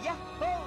Yahoo!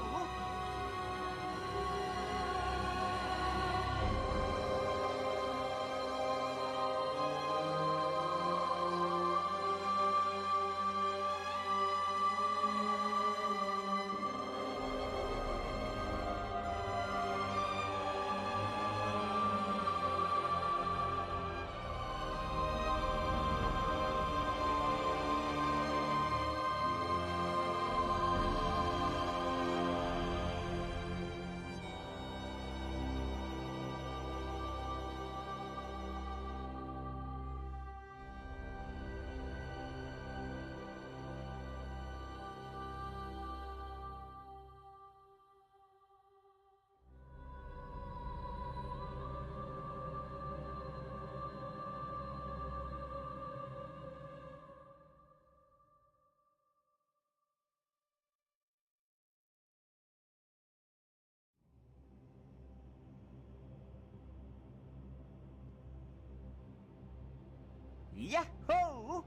Yahoo!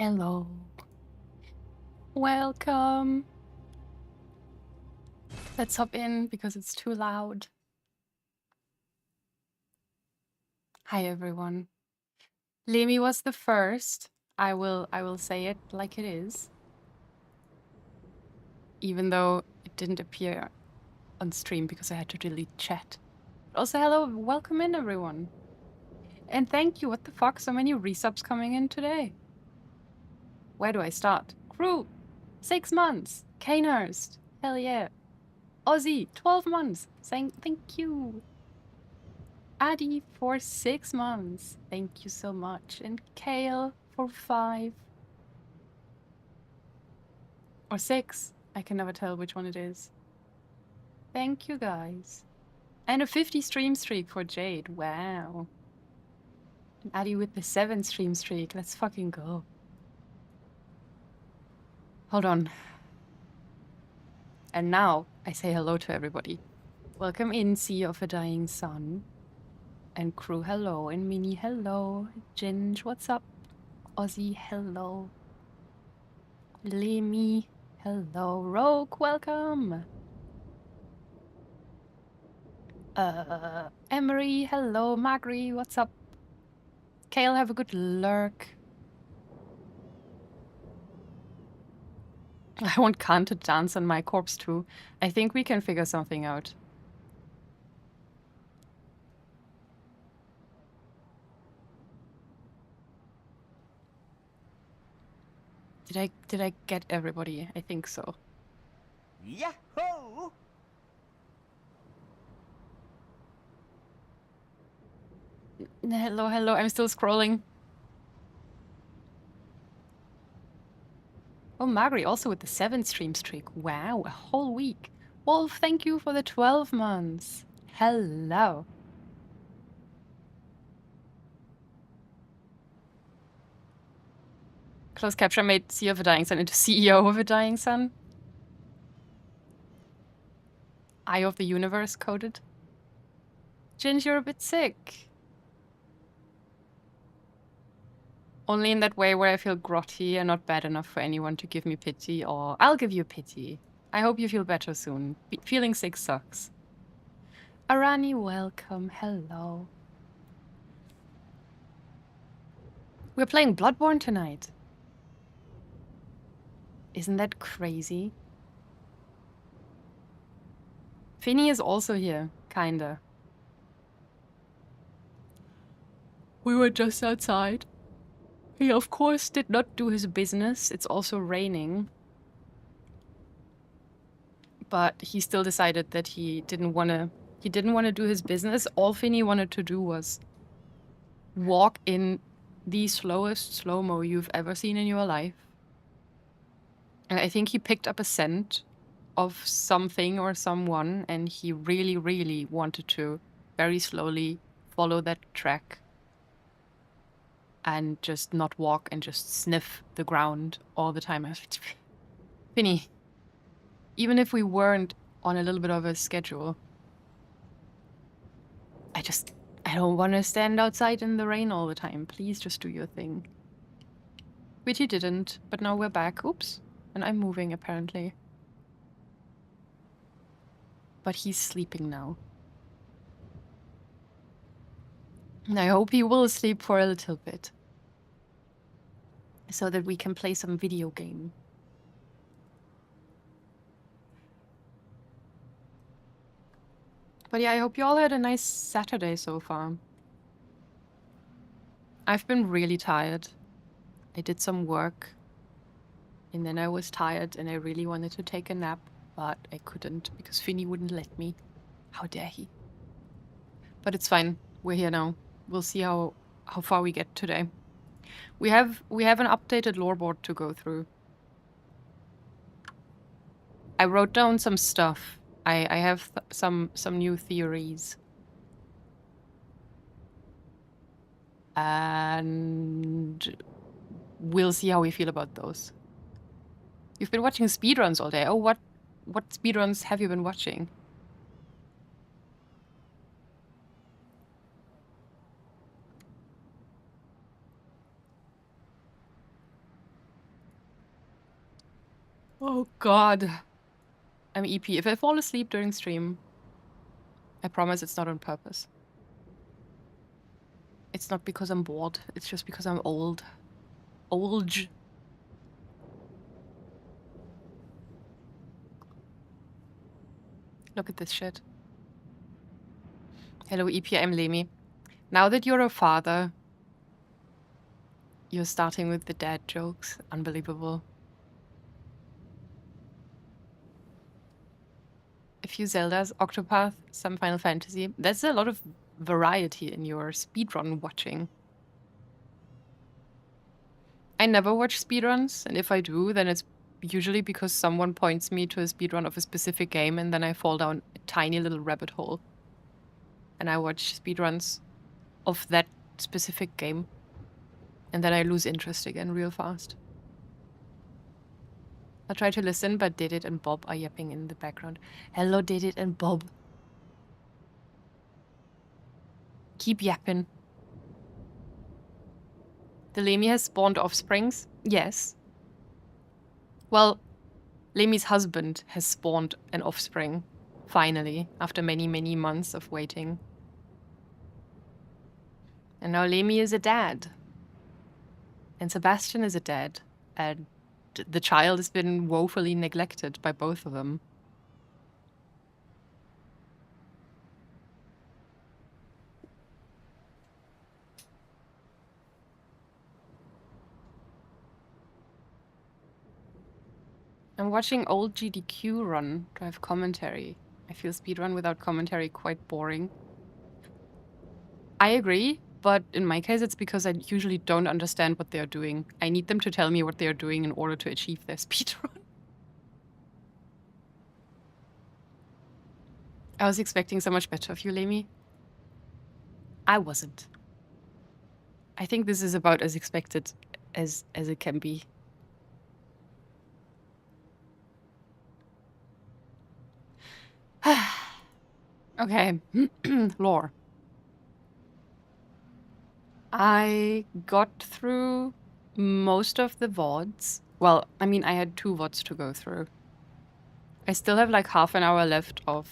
Hello. Welcome. Let's hop in because it's too loud. Hi everyone. Lemi was the first. I will say it like it is. Even though it didn't appear on stream because I had to delete chat. Also, hello, welcome in everyone. And thank you. What the fuck? So many resubs coming in today. Where do I start? Crew, 6 months. Cainhurst, hell yeah. Aussie, 12 months. Saying thank you. Addy for 6 months. Thank you so much. And Kale for 5. Or 6. I can never tell which one it is. Thank you guys. And a 50 stream streak for Jade. Wow. And Addy with the 7 stream streak. Let's fucking go. Hold on. And now I say hello to everybody. Welcome in, Sea of a Dying Sun. And Crew, hello. And Mini, hello. Ginge, what's up? Aussie, hello. Lemmy, hello. Rogue, welcome. Emery, hello. Magri, what's up? Kale, have a good lurk. I want Khan to dance on my corpse too. I think we can figure something out. Did I get everybody? I think so. Yahoo! Hello, hello. I'm still scrolling. Oh, Magri also with the 7 stream streak. Wow, a whole week. Wolf, thank you for the 12 months. Hello. Close capture made Sea of a Dying Sun into CEO of a Dying Sun. Eye of the Universe coded. Ginge, you're a bit sick. Only in that way where I feel grotty and not bad enough for anyone to give me pity, or I'll give you pity. I hope you feel better soon. Feeling sick sucks. Arani, welcome. Hello. We're playing Bloodborne tonight. Isn't that crazy? Finny is also here, kinda. We were just outside. He, of course, did not do his business. It's also raining. But he still decided that he didn't want to do his business. All Finny wanted to do was walk in the slowest slow-mo you've ever seen in your life. And I think he picked up a scent of something or someone, and he really, really wanted to very slowly follow that track and just not walk and just sniff the ground all the time. I was like, Finny, even if we weren't on a little bit of a schedule, I don't want to stand outside in the rain all the time. Please just do your thing. Which he didn't, but now we're back. Oops. And I'm moving, apparently. But he's sleeping now. And I hope he will sleep for a little bit. So that we can play some video game. But yeah, I hope you all had a nice Saturday so far. I've been really tired. I did some work. And then I was tired and I really wanted to take a nap. But I couldn't because Finny wouldn't let me. How dare he? But it's fine. We're here now. We'll see how far we get today. We have an updated lore board to go through. I wrote down some stuff. I have some new theories. And we'll see how we feel about those. You've been watching speedruns all day. Oh, what speedruns have you been watching? Oh god. I'm EP. If I fall asleep during stream, I promise it's not on purpose. It's not because I'm bored. It's just because I'm old. Old. Look at this shit. Hello, EP. I'm Lemi. Now that you're a father, you're starting with the dad jokes. Unbelievable. A few Zeldas, Octopath, some Final Fantasy. There's a lot of variety in your speedrun watching. I never watch speedruns, and if I do, then it's usually because someone points me to a speedrun of a specific game, and then I fall down a tiny little rabbit hole. And I watch speedruns of that specific game, and then I lose interest again real fast. I try to listen, but Didit and Bob are yapping in the background. Hello, Didit and Bob. Keep yapping. The Lemi has spawned offsprings? Yes. Well, Lemi's husband has spawned an offspring, finally, after many, many months of waiting. And now Lemi is a dad. And Sebastian is a dad. And the child has been woefully neglected by both of them. I'm watching old GDQ run to have commentary. I feel speedrun without commentary quite boring. I agree, but in my case it's because I usually don't understand what they're doing. I need them to tell me what they're doing in order to achieve their speedrun. I was expecting so much better of you, Lemi. I wasn't. I think this is about as expected as it can be. Okay, lore. I got through most of the VODs. Well, I mean, I had 2 VODs to go through. I still have like half an hour left of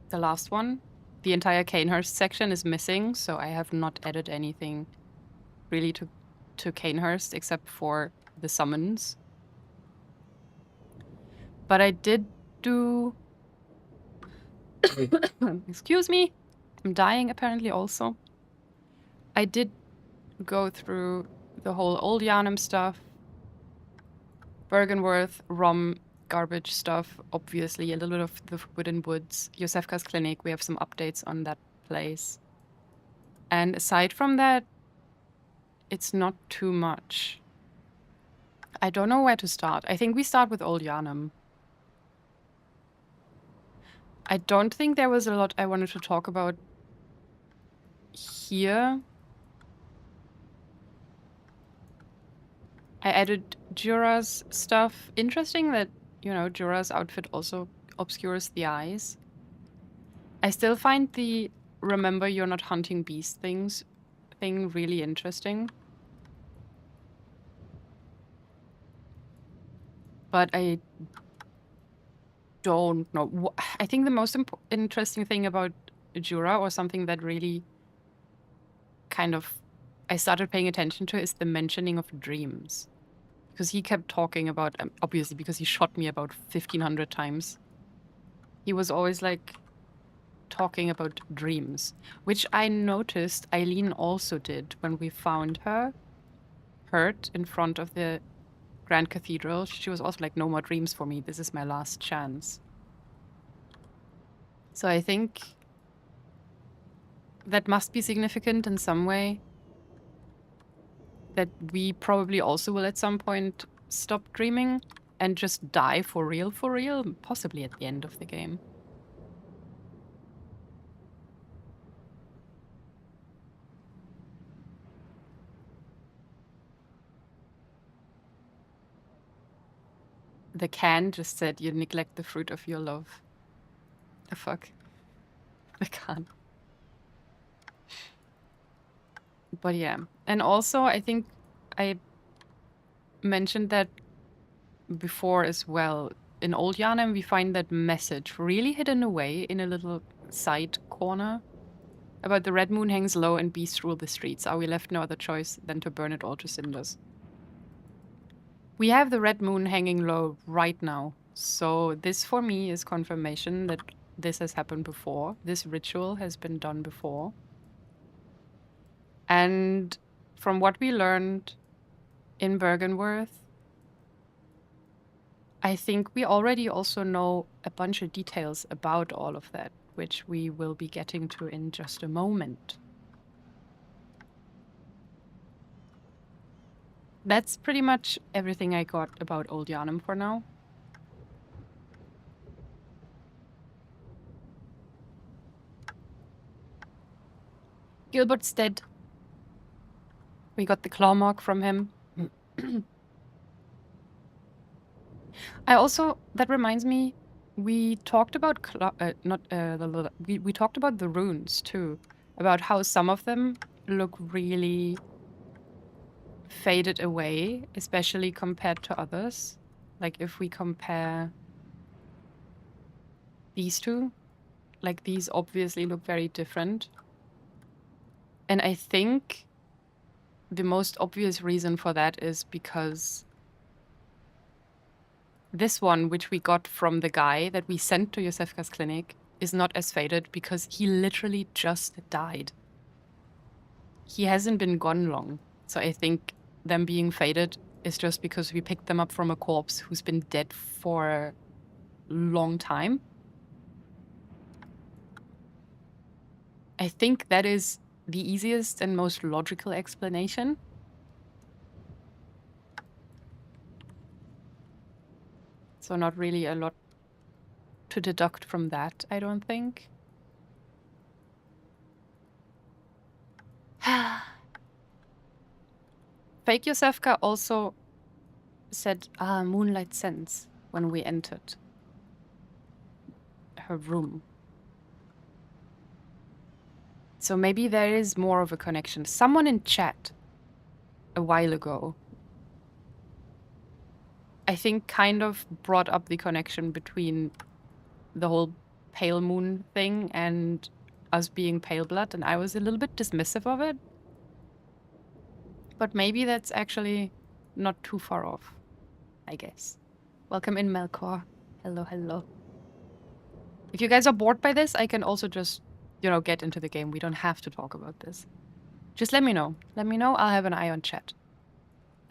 the last one. The entire Cainhurst section is missing, so I have not added anything really to Cainhurst except for the summons. But I did do... Excuse me. I'm dying apparently also. I did go through the whole Old Yarnum stuff, Bergenworth, Rom, garbage stuff, obviously, a little bit of the Forbidden Woods, Yosefka's Clinic, we have some updates on that place. And aside from that, it's not too much. I don't know where to start. I think we start with Old Yarnum. I don't think there was a lot I wanted to talk about here. I added Jura's stuff. Interesting that, you know, Jura's outfit also obscures the eyes. I still find the remember you're not hunting beast thing really interesting. But I don't know. I think the most interesting thing about Jura, or something that really kind of I started paying attention to, is the mentioning of dreams. Because he kept talking about, obviously because he shot me about 1,500 times. He was always like talking about dreams, which I noticed Eileen also did when we found her hurt in front of the Grand Cathedral. She was also like, no more dreams for me. This is my last chance. So I think that must be significant in some way. That we probably also will at some point stop dreaming and just die for real, possibly at the end of the game. The can just said you neglect the fruit of your love. The fuck? The can. But yeah. And also, I think I mentioned that before as well. In Old Yarnum, we find that message really hidden away in a little side corner about the red moon hangs low and beasts rule the streets. Are we left no other choice than to burn it all to cinders? We have the red moon hanging low right now. So this for me is confirmation that this has happened before. This ritual has been done before. And from what we learned in Bergenworth, I think we already also know a bunch of details about all of that, which we will be getting to in just a moment. That's pretty much everything I got about Old Yarnum for now. Gilbert's dead. We got the claw mark from him. That reminds me, we talked about we talked about the runes too, about how some of them look really faded away, especially compared to others. Like if we compare these two, like these obviously look very different. And I think the most obvious reason for that is because this one, which we got from the guy that we sent to Josefka's clinic, is not as faded because he literally just died. He hasn't been gone long. So I think them being faded is just because we picked them up from a corpse who's been dead for a long time. I think that is the easiest and most logical explanation. So not really a lot to deduct from that, I don't think. Fake Josefka also said, moonlight sense when we entered her room. So maybe there is more of a connection. Someone in chat a while ago, I think, kind of brought up the connection between the whole pale moon thing and us being pale blood, and I was a little bit dismissive of it. But maybe that's actually not too far off, I guess. Welcome in, Melkor. Hello, hello. If you guys are bored by this, I can also just, get into the game. We don't have to talk about this. Just let me know. Let me know. I'll have an eye on chat.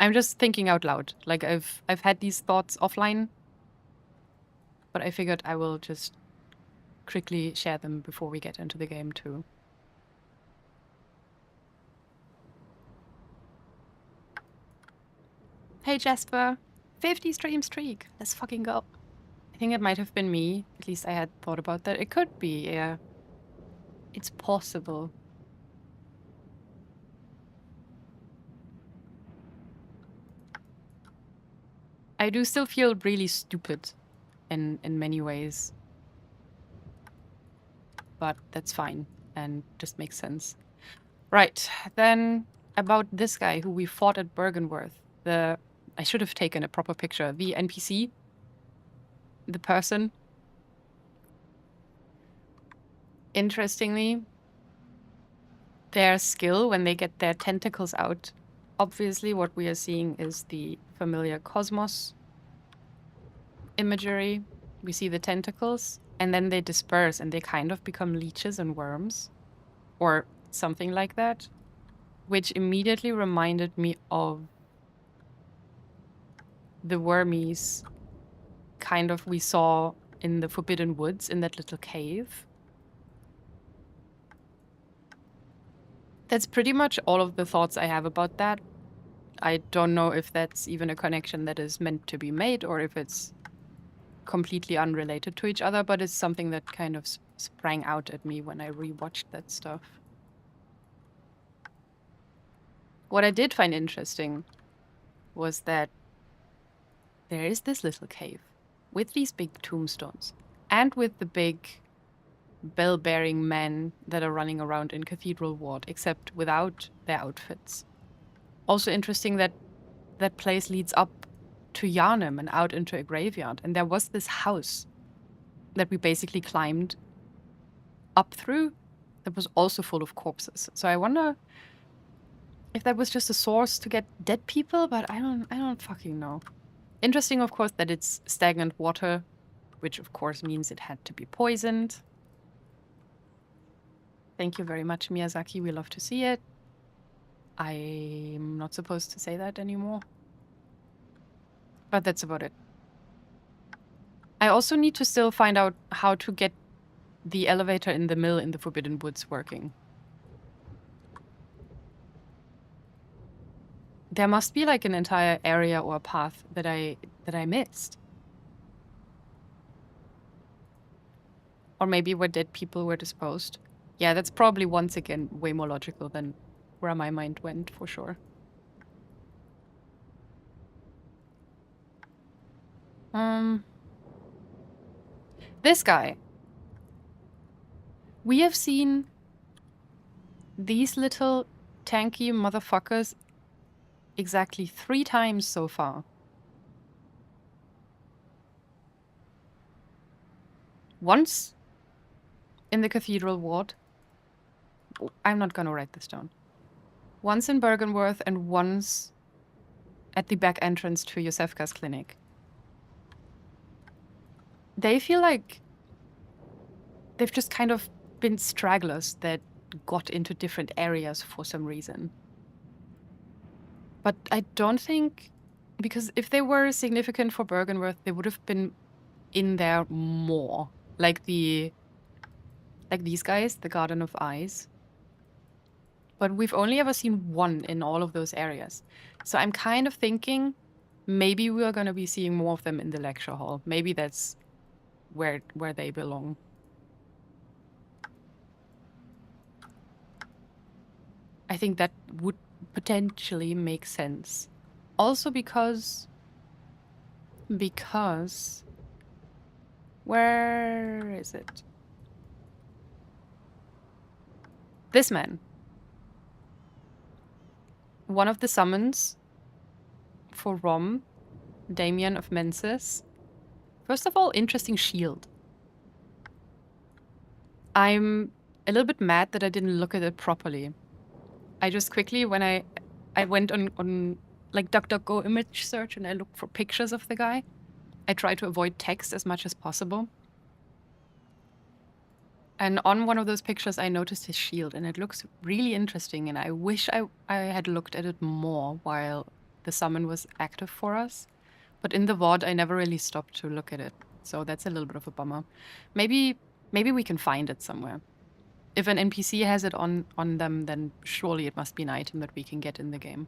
I'm just thinking out loud. Like I've had these thoughts offline, but I figured I will just quickly share them before we get into the game too. Hey Jasper, 50 stream streak. Let's fucking go. I think it might have been me. At least I had thought about that. It could be, yeah. It's possible. I do still feel really stupid in many ways. But that's fine and just makes sense. Right, then about this guy who we fought at Bergenworth. I should have taken a proper picture. The NPC, the person. Interestingly, their skill when they get their tentacles out, obviously what we are seeing is the familiar cosmos imagery. We see the tentacles, and then they disperse and they kind of become leeches and worms, or something like that, which immediately reminded me of the wormies kind of we saw in the Forbidden Woods in that little cave. That's pretty much all of the thoughts I have about that. I don't know if that's even a connection that is meant to be made or if it's completely unrelated to each other, but it's something that kind of sprang out at me when I rewatched that stuff. What I did find interesting was that there is this little cave with these big tombstones and with the big bell-bearing men that are running around in Cathedral Ward, except without their outfits. Also interesting that that place leads up to Yarnum and out into a graveyard. And there was this house that we basically climbed up through that was also full of corpses. So I wonder if that was just a source to get dead people, but I don't fucking know. Interesting, of course, that it's stagnant water, which of course means it had to be poisoned. Thank you very much, Miyazaki. We love to see it. I'm not supposed to say that anymore. But that's about it. I also need to still find out how to get the elevator in the mill in the Forbidden Woods working. There must be like an entire area or path that I missed. Or maybe where dead people were disposed. Yeah, that's probably once again way more logical than where my mind went, for sure. This guy. We have seen these little tanky motherfuckers exactly 3 times so far. Once in the cathedral ward. I'm not gonna write this down. Once in Bergenworth and once at the back entrance to Josefka's clinic. They feel like they've just kind of been stragglers that got into different areas for some reason. But I don't think, because if they were significant for Bergenworth, they would have been in there more. Like these guys, the Garden of Eyes. But we've only ever seen one in all of those areas. So I'm kind of thinking maybe we are going to be seeing more of them in the lecture hall. Maybe that's where they belong. I think that would potentially make sense. Also because where is it? This man. One of the summons for Rom, Damien of Mensis. First of all, interesting shield. I'm a little bit mad that I didn't look at it properly. I just quickly, when I went on like DuckDuckGo image search and I looked for pictures of the guy, I tried to avoid text as much as possible. And on one of those pictures, I noticed his shield, and it looks really interesting, and I wish I had looked at it more while the summon was active for us. But in the VOD, I never really stopped to look at it, so that's a little bit of a bummer. Maybe we can find it somewhere. If an NPC has it on them, then surely it must be an item that we can get in the game.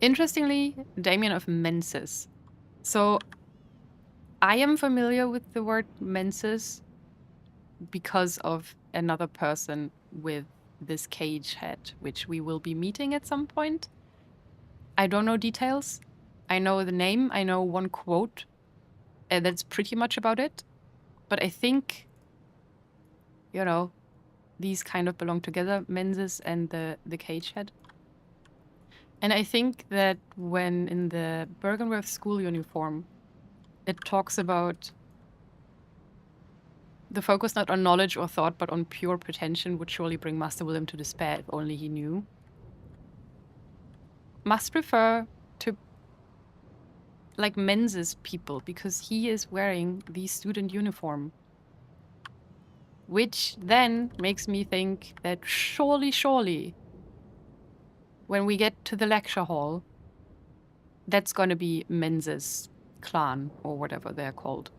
Interestingly, Damien of Mensis. So I am familiar with the word Mensis because of another person with this cage head, which we will be meeting at some point. I don't know details. I know the name. I know one quote. That's pretty much about it. But I think, you know, these kind of belong together, Menzies and the cage head. And I think that when in the Bergenworth school uniform, it talks about the focus not on knowledge or thought, but on pure pretension would surely bring Master William to despair if only he knew. Must refer to like Menzies people because he is wearing the student uniform. Which then makes me think that surely, when we get to the lecture hall, that's going to be Menzies' clan or whatever they're called.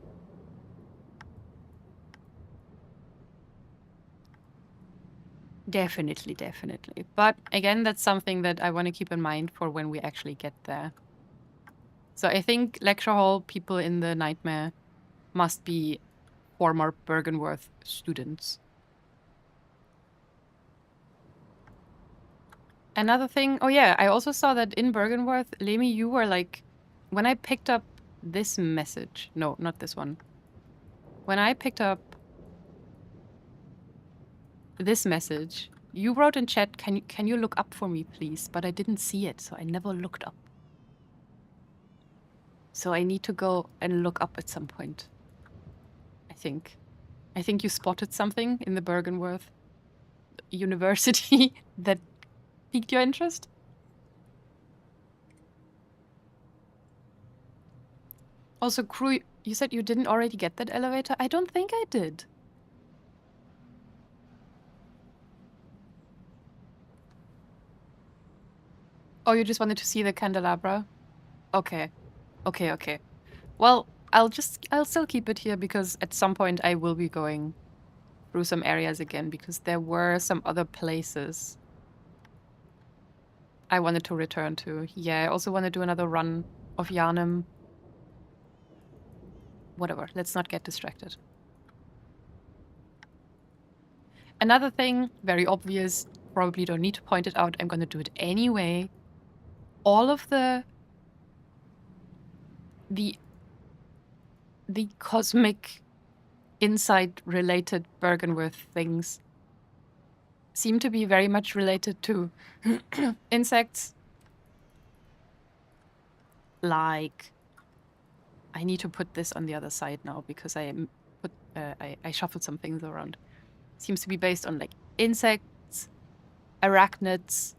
Definitely. But again, that's something that I want to keep in mind for when we actually get there. So I think lecture hall people in the nightmare must be former Bergenworth students. Another thing, oh yeah, I also saw that in Bergenworth, Lemi, you were like, when I picked up this message, no, not this one. When I picked up this message, you wrote in chat, can you look up for me, please? But I didn't see it, so I never looked up. So I need to go and look up at some point. I think. I think you spotted something in the Bergenworth University that piqued your interest. Also, crew, you said you didn't already get that elevator? I don't think I did. Oh, you just wanted to see the candelabra? Okay. Okay, okay. Well, I'll still keep it here because at some point I will be going through some areas again because there were some other places I wanted to return to. Yeah, I also want to do another run of Yarnum. Whatever, let's not get distracted. Another thing, very obvious, probably don't need to point it out, I'm going to do it anyway. All of the cosmic insight related Bergenworth things seem to be very much related to insects. Like, I need to put this on the other side now because I shuffled some things around. Seems to be based on like insects, arachnids,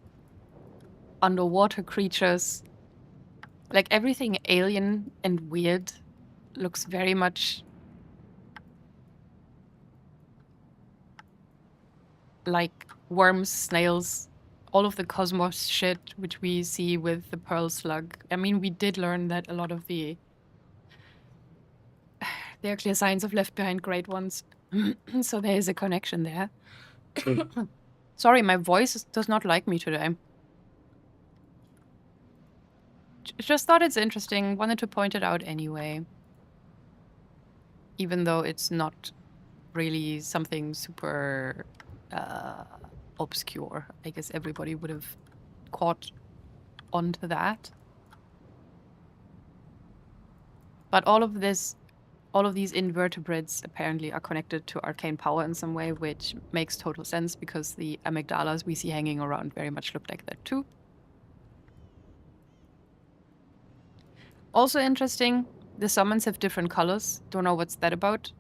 underwater creatures. Like everything alien and weird looks very much like worms, snails, all of the cosmos shit, which we see with the pearl slug. I mean, we did learn that a lot of the are clear signs of left behind great ones. So there is a connection there. Sorry, my voice does not like me today. Just thought it's interesting. Wanted to point it out anyway. Even though it's not really something super obscure. I guess everybody would have caught onto that. But all of these invertebrates apparently are connected to arcane power in some way, which makes total sense because the amygdalas we see hanging around very much look like that too. Also interesting, the summons have different colors. Don't know what's that about.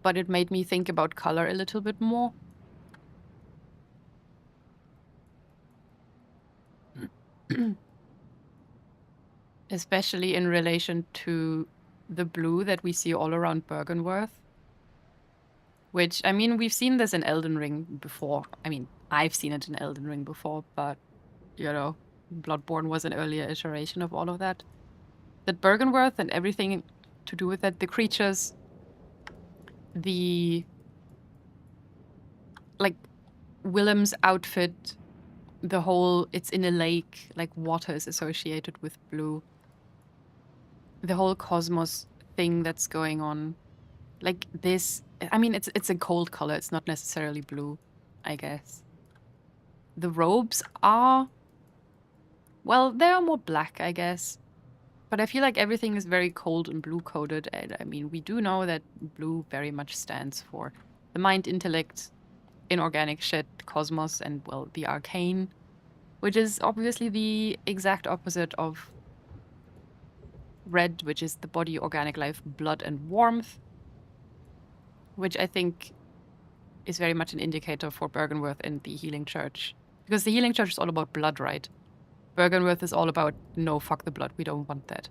But it made me think about color a little bit more. Especially in relation to the blue that we see all around Bergenworth. Which, I mean, we've seen this in Elden Ring before. I mean, I've seen it in Elden Ring before, but, you know, Bloodborne was an earlier iteration of all of that. That Bergenworth and everything to do with that, the creatures, like, Willem's outfit, the whole, it's in a lake, like water is associated with blue. The whole cosmos thing that's going on. Like this, I mean, it's a cold color. It's not necessarily blue, I guess. The robes are, well, they are more black, I guess. But I feel like everything is very cold and blue coded. And I mean, we do know that blue very much stands for the mind, intellect, inorganic shit, cosmos, and, well, the arcane, which is obviously the exact opposite of red, which is the body, organic life, blood, and warmth, which I think is very much an indicator for Bergenworth and the Healing Church. Because the Healing Church is all about blood, right? Bergenworth is all about, no, fuck the blood, we don't want that.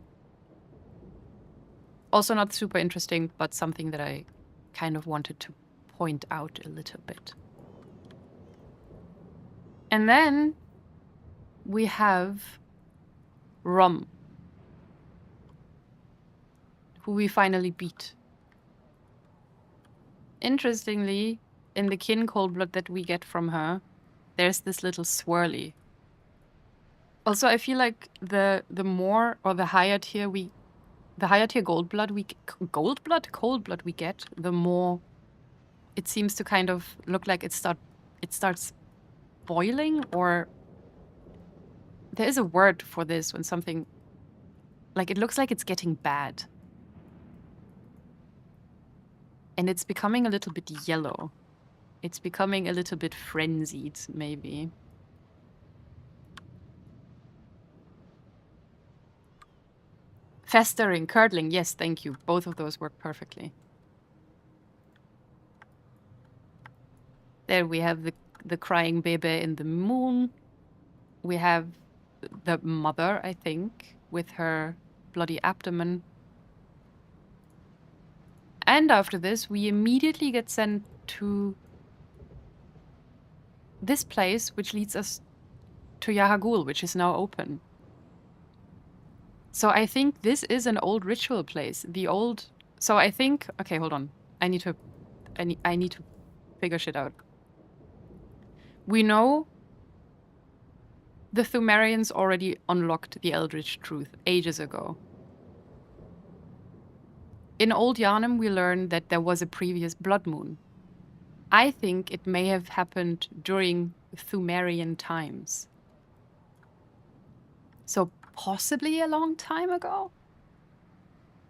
Also not super interesting, but something that I kind of wanted to point out a little bit. And then we have Rom, who we finally beat. Interestingly, in the kin cold blood that we get from her, there's this little swirly. Also, I feel like the more or the higher tier cold blood we get, the more it seems to kind of look like it starts boiling, or there is a word for this when something, like, it looks like it's getting bad. And it's becoming a little bit yellow. It's becoming a little bit frenzied, maybe. Festering, curdling. Yes, thank you. Both of those work perfectly. There we have the crying baby in the moon. We have the mother, I think, with her bloody abdomen. And after this, we immediately get sent to this place, which leads us to Yahagul, which is now open. So I think this is an old ritual place. So I think, okay, hold on. I need to figure shit out. We know the Thumerians already unlocked the Eldritch Truth ages ago. In Old Yharnam, we learned that there was a previous blood moon. I think it may have happened during Thumerian times. So possibly a long time ago?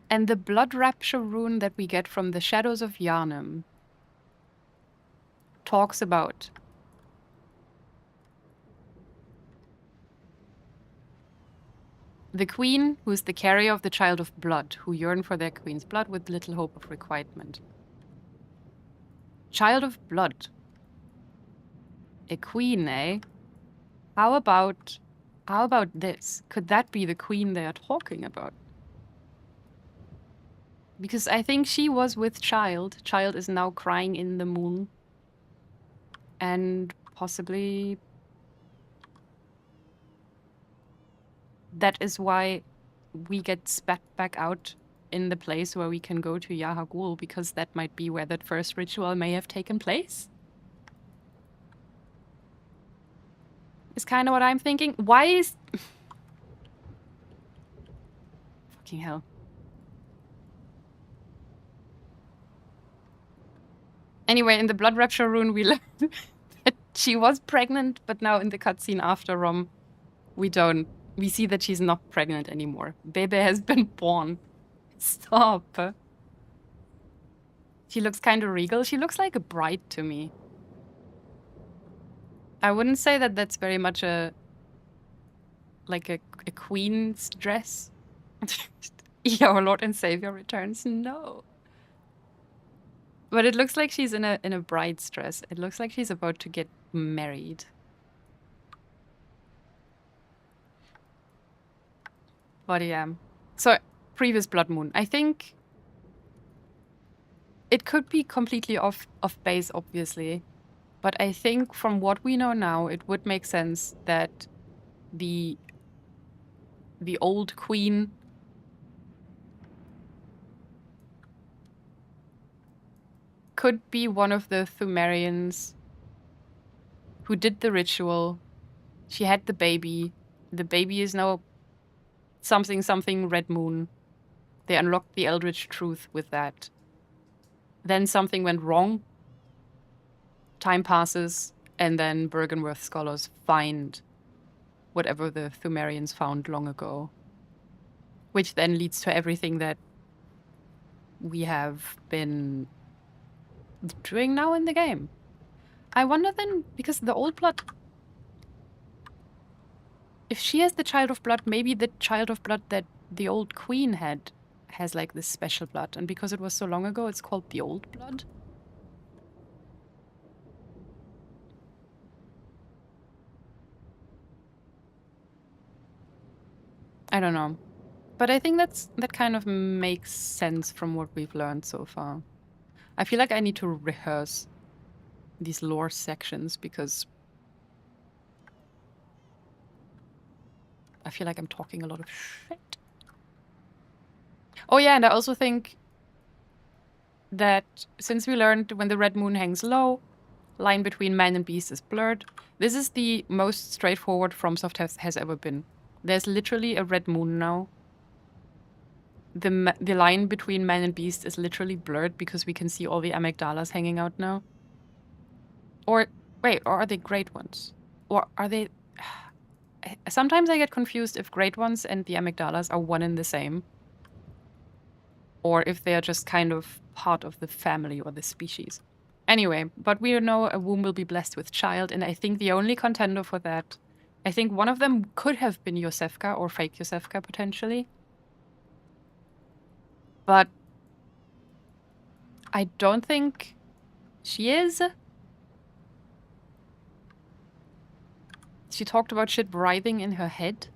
And the blood rapture rune that we get from the Shadows of Yharnam talks about the queen, who is the carrier of the child of blood, who yearn for their queen's blood with little hope of requitement. Child of blood. A queen, eh? How about this? Could that be the queen they are talking about? Because I think she was with Child. Child is now crying in the moon. And possibly that is why we get spat back out in the place where we can go to Yahagul, because that might be where that first ritual may have taken place. Is kind of what I'm thinking. Why is... Fucking hell. Anyway, in the Blood Rapture rune, we learned that she was pregnant, but now in the cutscene after Rom, we don't. We see that she's not pregnant anymore. Bebe has been born. Stop. She looks kind of regal. She looks like a bride to me. I wouldn't say that that's very much a queen's dress. Our Lord and Savior returns. No. But it looks like she's in a bride's dress. It looks like she's about to get married. But yeah. So, previous blood moon. I think it could be completely off base, obviously. But I think from what we know now, it would make sense that the old queen could be one of the Thumerians who did the ritual. She had the baby. The baby is now something red moon. They unlocked the Eldritch Truth with that. Then something went wrong. Time passes, and then Bergenworth scholars find whatever the Thumerians found long ago. Which then leads to everything that we have been doing now in the game. I wonder then, because the old blood... If she has the child of blood, maybe the child of blood that the old queen had has like this special blood. And because it was so long ago, it's called the old blood. I don't know. But I think that kind of makes sense from what we've learned so far. I feel like I need to rehearse these lore sections because I feel like I'm talking a lot of shit. Oh yeah, and I also think that since we learned when the red moon hangs low, line between man and beast is blurred. This is the most straightforward FromSoft has ever been. There's literally a red moon now. The line between man and beast is literally blurred because we can see all the amygdalas hanging out now. Or, wait, or are they great ones? Or are they... Sometimes I get confused if great ones and the amygdalas are one and the same. Or if they are just kind of part of the family or the species. Anyway, but we know a womb will be blessed with child, and I think the only contender for that... I think one of them could have been Yosefka or fake Yosefka, potentially. But I don't think she is. She talked about shit writhing in her head.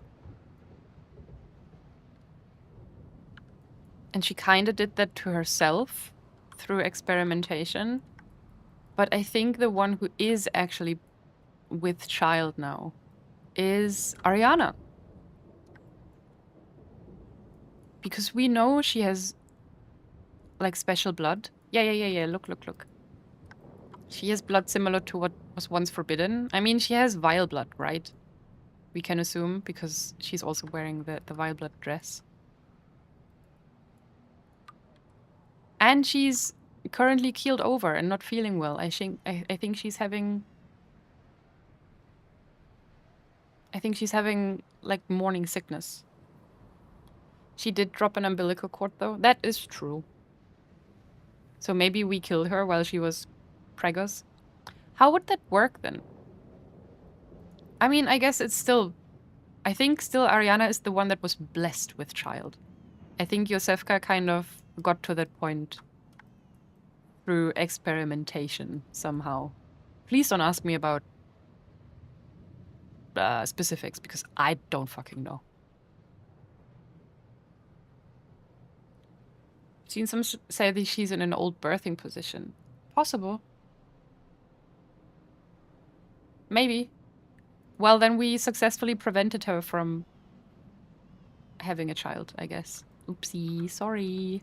And she kind of did that to herself through experimentation. But I think the one who is actually with child now is Ariana. Because we know she has, like, special blood. Yeah. Look. She has blood similar to what was once forbidden. I mean, she has vile blood, right? We can assume, because she's also wearing the vile blood dress. And she's currently keeled over and not feeling well. I think she's having... I think she's having, like, morning sickness. She did drop an umbilical cord, though. That is true. So maybe we killed her while she was pregos. How would that work, then? I mean, I guess it's still... I think still Ariana is the one that was blessed with child. I think Yosefka kind of got to that point through experimentation somehow. Please don't ask me about specifics, because I don't fucking know. Seen some say that she's in an old birthing position. Possible. Maybe. Well, then we successfully prevented her from having a child, I guess. Oopsie, sorry.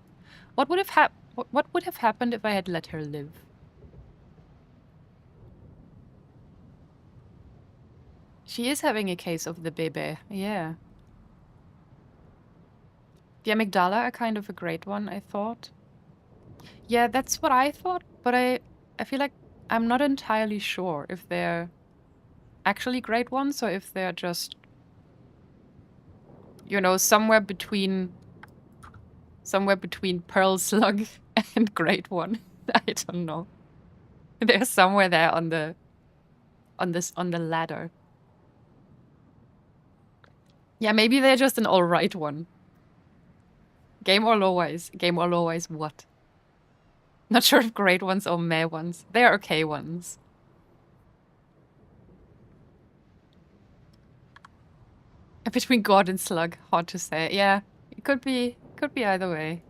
What would have happened if I had let her live? She is having a case of the bebe, yeah. The amygdala are kind of a great one, I thought. Yeah, that's what I thought, but I feel like I'm not entirely sure if they're actually great ones or if they're just, you know, somewhere between Pearl Slug and Great One. I don't know. They're somewhere there on the ladder. Yeah, maybe they're just an alright one. Game or low-wise? Game or low-wise what? Not sure if great ones or meh ones. They're okay ones. Between God and Slug, hard to say. Yeah, it could be either way.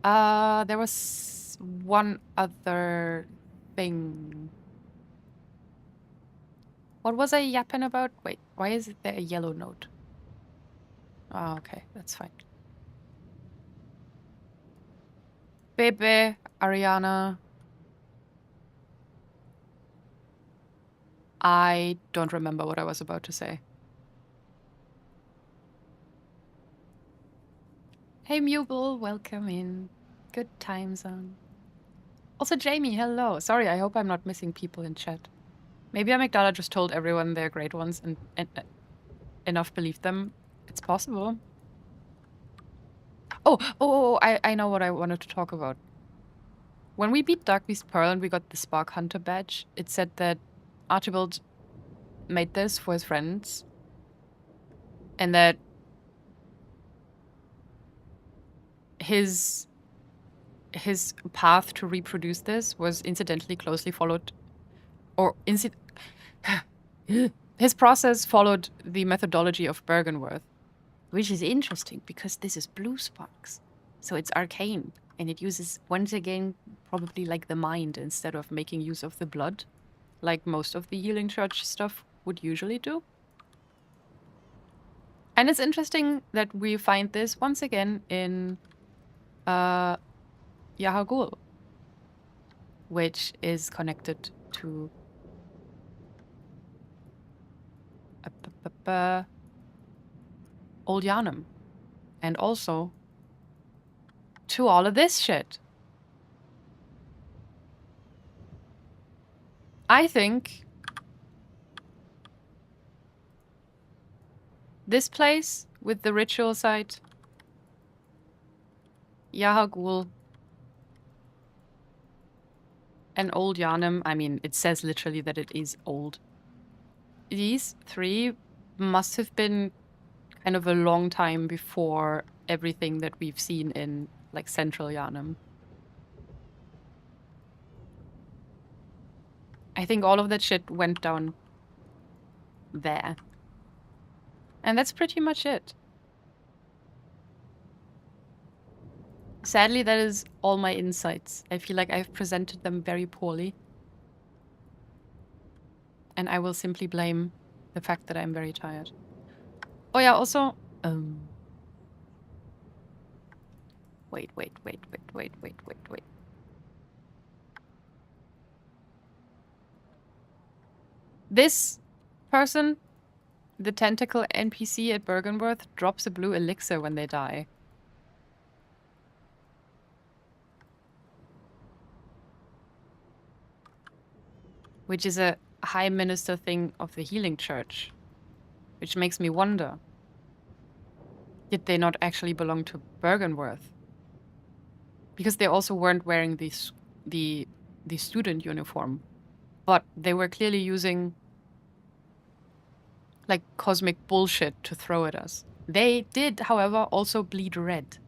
There was one other thing. What was I yapping about? Wait, why is there a yellow note? Oh, okay, that's fine. Bebe, Ariana. I don't remember what I was about to say. Hey, Mugle, welcome in. Good time zone. Also, Jamie, hello. Sorry, I hope I'm not missing people in chat. Maybe Amygdala just told everyone they're great ones and enough believed them. It's possible. Oh, I know what I wanted to talk about. When we beat Dark Beast Pearl and we got the Spark Hunter badge, it said that Archibald made this for his friends. And that his path to reproduce this was incidentally closely followed, or his process followed the methodology of Bergenworth, which is interesting because this is blue sparks, so it's arcane, and it uses, once again, probably like the mind instead of making use of the blood, like most of the Healing Church stuff would usually do. And it's interesting that we find this once again in Yahagul, which is connected to Old Yharnam, and also to all of this shit. I think this place with the ritual site, Yahagul, and Old Yharnam, I mean, it says literally that it is old. These three must have been kind of a long time before everything that we've seen in like central Yharnam. I think all of that shit went down there. And that's pretty much it. Sadly, that is all my insights. I feel like I've presented them very poorly. And I will simply blame the fact that I'm very tired. Oh yeah, also... Wait. This person, the tentacle NPC at Bergenworth, drops a blue elixir when they die. Which is a High Minister thing of the Healing Church. Which makes me wonder, did they not actually belong to Bergenworth? Because they also weren't wearing the student uniform. But they were clearly using like cosmic bullshit to throw at us. They did, however, also bleed red.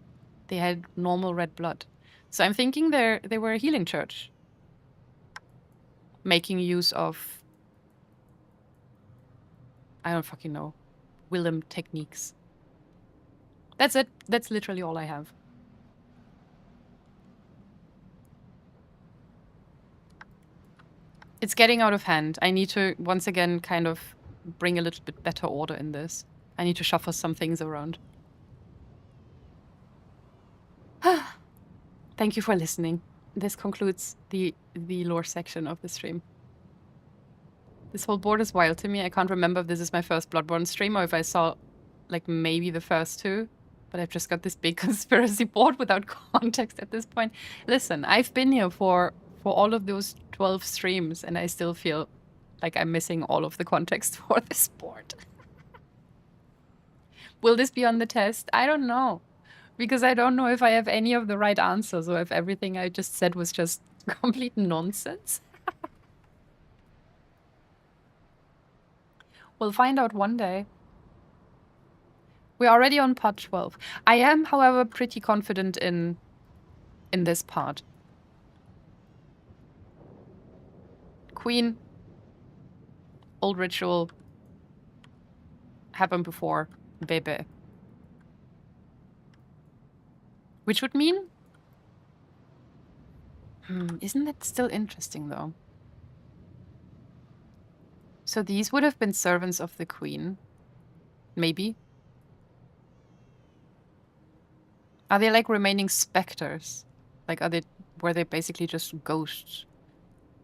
They had normal red blood. So I'm thinking they were a healing church. Making use of, I don't fucking know, Willem techniques. That's it. That's literally all I have. It's getting out of hand. I need to, once again, kind of bring a little bit better order in this. I need to shuffle some things around. Thank you for listening. This concludes the lore section of the stream. This whole board is wild to me. I can't remember if this is my first Bloodborne stream or if I saw, like, maybe the first two. But I've just got this big conspiracy board without context at this point. Listen, I've been here for all of those 12 streams, and I still feel like I'm missing all of the context for this board. Will this be on the test? I don't know. Because I don't know if I have any of the right answers or if everything I just said was just complete nonsense. We'll find out one day. We're already on part 12. I am, however, pretty confident in this part. Queen. Old ritual. Happened before. Bebe. Which would mean... isn't that still interesting, though? So these would have been servants of the queen. Maybe. Are they like remaining specters? Like, were they basically just ghosts?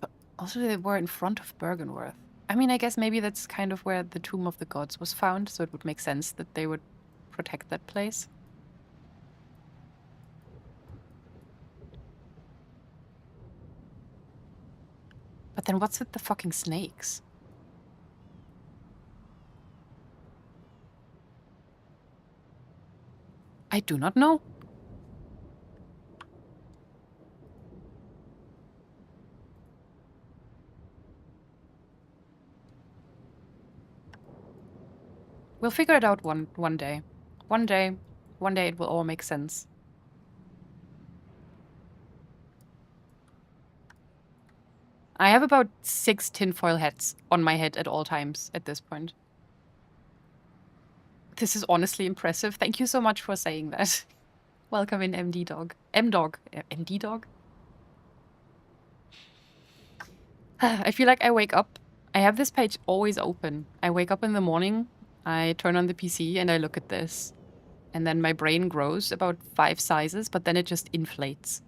But also they were in front of Bergenworth. I mean, I guess maybe that's kind of where the Tomb of the Gods was found, so it would make sense that they would protect that place. But then what's with the fucking snakes? I do not know. We'll figure it out one day. One day it will all make sense. I have about 6 tinfoil hats on my head at all times at this point. This is honestly impressive. Thank you so much for saying that. Welcome in, MD Dog. M-Dog. MD Dog? I feel like I wake up. I have this page always open. I wake up in the morning, I turn on the PC, and I look at this. And then my brain grows about 5 sizes, but then it just inflates.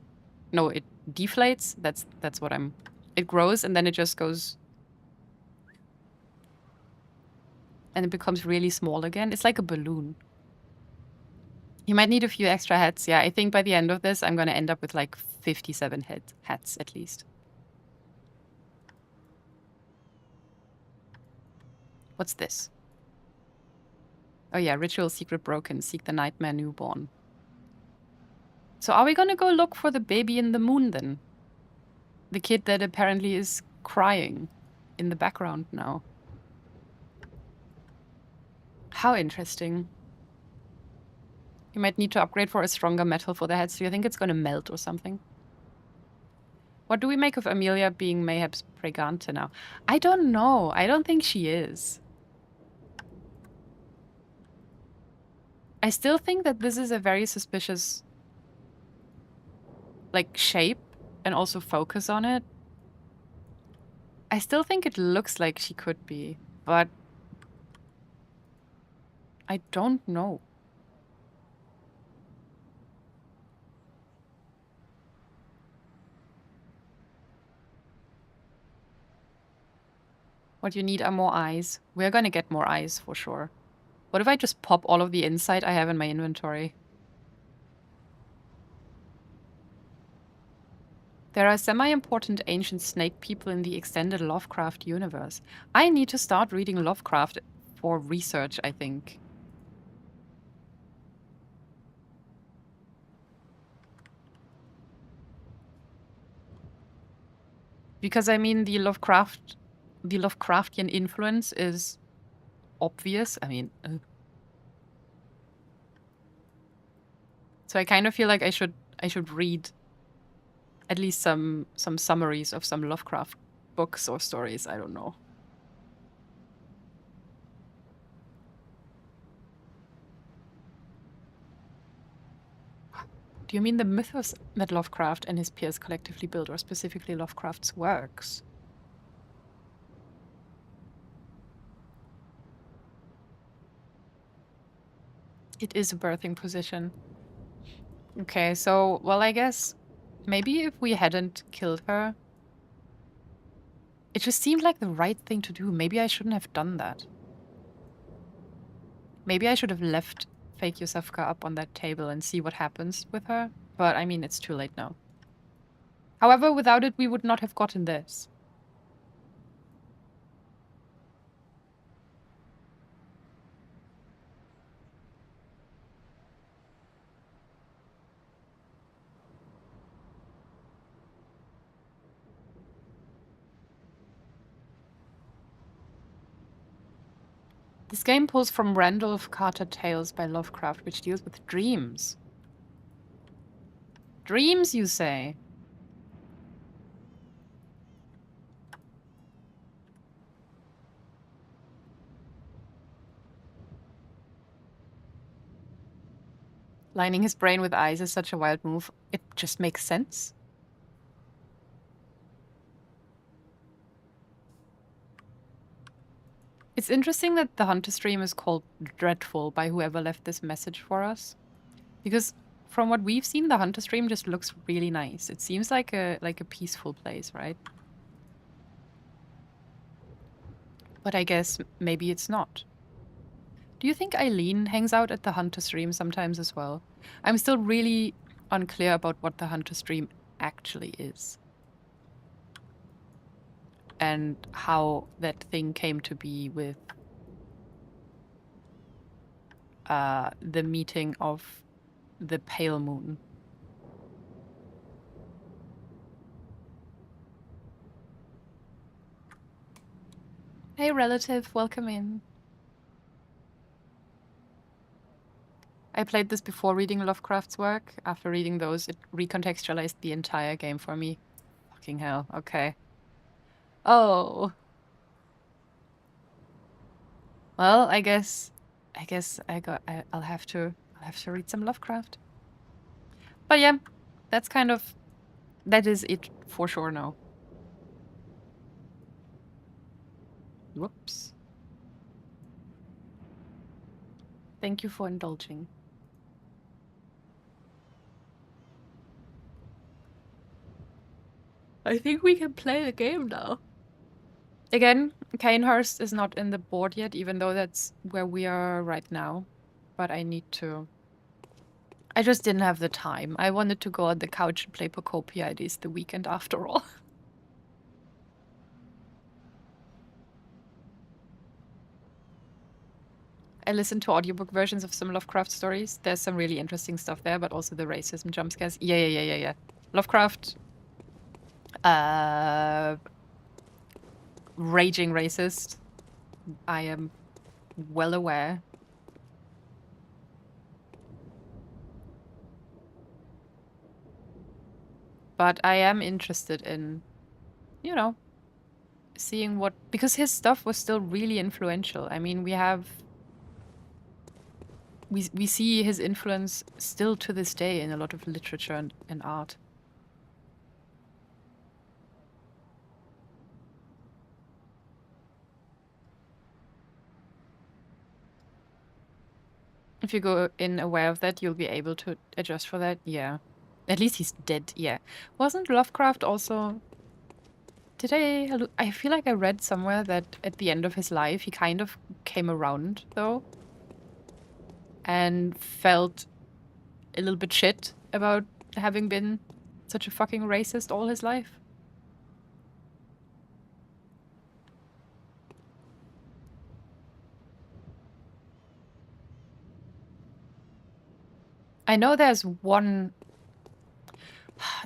No, it deflates. That's what I'm... It grows, and then it just goes... And it becomes really small again. It's like a balloon. You might need a few extra hats. Yeah, I think by the end of this, I'm going to end up with like 57 hats at least. What's this? Oh yeah, ritual secret broken. Seek the nightmare newborn. So are we going to go look for the baby in the moon then? The kid that apparently is crying in the background now. How interesting. You might need to upgrade for a stronger metal for the heads. Do you think it's going to melt or something? What do we make of Amelia being Mayhap's pregante now? I don't know. I don't think she is. I still think that this is a very suspicious, like, shape and also focus on it. I still think it looks like she could be, but I don't know. What you need are more eyes. We're gonna get more eyes for sure. What if I just pop all of the insight I have in my inventory? There are semi-important ancient snake people in the extended Lovecraft universe. I need to start reading Lovecraft for research, I think. Because I mean, the Lovecraftian influence is obvious. I mean, so I kind of feel like I should read at least some summaries of some Lovecraft books or stories. I don't know. Do you mean the mythos that Lovecraft and his peers collectively built, or specifically Lovecraft's works? It is a birthing position. Okay, so, well, I guess maybe if we hadn't killed her, it just seemed like the right thing to do. Maybe I shouldn't have done that. Maybe I should have left Fake Yusufka up on that table and see what happens with her. But I mean, it's too late now. However, without it, we would not have gotten this. This game pulls from Randolph Carter Tales by Lovecraft, which deals with dreams. Dreams, you say? Lining his brain with eyes is such a wild move. It just makes sense. It's interesting that the Hunter stream is called Dreadful by whoever left this message for us. Because from what we've seen, the Hunter stream just looks really nice. It seems like a peaceful place, right? But I guess maybe it's not. Do you think Eileen hangs out at the Hunter stream sometimes as well? I'm still really unclear about what the Hunter stream actually is. And how that thing came to be with the meeting of the Pale Moon. Hey relative, welcome in. I played this before reading Lovecraft's work. After reading those, it recontextualized the entire game for me. Fucking hell, okay. Oh. Well, I guess I'll have to read some Lovecraft. But yeah, that is it for sure now. Whoops. Thank you for indulging. I think we can play the game now. Again, Cainhurst is not in the board yet, even though that's where we are right now. But I need to... I just didn't have the time. I wanted to go on the couch and play Pocopia. It is the weekend after all. I listened to audiobook versions of some Lovecraft stories. There's some really interesting stuff there, but also the racism jump scares. Yeah. Lovecraft... raging racist. I am well aware. But I am interested in, you know, seeing what... Because his stuff was still really influential. I mean, we see his influence still to this day in a lot of literature and art. If you go in aware of that, you'll be able to adjust for that. Yeah. At least he's dead. Yeah. Wasn't Lovecraft also... Did I feel like I read somewhere that at the end of his life, he kind of came around, though, and felt a little bit shit about having been such a fucking racist all his life. I know there's one...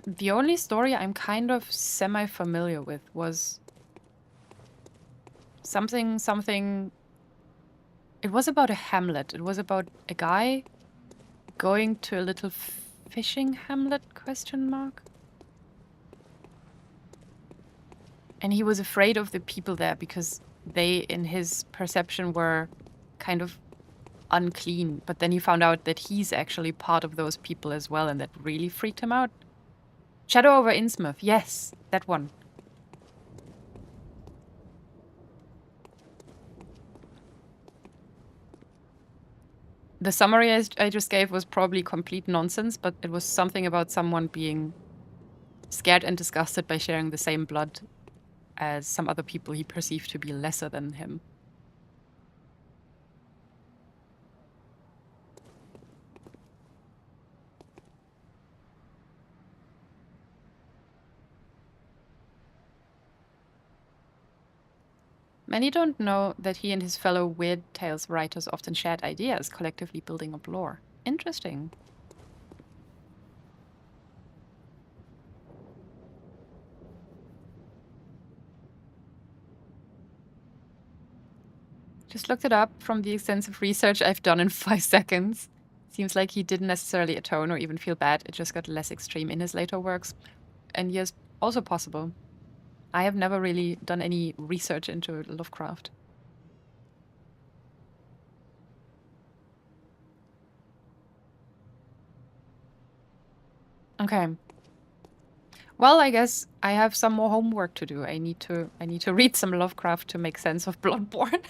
The only story I'm kind of semi-familiar with was something... It was about a hamlet. It was about a guy going to a little fishing hamlet, question mark? And he was afraid of the people there because they, in his perception, were kind of unclean. But then he found out that he's actually part of those people as well, and that really freaked him out. Shadow over Innsmouth. Yes, that one. The summary I just gave was probably complete nonsense, but it was something about someone being scared and disgusted by sharing the same blood as some other people he perceived to be lesser than him. Many don't know that he and his fellow Weird Tales writers often shared ideas, collectively building up lore. Interesting. Just looked it up from the extensive research I've done in 5 seconds. Seems like he didn't necessarily atone or even feel bad, it just got less extreme in his later works. And yes, also possible. I have never really done any research into Lovecraft. Okay. Well, I guess I have some more homework to do. I need to read some Lovecraft to make sense of Bloodborne.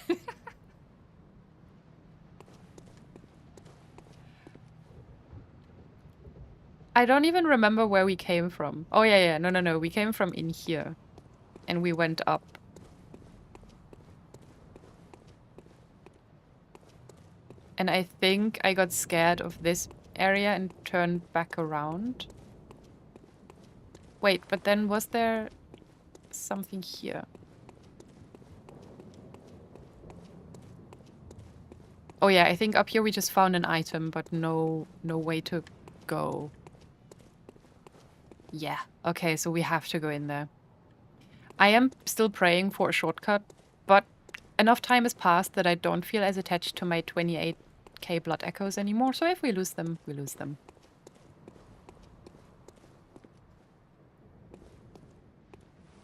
I don't even remember where we came from. Oh yeah, no. We came from in here. And we went up. And I think I got scared of this area and turned back around. Wait, but then was there something here? Oh yeah, I think up here we just found an item, but no way to go. Yeah, okay, so we have to go in there. I am still praying for a shortcut, but enough time has passed that I don't feel as attached to my 28k blood echoes anymore, so if we lose them, we lose them.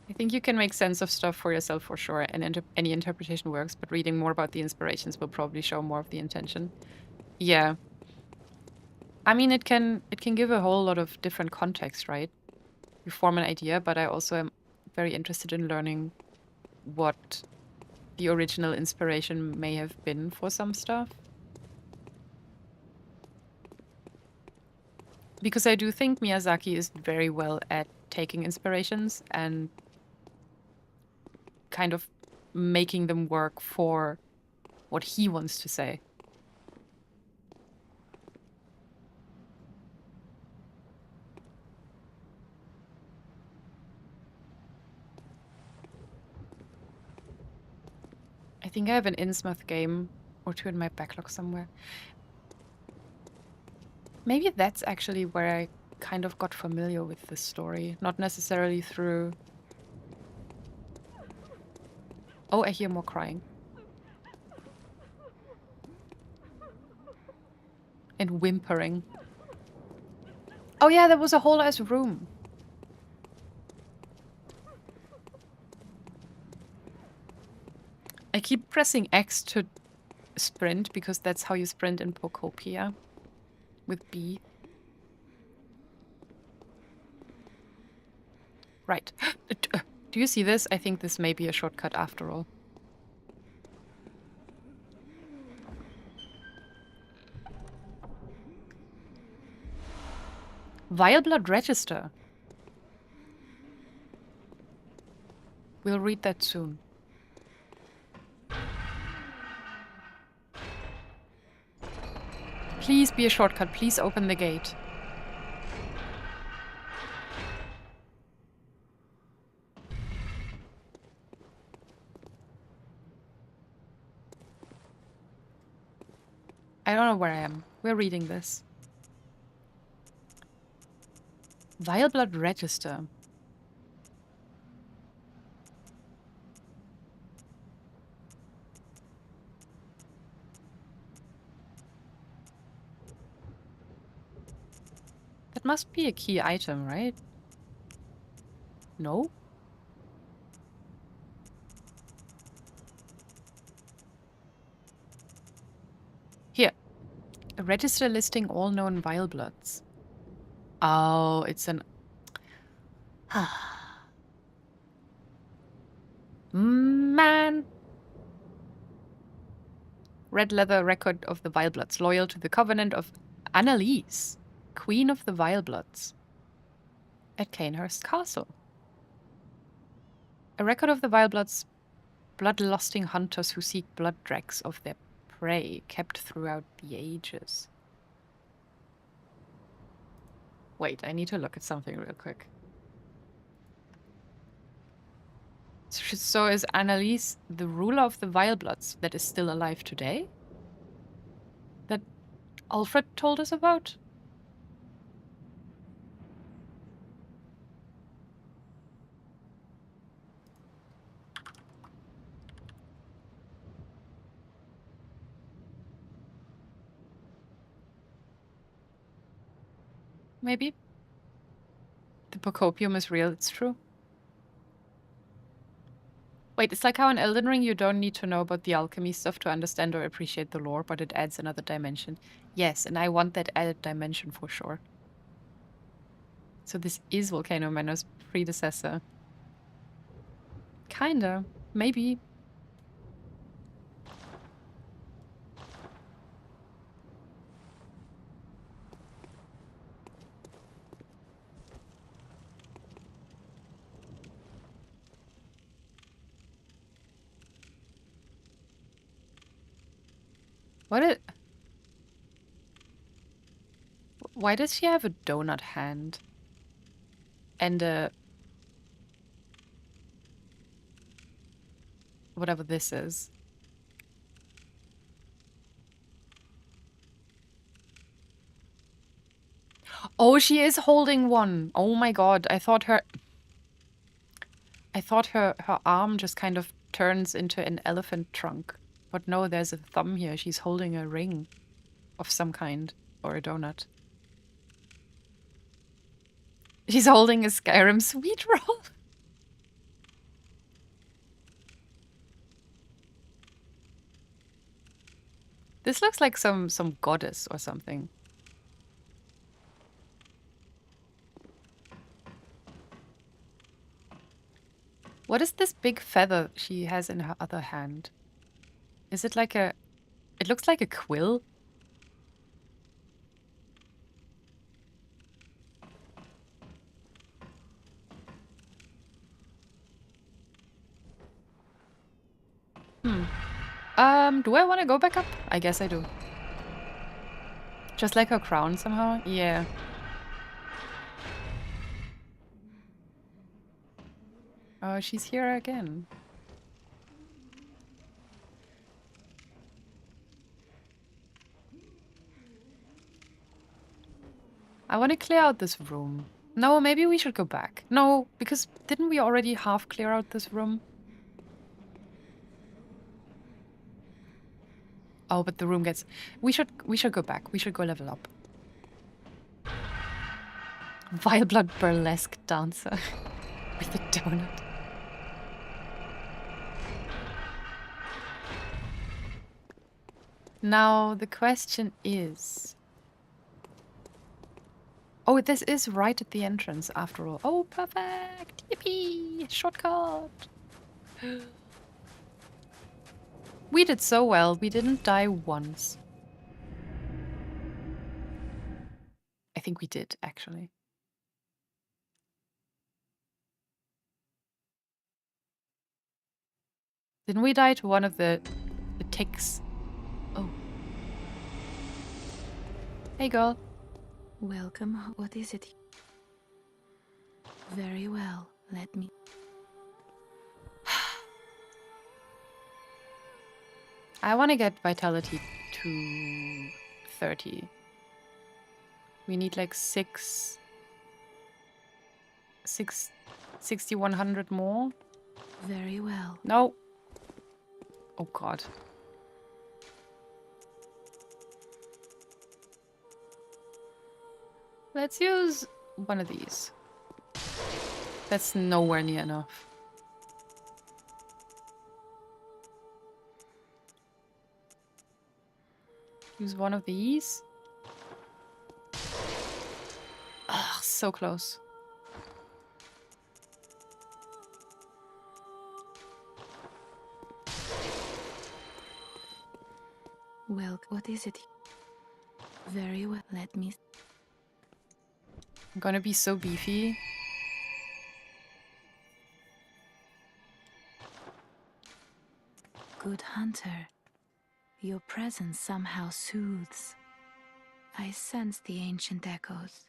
I think you can make sense of stuff for yourself for sure, and any interpretation works, but reading more about the inspirations will probably show more of the intention. Yeah. I mean, it can give a whole lot of different context, right? You form an idea, but I also am very interested in learning what the original inspiration may have been for some stuff. Because I do think Miyazaki is very well at taking inspirations and kind of making them work for what he wants to say. I think I have an Innsmouth game or two in my backlog somewhere. Maybe that's actually where I kind of got familiar with this story. Not necessarily through... Oh, I hear more crying. And whimpering. Oh yeah, there was a whole ass room. keep pressing X to sprint because that's how you sprint in Pokopia with B. Right. Do you see this? I think this may be a shortcut after all. Vile Blood Register. We'll read that soon. Please be a shortcut. Please open the gate. I don't know where I am. We're reading this. Vile Blood Register. That must be a key item, right? No? Here. A register listing all known Vile Bloods. Oh, it's an... Man! Red leather record of the Vile Bloods, loyal to the covenant of Annalise, Queen of the Vile Bloods, at Cainhurst Castle. A record of the Vile Bloods, bloodlusting hunters who seek blood dregs of their prey, kept throughout the ages. Wait, I need to look at something real quick. So is Annalise the ruler of the Vile Bloods that is still alive today? That Alfred told us about? Maybe. The Pocopium is real, it's true. Wait, it's like how in Elden Ring you don't need to know about the alchemy stuff to understand or appreciate the lore, but it adds another dimension. Yes, and I want that added dimension for sure. So this is Volcano Manor's predecessor. Kinda. Maybe. Why does she have a donut hand? And a... whatever this is. Oh, she is holding one. Oh my god, I thought her arm just kind of turns into an elephant trunk. But no, there's a thumb here. She's holding a ring of some kind. Or a donut. She's holding a Skyrim sweet roll. This looks like some goddess or something. What is this big feather she has in her other hand? Is it like a... It looks like a quill. Do I want to go back up? I guess I do. Just like her crown somehow? Yeah. Oh, she's here again. I want to clear out this room. No, maybe we should go back. No, because didn't we already half clear out this room? Oh, but the room gets... We should go back. We should go level up. Vile Blood burlesque dancer with a donut. Now, the question is... Oh, this is right at the entrance, after all. Oh, perfect! Yippee! Shortcut! We did so well. We didn't die once. I think we did, actually. Didn't we die to one of the ticks? Oh. Hey, girl. Welcome. What is it? Very well. Let me... I want to get vitality to 30. We need like 6,100 more. Very well. No. Oh, God. Let's use one of these. That's nowhere near enough. Use one of these. Ugh, so close. Well, what is it? Very well. Let me... I'm gonna be so beefy. Good hunter. Your presence somehow soothes. I sense the ancient echoes.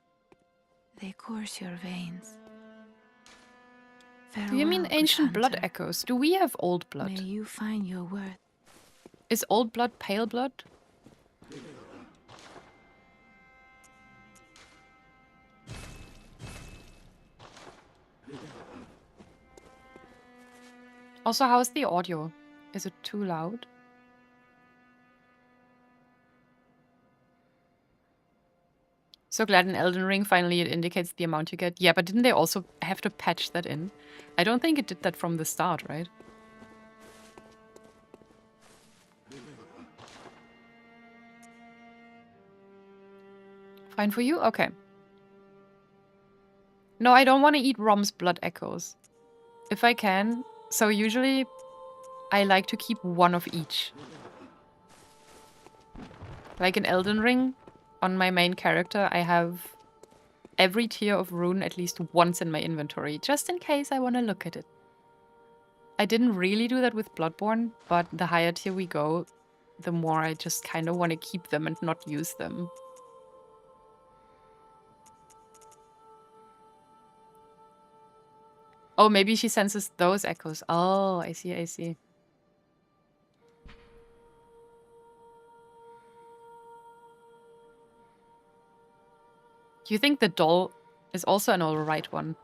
They course your veins. Farewell, Do you mean good ancient blood hunter. echoes? Do we have old blood? May you find your worth. Is old blood pale blood? Also, how's the audio? Is it too loud? So glad in Elden Ring finally it indicates the amount you get. Yeah, but didn't they also have to patch that in? I don't think it did that from the start, right? Fine for you? Okay. No, I don't want to eat Rom's blood echoes. If I can. So usually I like to keep one of each. Like in Elden Ring, on my main character, I have every tier of rune at least once in my inventory, just in case I want to look at it. I didn't really do that with Bloodborne, but the higher tier we go, the more I just kind of want to keep them and not use them. Oh, maybe she senses those echoes. Oh, I see, I see. Do you think the doll is also an alright one?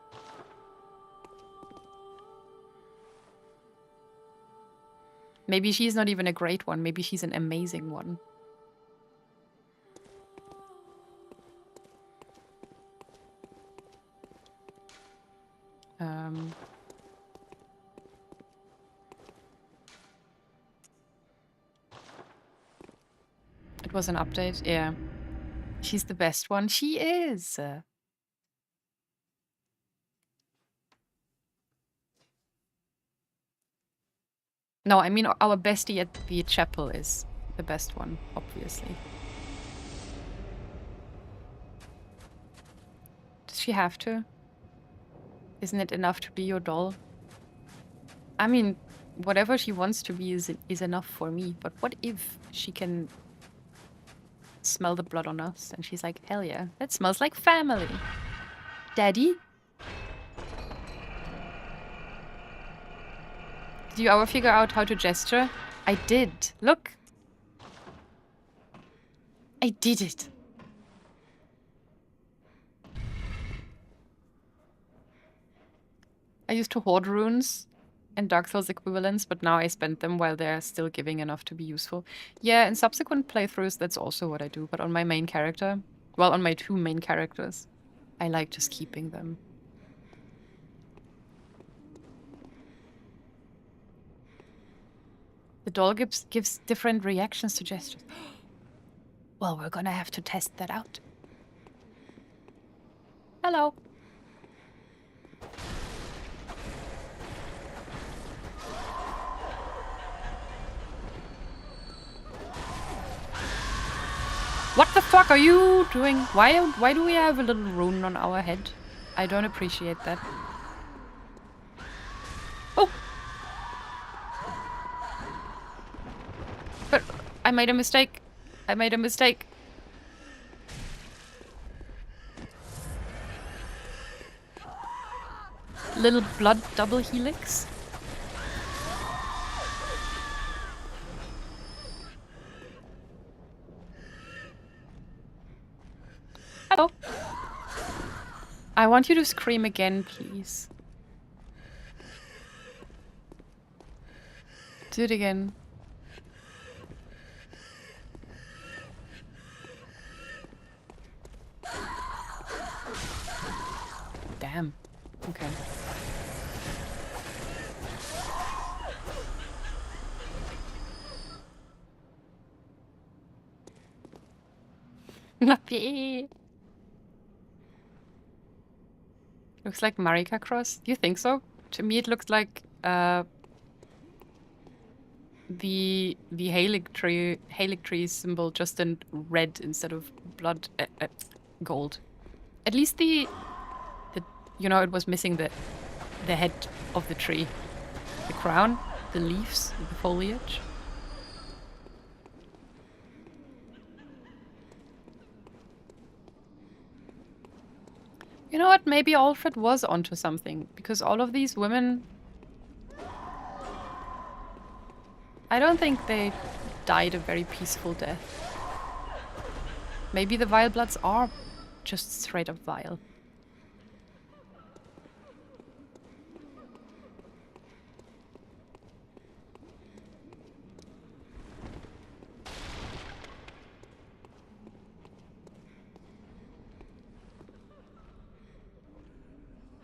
Maybe she's not even a great one. Maybe she's an amazing one. It was an update. Yeah. She's the best one. She is. No, I mean our bestie at the chapel is the best one, obviously. Does she have to? Isn't it enough to be your doll? I mean, whatever she wants to be is enough for me. But what if she can smell the blood on us and she's like, hell yeah, that smells like family. Daddy? Did you ever figure out how to gesture? I did. Look. I did it. I used to hoard runes and Dark Souls equivalents, but now I spend them while they're still giving enough to be useful. Yeah, in subsequent playthroughs, that's also what I do. But on my main character, well, on my two main characters, I like just keeping them. The doll gives different reactions to gestures. Well, we're gonna have to test that out. Hello. What the fuck are you doing? Why do we have a little rune on our head? I don't appreciate that. Oh! But I made a mistake. I made a mistake. Little blood double helix. Hello. I want you to scream again, please. Do it again. Damn. Okay. Nappy. Looks like Marika Cross. Do you think so? To me, it looks like the Halig tree symbol, just in red instead of blood, gold. At least the you know, it was missing the head of the tree, the crown, the leaves, the foliage. You know what? Maybe Alfred was onto something, because all of these women, I don't think they died a very peaceful death. Maybe the Vile Bloods are just straight up vile.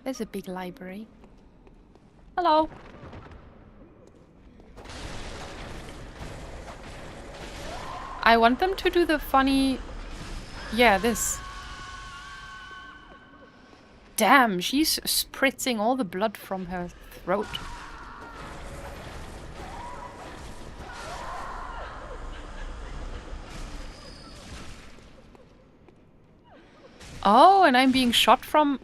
There's a big library. Hello. I want them to do the funny... Yeah, this. Damn, she's spritzing all the blood from her throat. Oh, and I'm being shot from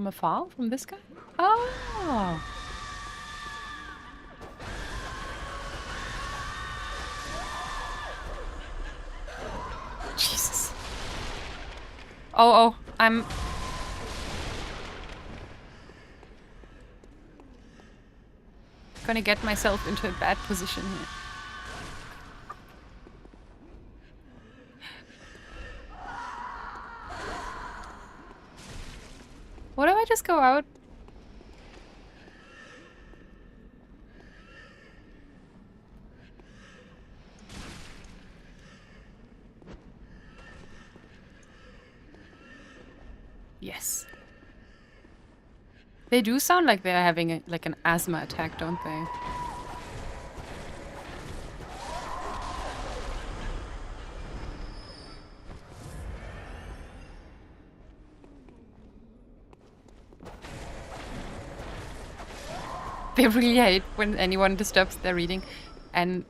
afar? From this guy? Oh. Jesus. Oh, I'm... gonna get myself into a bad position here. What if I just go out? Yes. They do sound like they're having like an asthma attack, don't they? They really hate when anyone disturbs their reading, and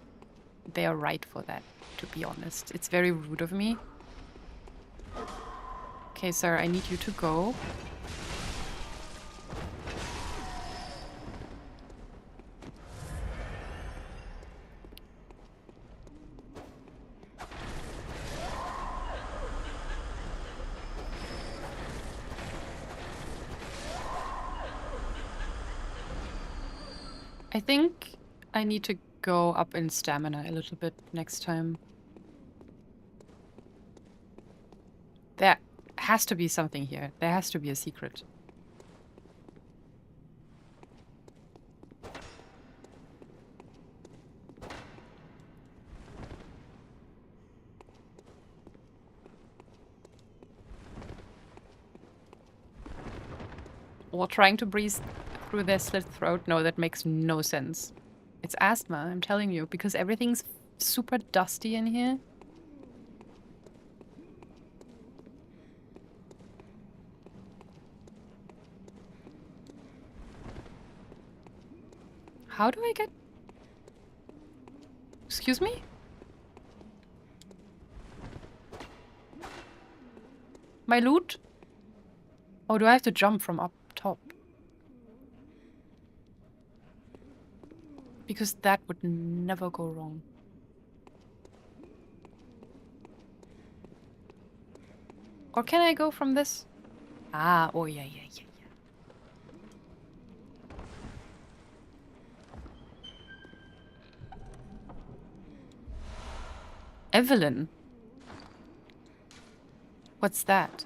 they are right for that, to be honest. It's very rude of me. Okay, sir, I need you to go. I think I need to go up in stamina a little bit next time. There has to be something here. There has to be a secret. Or trying to breathe through their slit throat? No, that makes no sense. It's asthma, I'm telling you, because everything's super dusty in here. How do I get... Excuse me? My loot? Oh, do I have to jump from up top? Because that would never go wrong. Or can I go from this? Ah, oh yeah. Evelyn? What's that?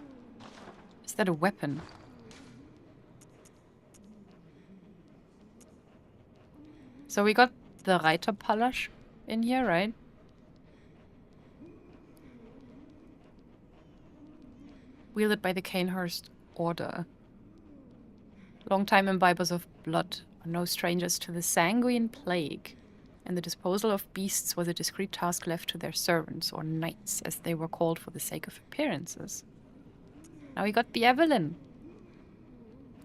Is that a weapon? So we got the Reiterpallasch in here, right? Wielded by the Cainhurst Order. Long-time imbibers of blood are no strangers to the sanguine plague, and the disposal of beasts was a discreet task left to their servants, or knights, as they were called for the sake of appearances. Now we got the Evelyn.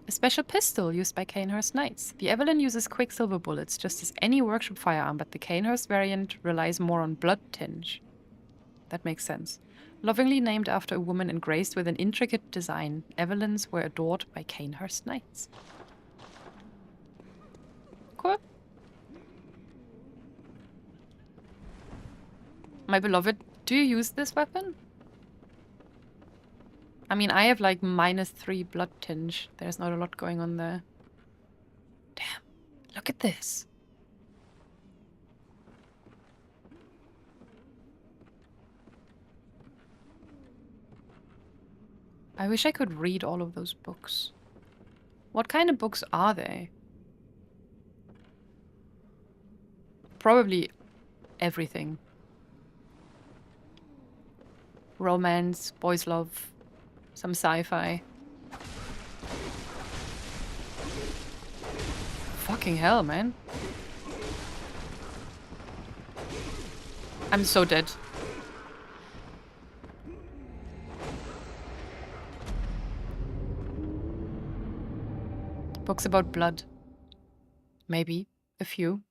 A special pistol used by Cainhurst knights. The Evelyn uses quicksilver bullets, just as any workshop firearm, but the Cainhurst variant relies more on blood tinge. That makes sense. Lovingly named after a woman and graced with an intricate design, Evelyns were adored by Cainhurst knights. Cool. My beloved, do you use this weapon? I mean, I have like -3 blood tinge. There's not a lot going on there. Damn, look at this. I wish I could read all of those books. What kind of books are they? Probably everything. Romance, boys' love, some sci-fi. Fucking hell, man. I'm so dead. Books about blood. Maybe. A few.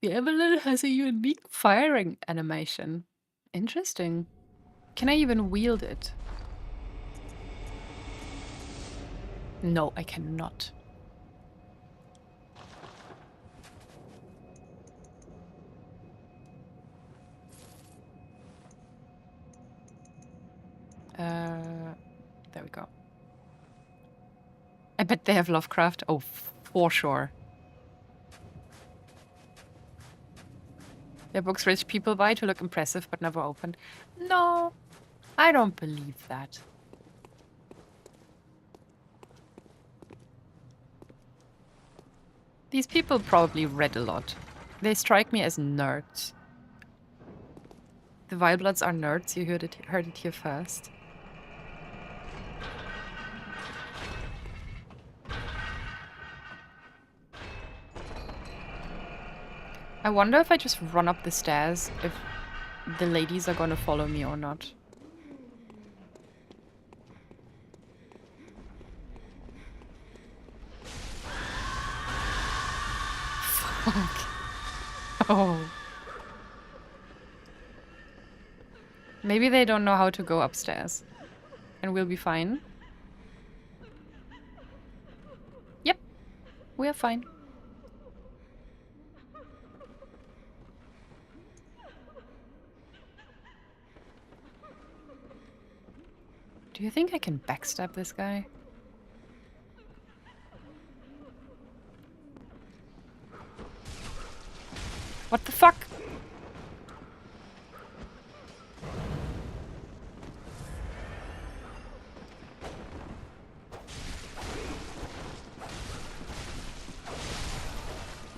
The Evelyn has a unique firing animation. Interesting. Can I even wield it? No, I cannot. There we go. I bet they have Lovecraft. Oh, for sure. They're books rich people buy to look impressive but never open. No, I don't believe that. These people probably read a lot. They strike me as nerds. The Wilebloods are nerds, you heard it here first. I wonder if I just run up the stairs, if the ladies are gonna follow me or not. Fuck. Oh. Maybe they don't know how to go upstairs. And we'll be fine. Yep. We are fine. Do you think I can backstab this guy? What the fuck?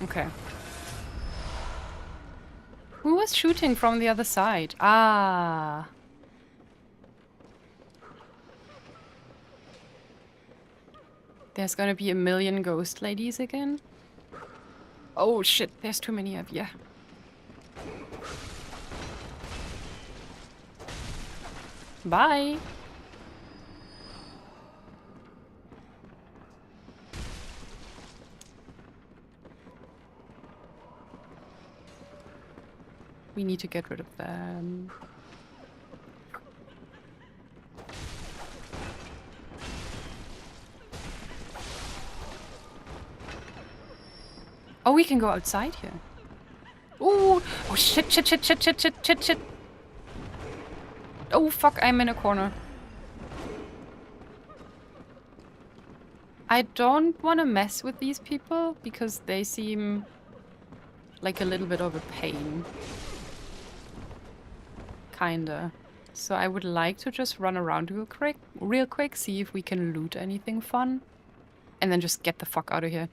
Okay. Who was shooting from the other side? Ah. There's gonna be a million ghost ladies again. Oh shit, there's too many of you. Bye. We need to get rid of them. Oh, we can go outside here. Ooh! Oh shit, shit, shit, shit, shit, shit, shit, shit. Oh fuck, I'm in a corner. I don't want to mess with these people because they seem like a little bit of a pain. Kinda. So I would like to just run around real quick, see if we can loot anything fun. And then just get the fuck out of here.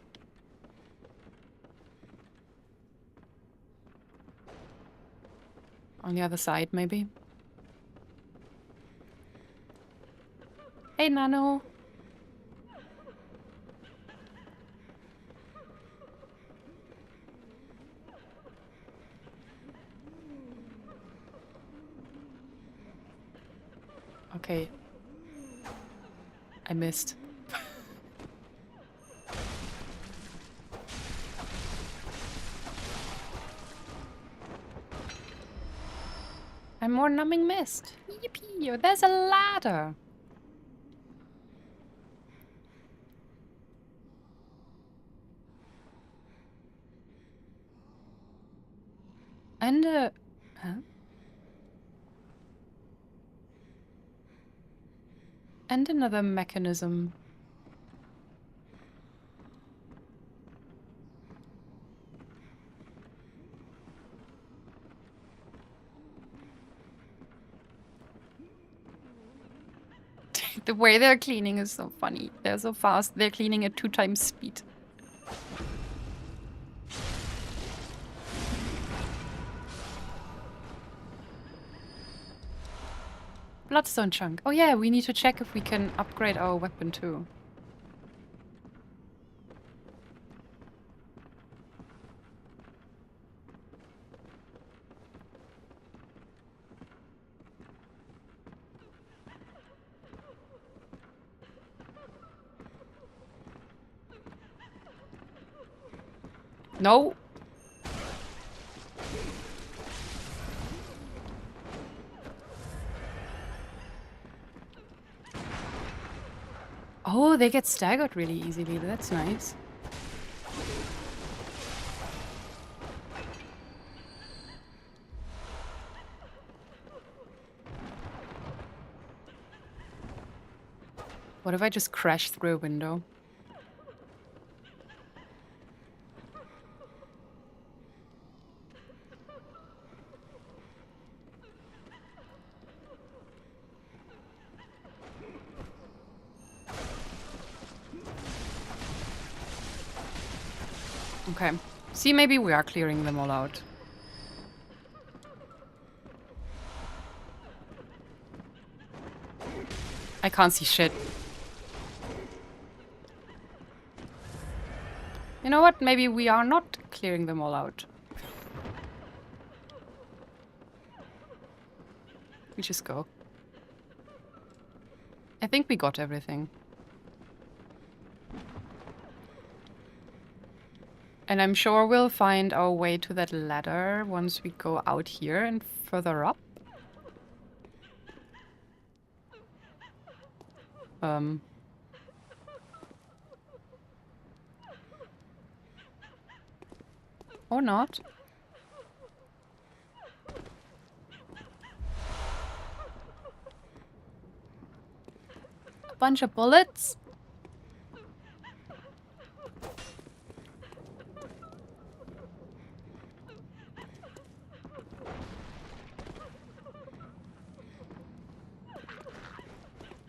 On the other side, maybe. Hey, Nano. Okay. I missed. I'm more numbing mist. Yippee! There's a ladder. And a... Huh? And another mechanism. The way they're cleaning is so funny. They're so fast. They're cleaning at 2 times speed. Bloodstone chunk. Oh yeah, we need to check if we can upgrade our weapon too. No. Oh, they get staggered really easily. That's nice. What if I just crash through a window? Okay. See, maybe we are clearing them all out. I can't see shit. You know what? Maybe we are not clearing them all out. We just go. I think we got everything. And I'm sure we'll find our way to that ladder once we go out here and further up. Or not. A bunch of bullets.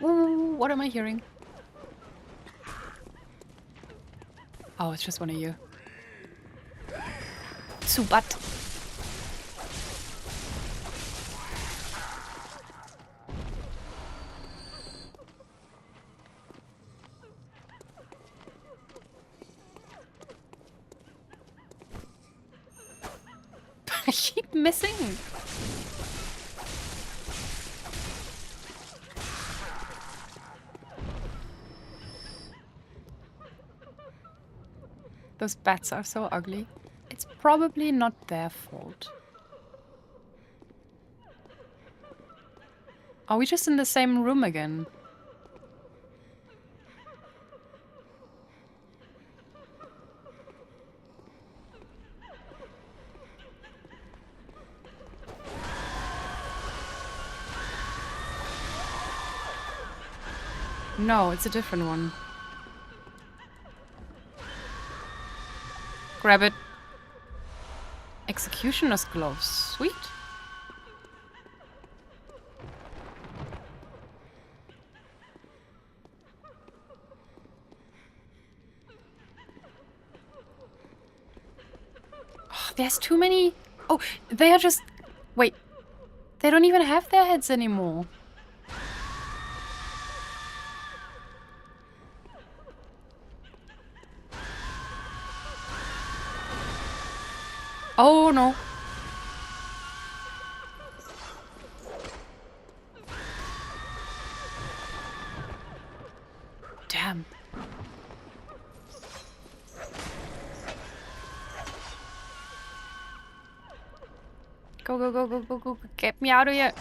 Ooh, what am I hearing? Oh, it's just one of you. Subat. I keep missing. Those bats are so ugly. It's probably not their fault. Are we just in the same room again? No, it's a different one. Grab it. Executioner's gloves. Sweet. Oh, there's too many. Oh, they are just... Wait. They don't even have their heads anymore. Oh, no. Damn. Go, go, go, go, go, go. Get me out of here.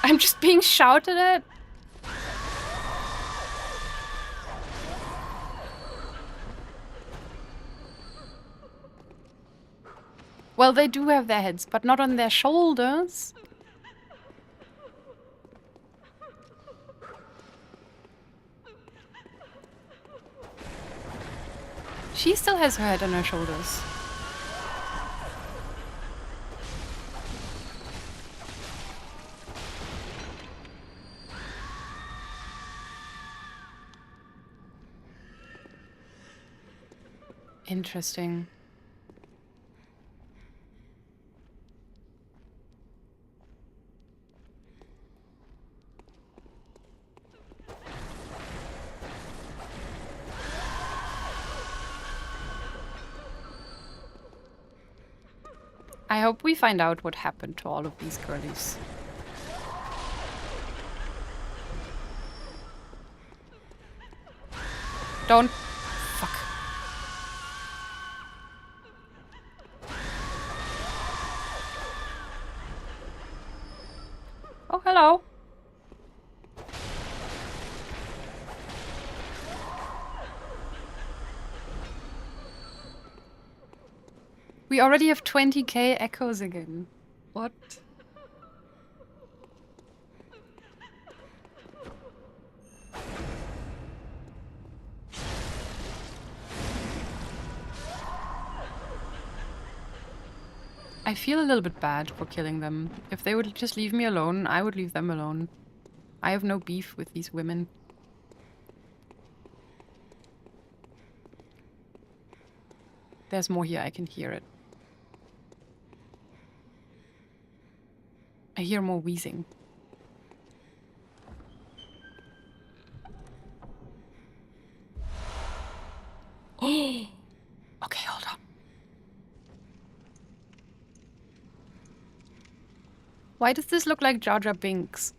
I'm just being shouted at. Well, they do have their heads, but not on their shoulders. She still has her head on her shoulders. Interesting. I hope we find out what happened to all of these girlies. Don't... Fuck. Oh, hello. We already have 20k echoes again. What? I feel a little bit bad for killing them. If they would just leave me alone, I would leave them alone. I have no beef with these women. There's more here, I can hear it. I hear more wheezing. Oh! Okay, hold on. Why does this look like Jar Jar Binks?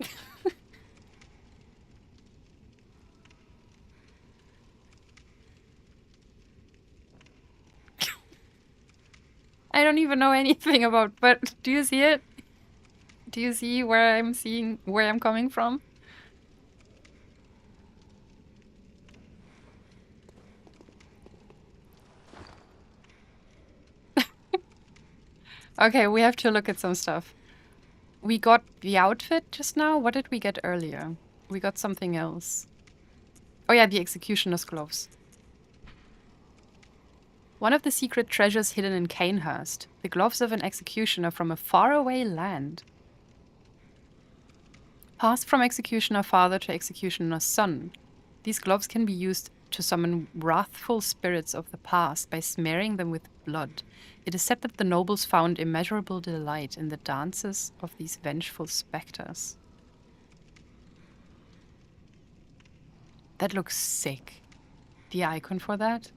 I don't even know anything about, but do you see it? Do you see where I'm coming from? Okay, we have to look at some stuff. We got the outfit just now. What did we get earlier? We got something else. Oh yeah, the executioner's gloves. One of the secret treasures hidden in Cainhurst. The gloves of an executioner from a faraway land. Passed from executioner father to executioner son. These gloves can be used to summon wrathful spirits of the past by smearing them with blood. It is said that the nobles found immeasurable delight in the dances of these vengeful specters. That looks sick. The icon for that.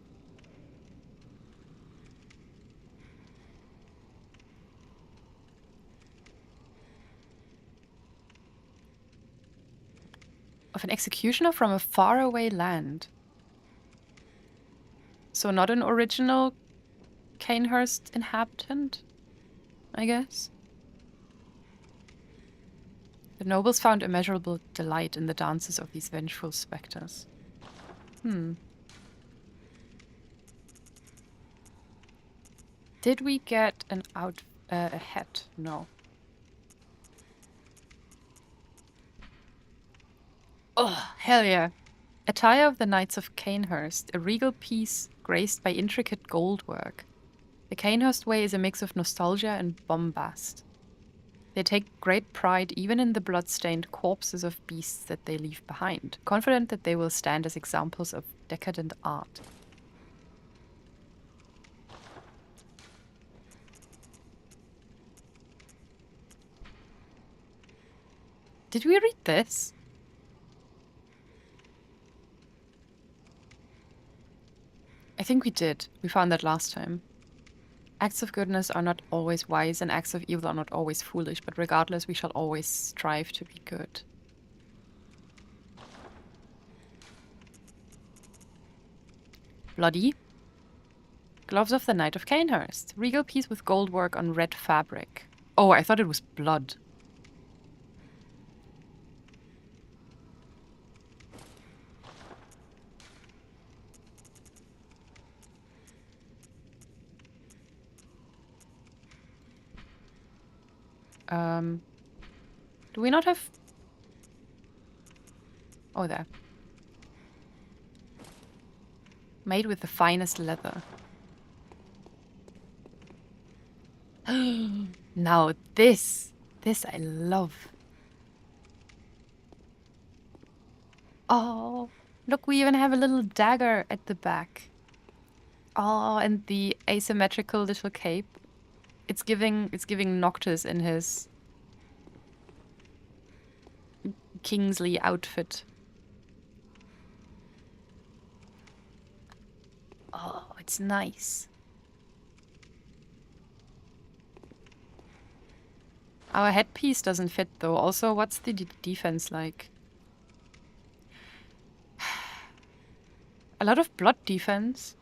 Of an executioner from a faraway land. So not an original Cainhurst inhabitant, I guess. The nobles found immeasurable delight in the dances of these vengeful specters. Did we get a hat? No. Oh, hell yeah. Attire of the Knights of Cainhurst, a regal piece graced by intricate gold work. The Cainhurst way is a mix of nostalgia and bombast. They take great pride even in the blood-stained corpses of beasts that they leave behind, confident that they will stand as examples of decadent art. Did we read this? I think we did. We found that last time. Acts of goodness are not always wise, and acts of evil are not always foolish, but regardless, we shall always strive to be good. Bloody. Gloves of the Knight of Cainhurst. Regal piece with gold work on red fabric. Oh, I thought it was blood. Do we not have... Oh, there. Made with the finest leather. Now this I love. Oh, look, we even have a little dagger at the back. Oh, and the asymmetrical little cape. It's giving Noctis in his Kingsley outfit. Oh, it's nice. Our headpiece doesn't fit though. Also, what's the defense like? A lot of blood defense.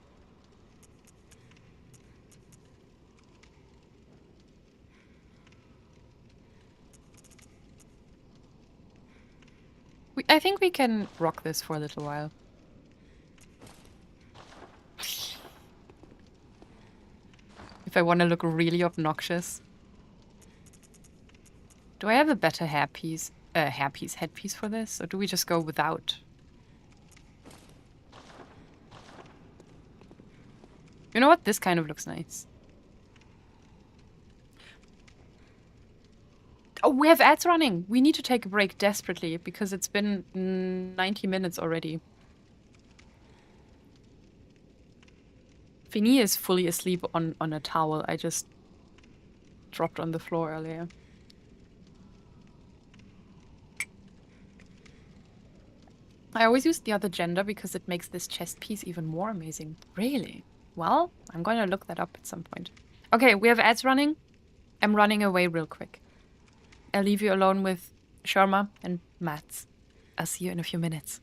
I think we can rock this for a little while. If I want to look really obnoxious. Do I have a better headpiece for this? Or do we just go without? You know what? This kind of looks nice. Oh, we have ads running. We need to take a break desperately because it's been 90 minutes already. Fini is fully asleep on a towel I just dropped on the floor earlier. I always use the other gender because it makes this chest piece even more amazing. Really? Well, I'm going to look that up at some point. Okay, we have ads running. I'm running away real quick. I'll leave you alone with Sharma and Mats. I'll see you in a few minutes.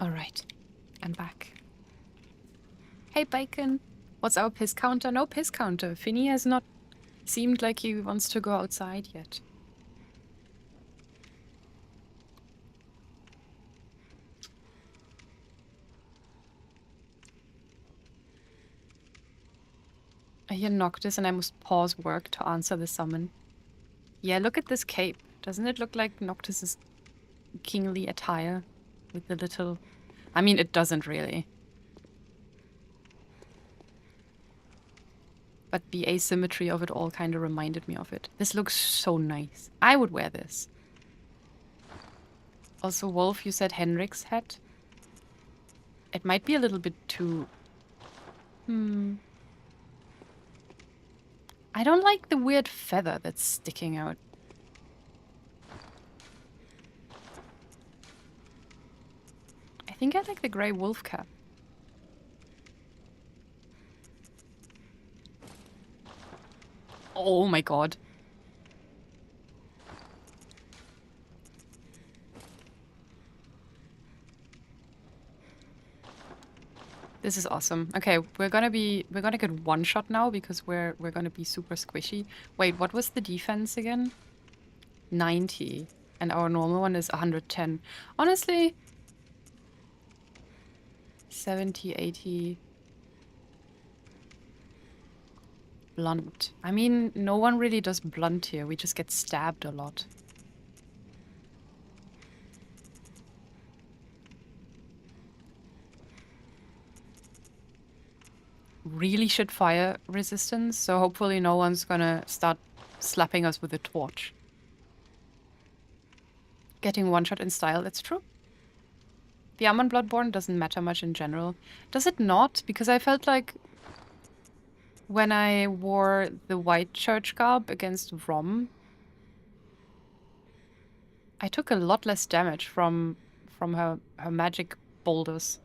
Alright, I'm back. Hey, Bacon. What's our piss counter? No piss counter. Finny has not seemed like he wants to go outside yet. I hear Noctis and I must pause work to answer the summon. Yeah, look at this cape. Doesn't it look like Noctis's kingly attire? With the little... I mean, it doesn't really. But the asymmetry of it all kind of reminded me of it. This looks so nice. I would wear this. Also, Wolf, you said Henrik's hat? It might be a little bit too... I don't like the weird feather that's sticking out. I think I like the grey wolf cap. Oh my god. This is awesome. Okay, we're gonna get one shot now because we're gonna be super squishy. Wait, what was the defense again? 90. And our normal one is 110. Honestly, 70, 80. Blunt. I mean, no one really does blunt here. We just get stabbed a lot. Really shit fire resistance, so hopefully no one's gonna start slapping us with a torch. Getting one shot in style, that's true. The arm on Bloodborne doesn't matter much in general. Does it not? Because I felt like when I wore the white church garb against Rom, I took a lot less damage from her magic boulders.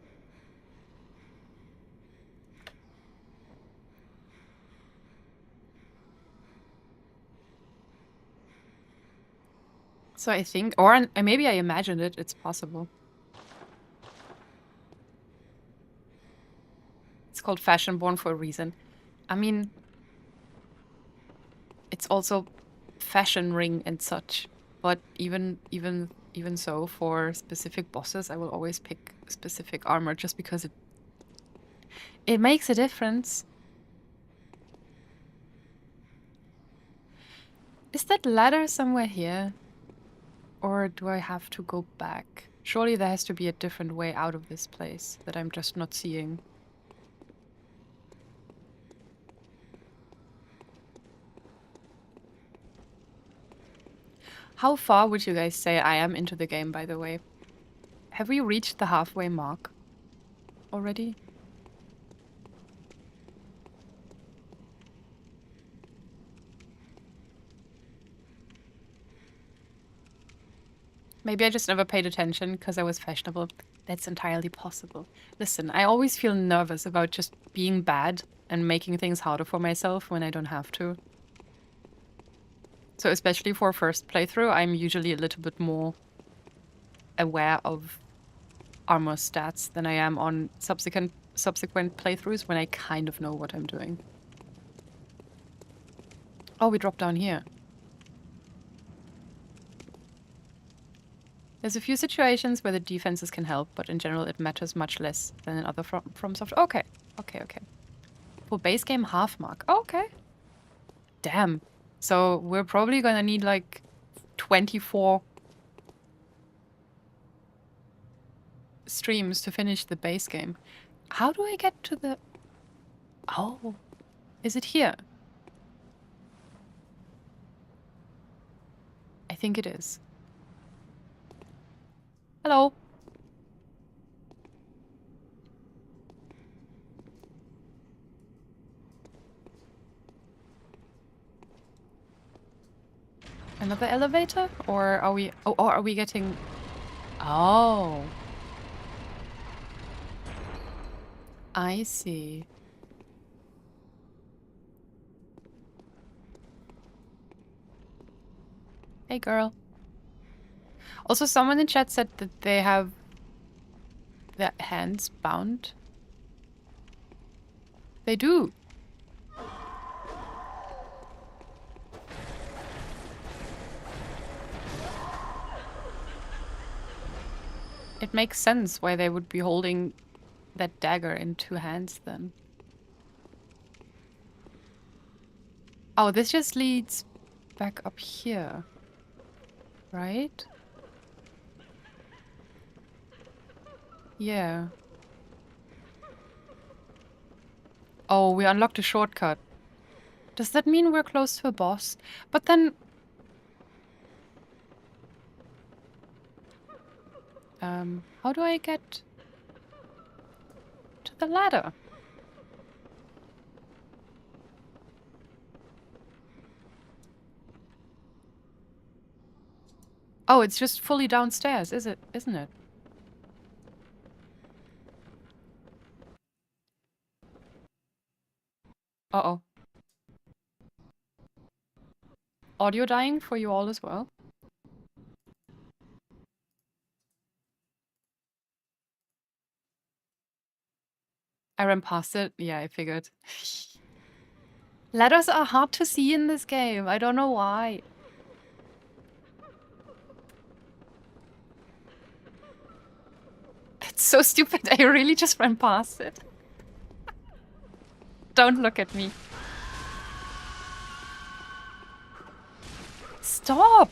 So I think, or maybe I imagined it, it's possible. It's called Fashionborn for a reason. I mean, it's also fashion ring and such, but even so, for specific bosses, I will always pick specific armor just because it makes a difference. Is that ladder somewhere here? Or do I have to go back? Surely there has to be a different way out of this place that I'm just not seeing. How far would you guys say I am into the game, by the way? Have we reached the halfway mark already? Maybe I just never paid attention because I was fashionable. That's entirely possible. Listen, I always feel nervous about just being bad and making things harder for myself when I don't have to. So especially for a first playthrough, I'm usually a little bit more aware of armor stats than I am on subsequent playthroughs when I kind of know what I'm doing. Oh, we dropped down here. There's a few situations where the defenses can help, but in general it matters much less than in other FromSoft. Okay. For base game half mark. Okay. Damn. So we're probably gonna need like 24 streams to finish the base game. How do I get to the... Oh. Is it here? I think it is. Hello. Another elevator? Or are we... Oh, or are we getting... Oh. I see. Hey, girl. Also, someone in chat said that they have their hands bound? They do. It makes sense why they would be holding that dagger in two hands then. Oh, this just leads back up here. Right? Yeah. Oh, we unlocked a shortcut. Does that mean we're close to a boss? But then... how do I get to the ladder? Oh, it's just fully downstairs, isn't it? Uh-oh. Audio dying for you all as well? I ran past it. Yeah, I figured. Ladders are hard to see in this game. I don't know why. It's so stupid. I really just ran past it. Don't look at me. Stop!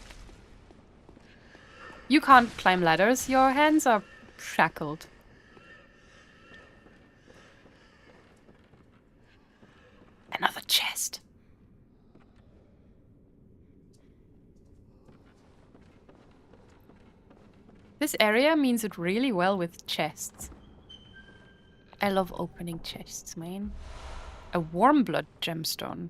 You can't climb ladders. Your hands are shackled. Another chest. This area means it really well with chests. I love opening chests, man. A warm blood gemstone.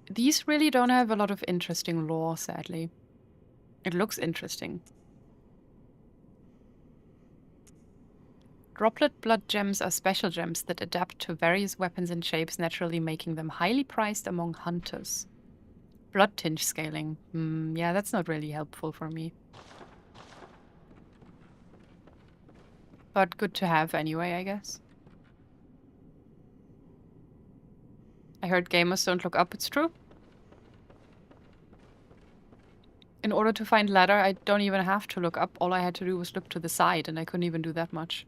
These really don't have a lot of interesting lore, sadly. It looks interesting. Droplet blood gems are special gems that adapt to various weapons and shapes, naturally making them highly prized among hunters. Blood tinge scaling. Yeah, that's not really helpful for me. But good to have anyway, I guess. I heard gamers don't look up, it's true. In order to find ladder, I don't even have to look up. All I had to do was look to the side, and I couldn't even do that much.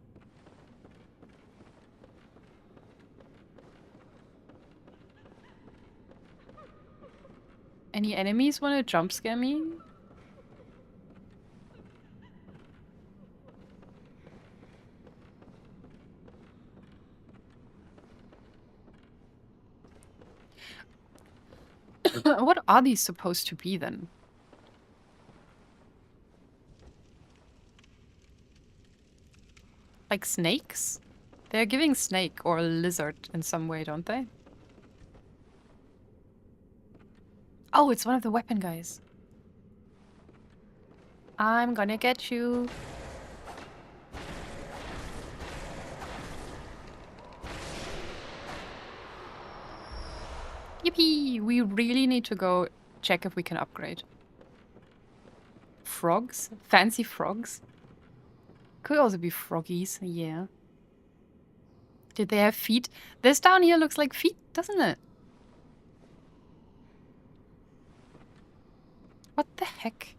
Any enemies want to jump scare me? What are these supposed to be then? Like snakes? They're giving snake or lizard in some way, don't they? Oh, it's one of the weapon guys. I'm gonna get you. Yippee! We really need to go check if we can upgrade. Frogs? Fancy frogs? Could also be froggies, yeah. Did they have feet? This down here looks like feet, doesn't it? What the heck?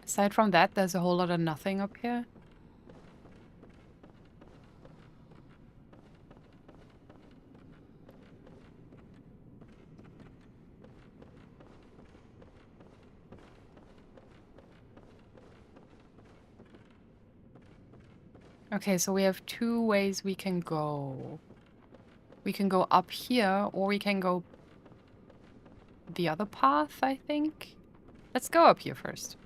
Aside from that, there's a whole lot of nothing up here. Okay, so we have two ways we can go. We can go up here, or we can go the other path, I think. Let's go up here first.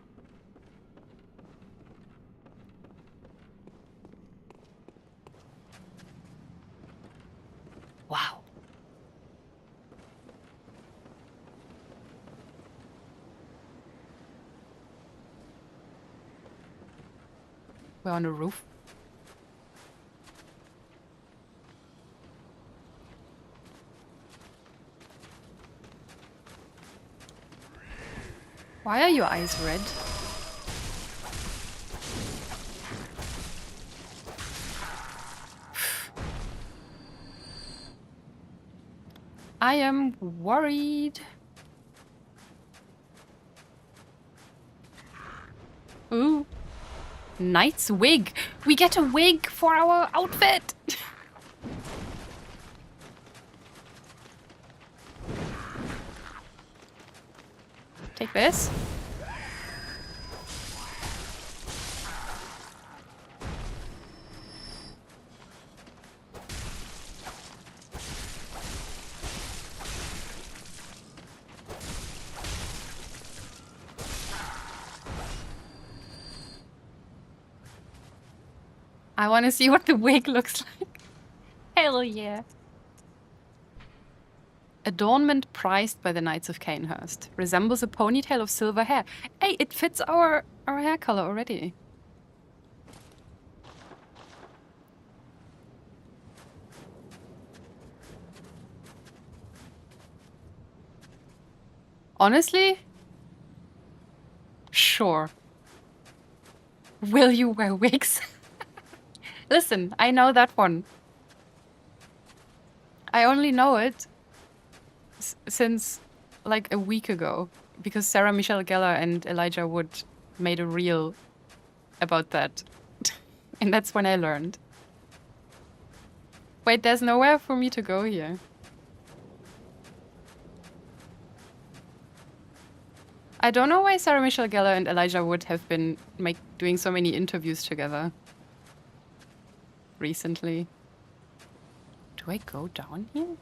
Wow. We're on a roof. Why are your eyes red? I am worried. Ooh. Knight's wig. We get a wig for our outfit. Take this. I want to see what the wig looks like. Hell yeah. Adornment prized by the Knights of Cainhurst. Resembles a ponytail of silver hair. Hey, it fits our hair color already. Honestly? Sure. Will you wear wigs? Listen, I know that one. I only know it since like a week ago because Sarah Michelle Gellar and Elijah Wood made a reel about that. And that's when I learned. Wait, there's nowhere for me to go here. I don't know why Sarah Michelle Gellar and Elijah Wood have been doing so many interviews together recently. Do I go down here?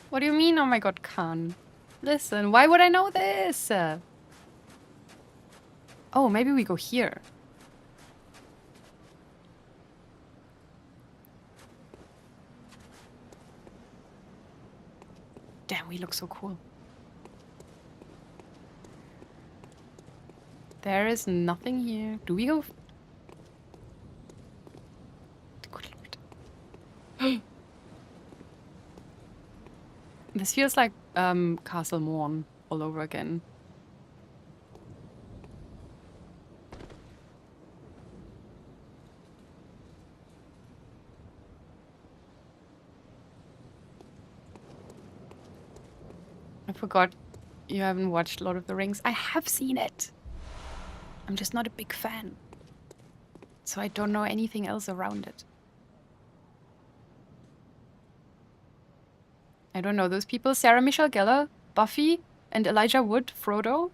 What do you mean, oh my god, Khan? Listen, why would I know this? Oh, maybe we go here. Damn, we look so cool. There is nothing here. Do we go? Good lord. This feels like Castle Morn all over again. I forgot you haven't watched Lord of the Rings. I have seen it. I'm just not a big fan. So I don't know anything else around it. I don't know those people. Sarah Michelle Gellar, Buffy, and Elijah Wood, Frodo.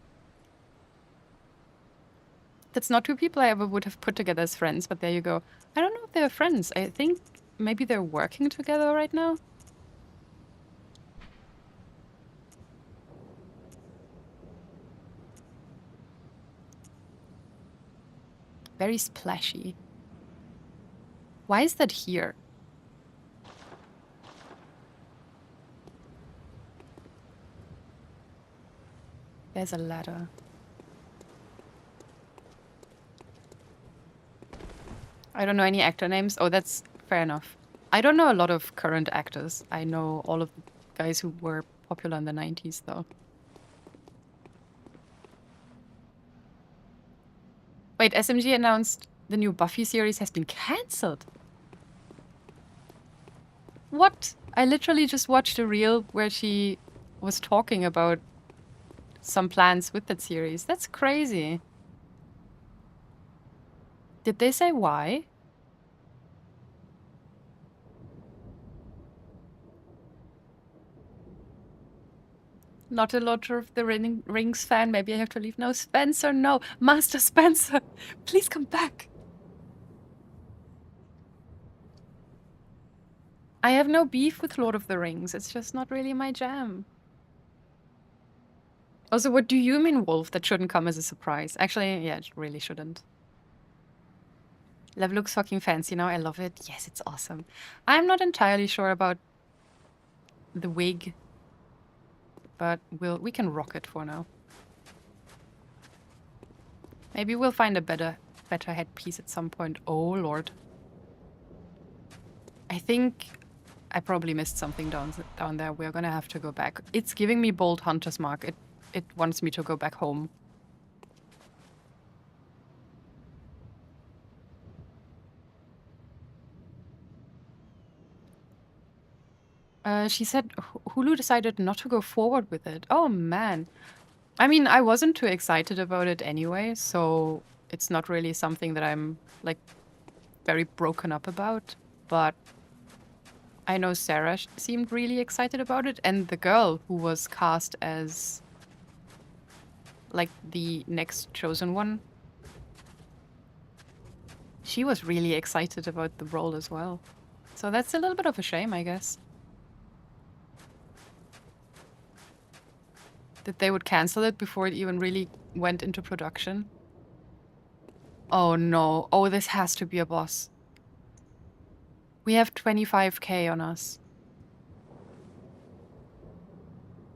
That's not two people I ever would have put together as friends, but there you go. I don't know if they're friends. I think maybe they're working together right now. Very splashy. Why is that here? There's a ladder. I don't know any actor names. Oh, that's fair enough. I don't know a lot of current actors. I know all of the guys who were popular in the 90s, though. Wait, SMG announced the new Buffy series has been cancelled. What? I literally just watched a reel where she was talking about some plans with that series. That's crazy. Did they say why? Not a Lord of the Rings fan. Maybe I have to leave. No, Spencer, no. Master Spencer, please come back. I have no beef with Lord of the Rings. It's just not really my jam. Also, what do you mean, Wolf? That shouldn't come as a surprise. Actually, yeah, it really shouldn't. Level looks fucking fancy now. I love it. Yes, it's awesome. I'm not entirely sure about the wig, but we can rock it for now. Maybe we'll find a better headpiece at some point. Oh, Lord. I think I probably missed something down there. We're gonna have to go back. It's giving me bold hunter's mark. It wants me to go back home. She said Hulu decided not to go forward with it. Oh, man. I mean, I wasn't too excited about it anyway, so it's not really something that I'm, like, very broken up about. But I know Sarah seemed really excited about it, and the girl who was cast as, like, the next chosen one, she was really excited about the role as well. So that's a little bit of a shame, I guess. That they would cancel it before it even really went into production. Oh no. Oh, this has to be a boss. We have 25k on us.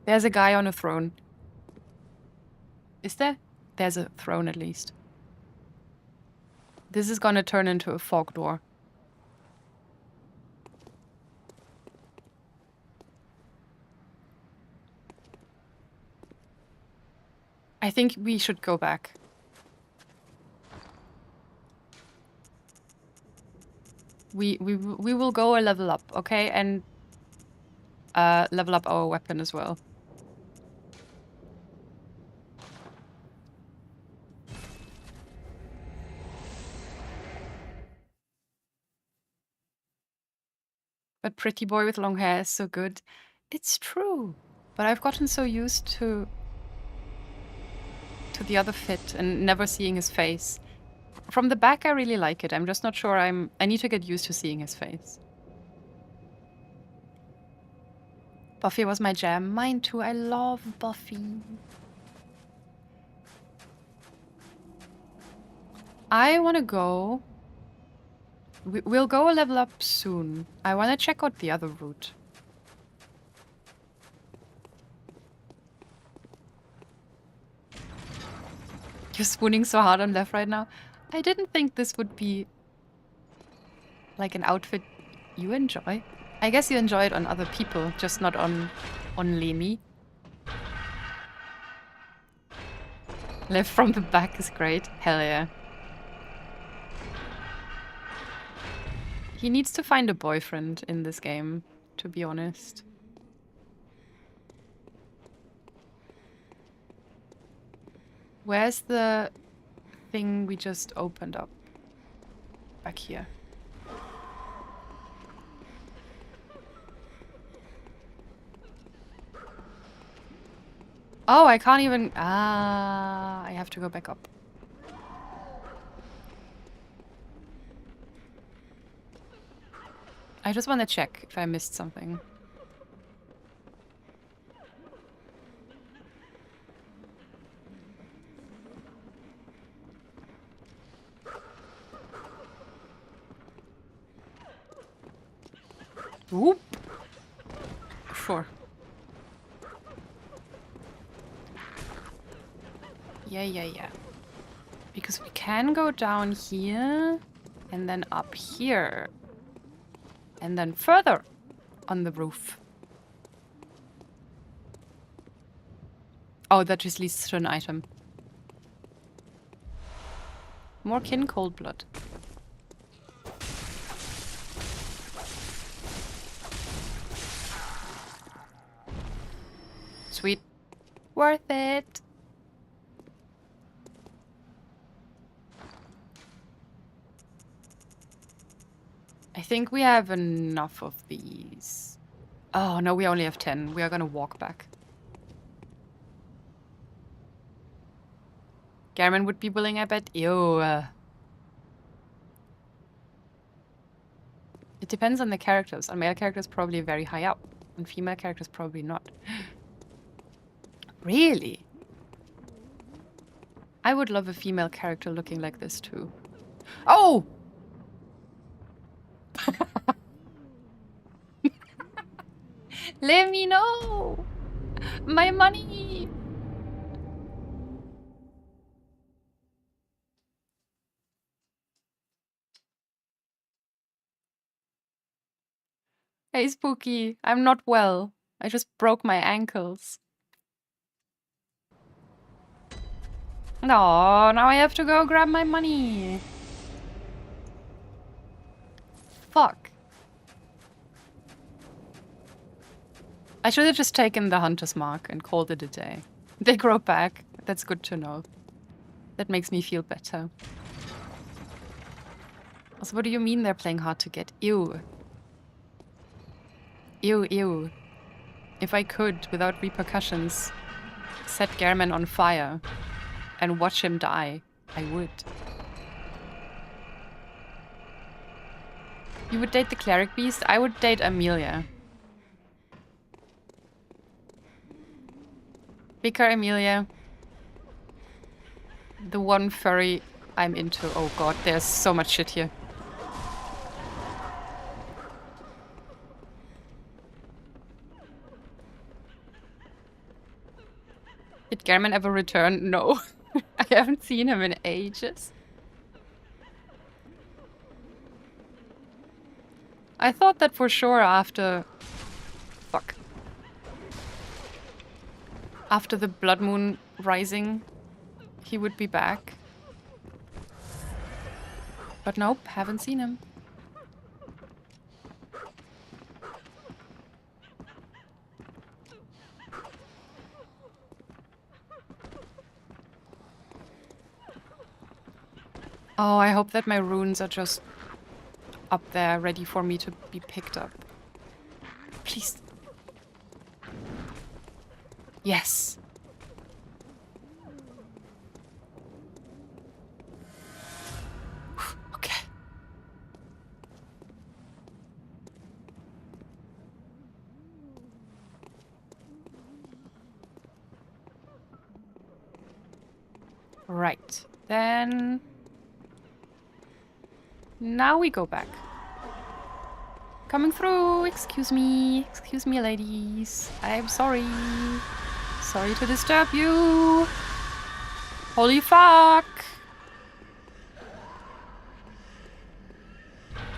There's a guy on a throne. Is there? There's a throne at least. This is gonna turn into a fog door. I think we should go back. We will go a level up, okay? And level up our weapon as well. But pretty boy with long hair is so good. It's true. But I've gotten so used to the other fit and never seeing his face. From the back, I really like it. I'm just not sure I need to get used to seeing his face. Buffy was my jam. Mine too. I love Buffy. I want to go... We'll go a level up soon. I want to check out the other route. You're swooning so hard on left right now. I didn't think this would be like an outfit you enjoy. I guess you enjoy it on other people, just not on only me. Left from the back is great. Hell yeah. He needs to find a boyfriend in this game, to be honest. Where's the thing we just opened up? Back here. Oh, I can't even... Ah, I have to go back up. I just want to check if I missed something. Whoop. Sure. Yeah. Because we can go down here and then up here. And then further on the roof. Oh, that just leads to an item. More kin cold blood. Sweet. Worth it. I think we have enough of these. Oh, no, we only have 10. We are gonna walk back. Garmin would be willing, I bet. Ew. It depends on the characters. On male characters, probably very high up. On female characters, probably not. Really? I would love a female character looking like this, too. Oh! Let me know! My money! Hey, Spooky. I'm not well. I just broke my ankles. No, now I have to go grab my money. Fuck. I should have just taken the hunter's mark and called it a day. They grow back. That's good to know. That makes me feel better. Also, what do you mean they're playing hard to get? Ew. Ew, ew. If I could, without repercussions, set Gehrman on fire and watch him die, I would. You would date the cleric beast? I would date Amelia. Vicar Amelia. The one furry I'm into. Oh god, there's so much shit here. Did Gehrman ever return? No. I haven't seen him in ages. I thought that for sure after... Fuck. After the blood moon rising, he would be back. But nope, haven't seen him. Oh, I hope that my runes are just up there, ready for me to be picked up. Please. Yes. Okay. Right. Then... Now we go back. Coming through. Excuse me. Excuse me, ladies. I'm sorry. Sorry to disturb you. Holy fuck.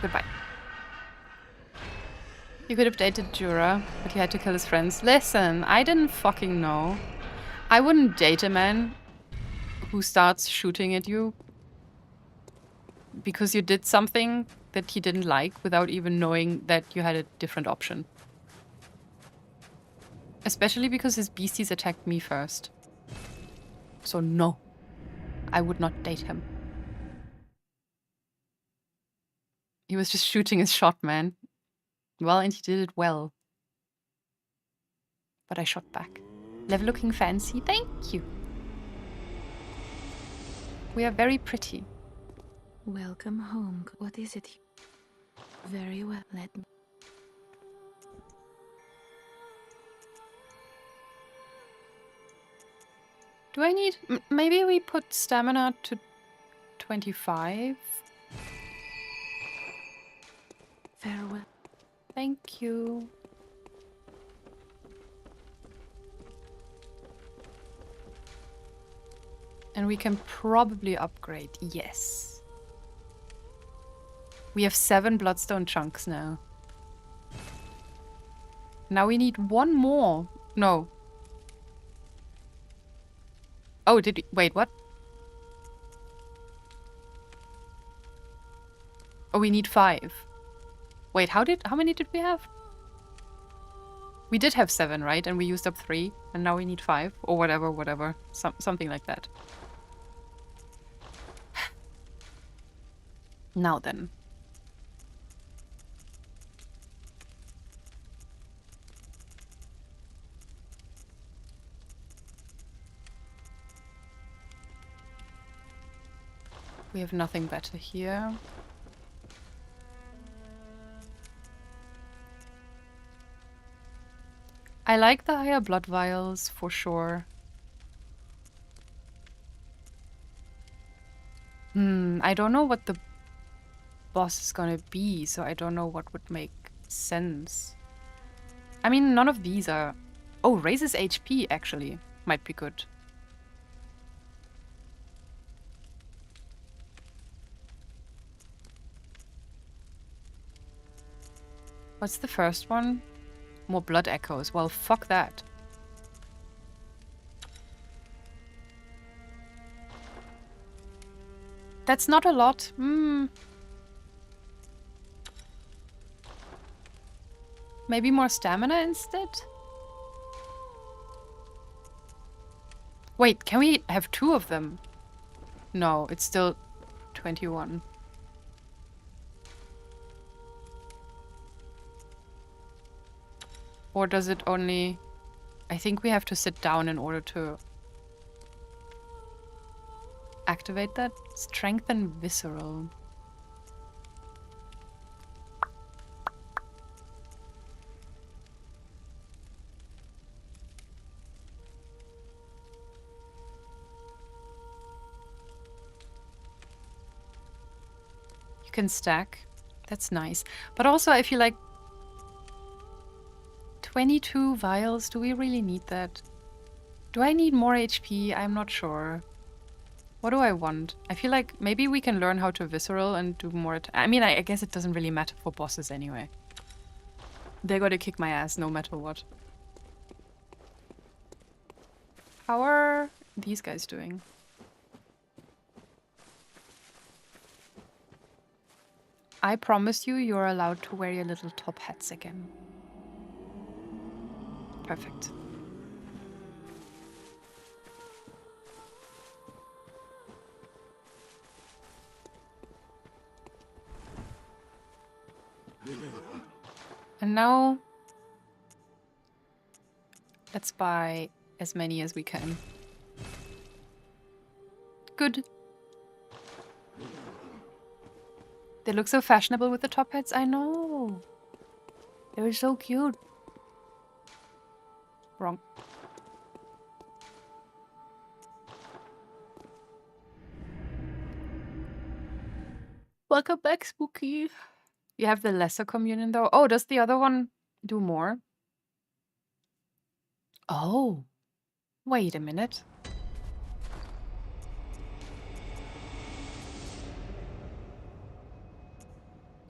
Goodbye. You could have dated Jura, but he had to kill his friends. Listen, I didn't fucking know. I wouldn't date a man who starts shooting at you because you did something that he didn't like without even knowing that you had a different option. Especially because his beasties attacked me first. So no, I would not date him. He was just shooting his shot, man. Well, and he did it well. But I shot back. Level looking fancy, thank you. We are very pretty. Welcome home. What is it? Very well, let me... Do I need... maybe we put stamina to 25? Farewell. Thank you. And we can probably upgrade. Yes. We have 7 bloodstone chunks now. Now we need 1 more. No. Oh, did we... Wait, what? Oh, we need 5. Wait, how many did we have? We did have 7, right? And we used up 3. And now we need 5. Or whatever. Something like that. Now then. We have nothing better here. I like the higher blood vials for sure. I don't know what the boss is gonna be, so I don't know what would make sense. I mean, none of these are... Oh, raises HP, actually. Might be good. What's the first one? More blood echoes. Well, fuck that. That's not a lot. Maybe more stamina instead? Wait, can we have 2 of them? No, it's still 21. Or does it only... I think we have to sit down in order to activate that. Strength and visceral. You can stack. That's nice. But also I feel like 22 vials, do we really need that? Do I need more HP? I'm not sure. What do I want? I feel like maybe we can learn how to visceral and do more... I mean, I guess it doesn't really matter for bosses anyway. They're gonna kick my ass no matter what. How are these guys doing? I promise you, you're allowed to wear your little top hats again. Perfect. And now, let's buy as many as we can. Good. They look so fashionable with the top hats. I know. They were so cute. Wrong. Welcome back, Spooky. You have the lesser communion though. Oh, does the other one do more? Oh, wait a minute.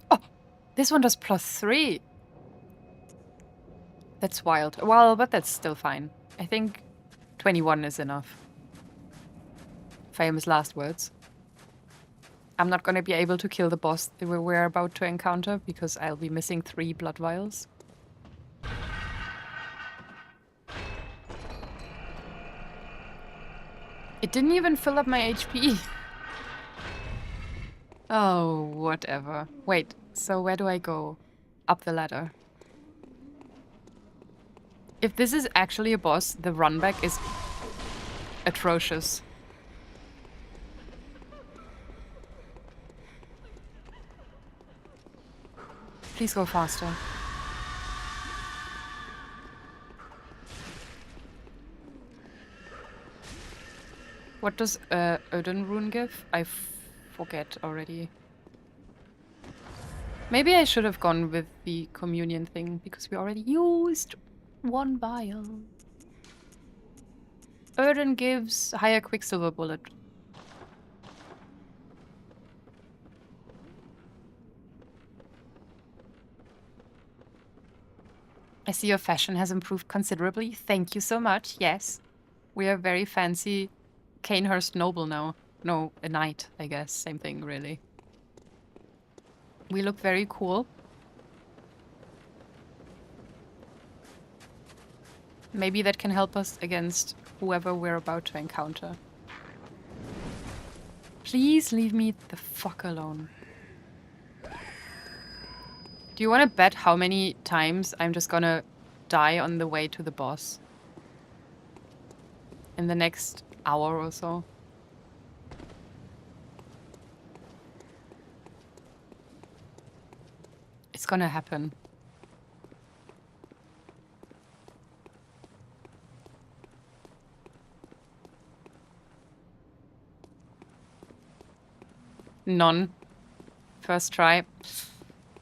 Oh, this one does +3. That's wild. Well, but that's still fine. I think 21 is enough. Famous last words. I'm not gonna be able to kill the boss that we're about to encounter because I'll be missing 3 blood vials. It didn't even fill up my HP. Oh, whatever. Wait, so where do I go? Up the ladder. If this is actually a boss, the run back is atrocious. Please go faster. What does Odin rune give? I forget already. Maybe I should have gone with the communion thing because we already used 1 vial. Odin gives higher quicksilver bullet. I see your fashion has improved considerably. Thank you so much. Yes. We are very fancy Cainhurst noble now. No, a knight, I guess. Same thing, really. We look very cool. Maybe that can help us against whoever we're about to encounter. Please leave me the fuck alone. Do you want to bet how many times I'm just gonna die on the way to the boss? In the next hour or so? It's gonna happen. None. First try.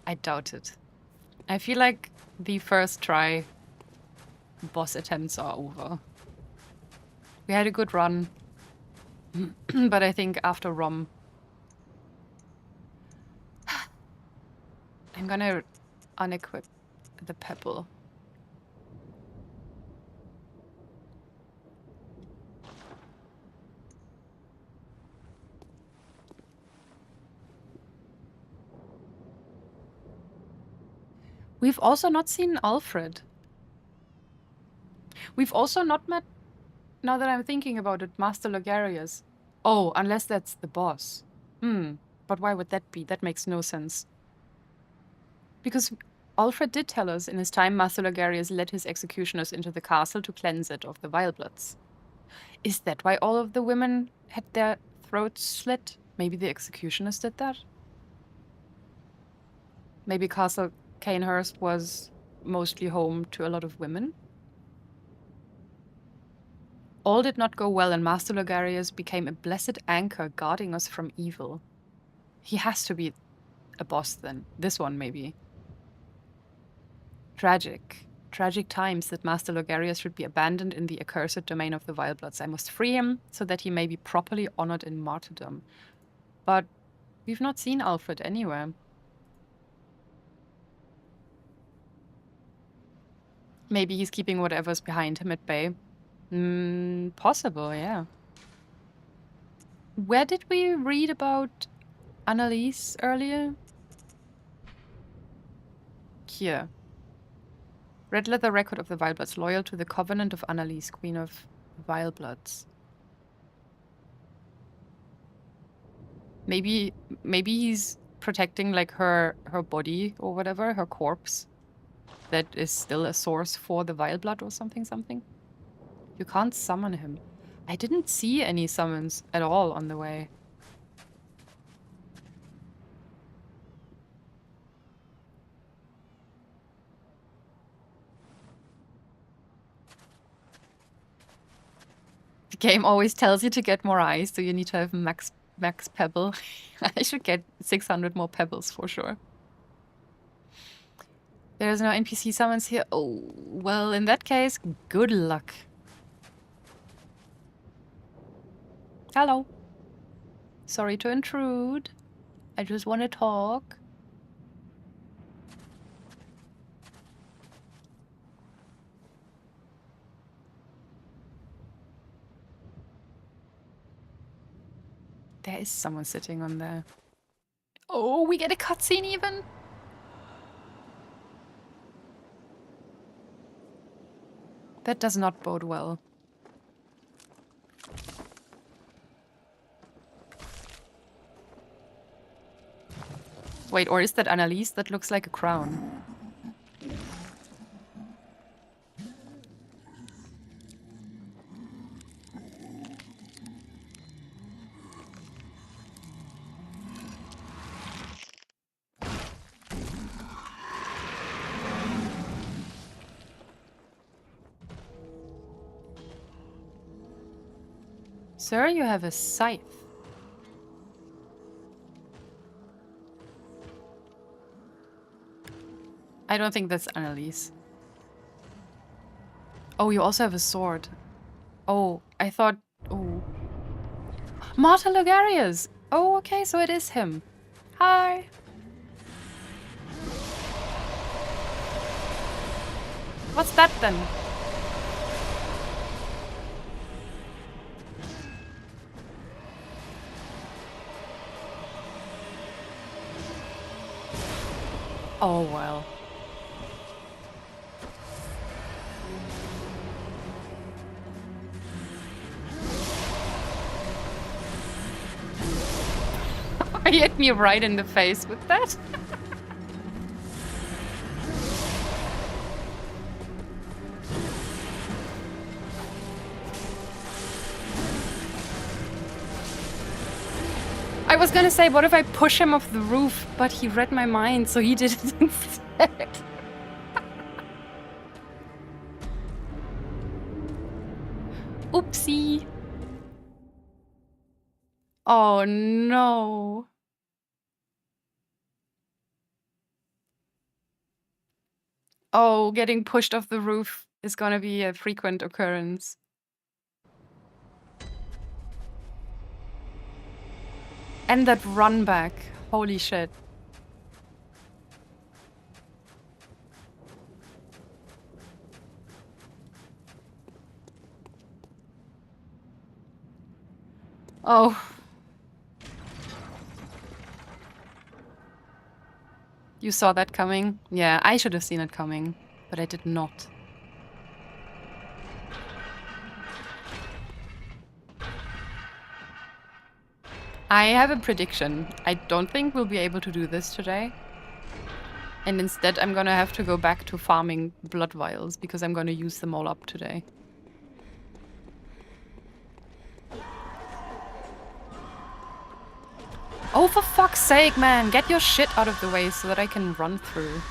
I doubt it. I feel like the first try boss attempts are over. We had a good run. But I think after Rom... I'm gonna unequip the pebble. We've also not seen Alfred. We've also not met, now that I'm thinking about it, Master Logarius. Oh, unless that's the boss. But why would that be? That makes no sense. Because Alfred did tell us in his time Master Logarius led his executioners into the castle to cleanse it of the vile bloods. Is that why all of the women had their throats slit? Maybe the executioners did that? Maybe Castle Cainhurst was mostly home to a lot of women? All did not go well, and Master Logarius became a blessed anchor guarding us from evil. He has to be a boss then. This one, maybe. Tragic. Tragic times that Master Logarius should be abandoned in the accursed domain of the Vilebloods. I must free him so that he may be properly honored in martyrdom. But we've not seen Alfred anywhere. Maybe he's keeping whatever's behind him at bay. Possible, yeah. Where did we read about Annalise earlier? Here. Red leather record of the Vilebloods, loyal to the covenant of Annalise, Queen of Vilebloods. Maybe he's protecting like her body or whatever, her corpse. That is still a source for the Vileblood or something. You can't summon him. I didn't see any summons at all on the way. The game always tells you to get more eyes, so you need to have max pebble. I should get 600 more pebbles for sure. There's no NPC summons here. Oh, well, in that case, good luck. Hello. Sorry to intrude. I just want to talk. There is someone sitting on there. Oh, we get a cutscene even? That does not bode well. Wait, or is that Annalise? That looks like a crown. Sir, you have a scythe. I don't think that's Annalise. Oh, you also have a sword. Oh, I thought... Oh. Marta Logarius! Oh, okay, so it is him. Hi! What's that then? Oh, well. He hit me right in the face with that. I was gonna say, what if I push him off the roof? But he read my mind, so he did it instead. Oopsie. Oh no. Oh, getting pushed off the roof is gonna be a frequent occurrence. And that run back. Holy shit. Oh. You saw that coming? Yeah, I should have seen it coming, but I did not. I have a prediction. I don't think we'll be able to do this today. And instead I'm gonna have to go back to farming blood vials because I'm gonna use them all up today. Oh, for fuck's sake, man! Get your shit out of the way so that I can run through.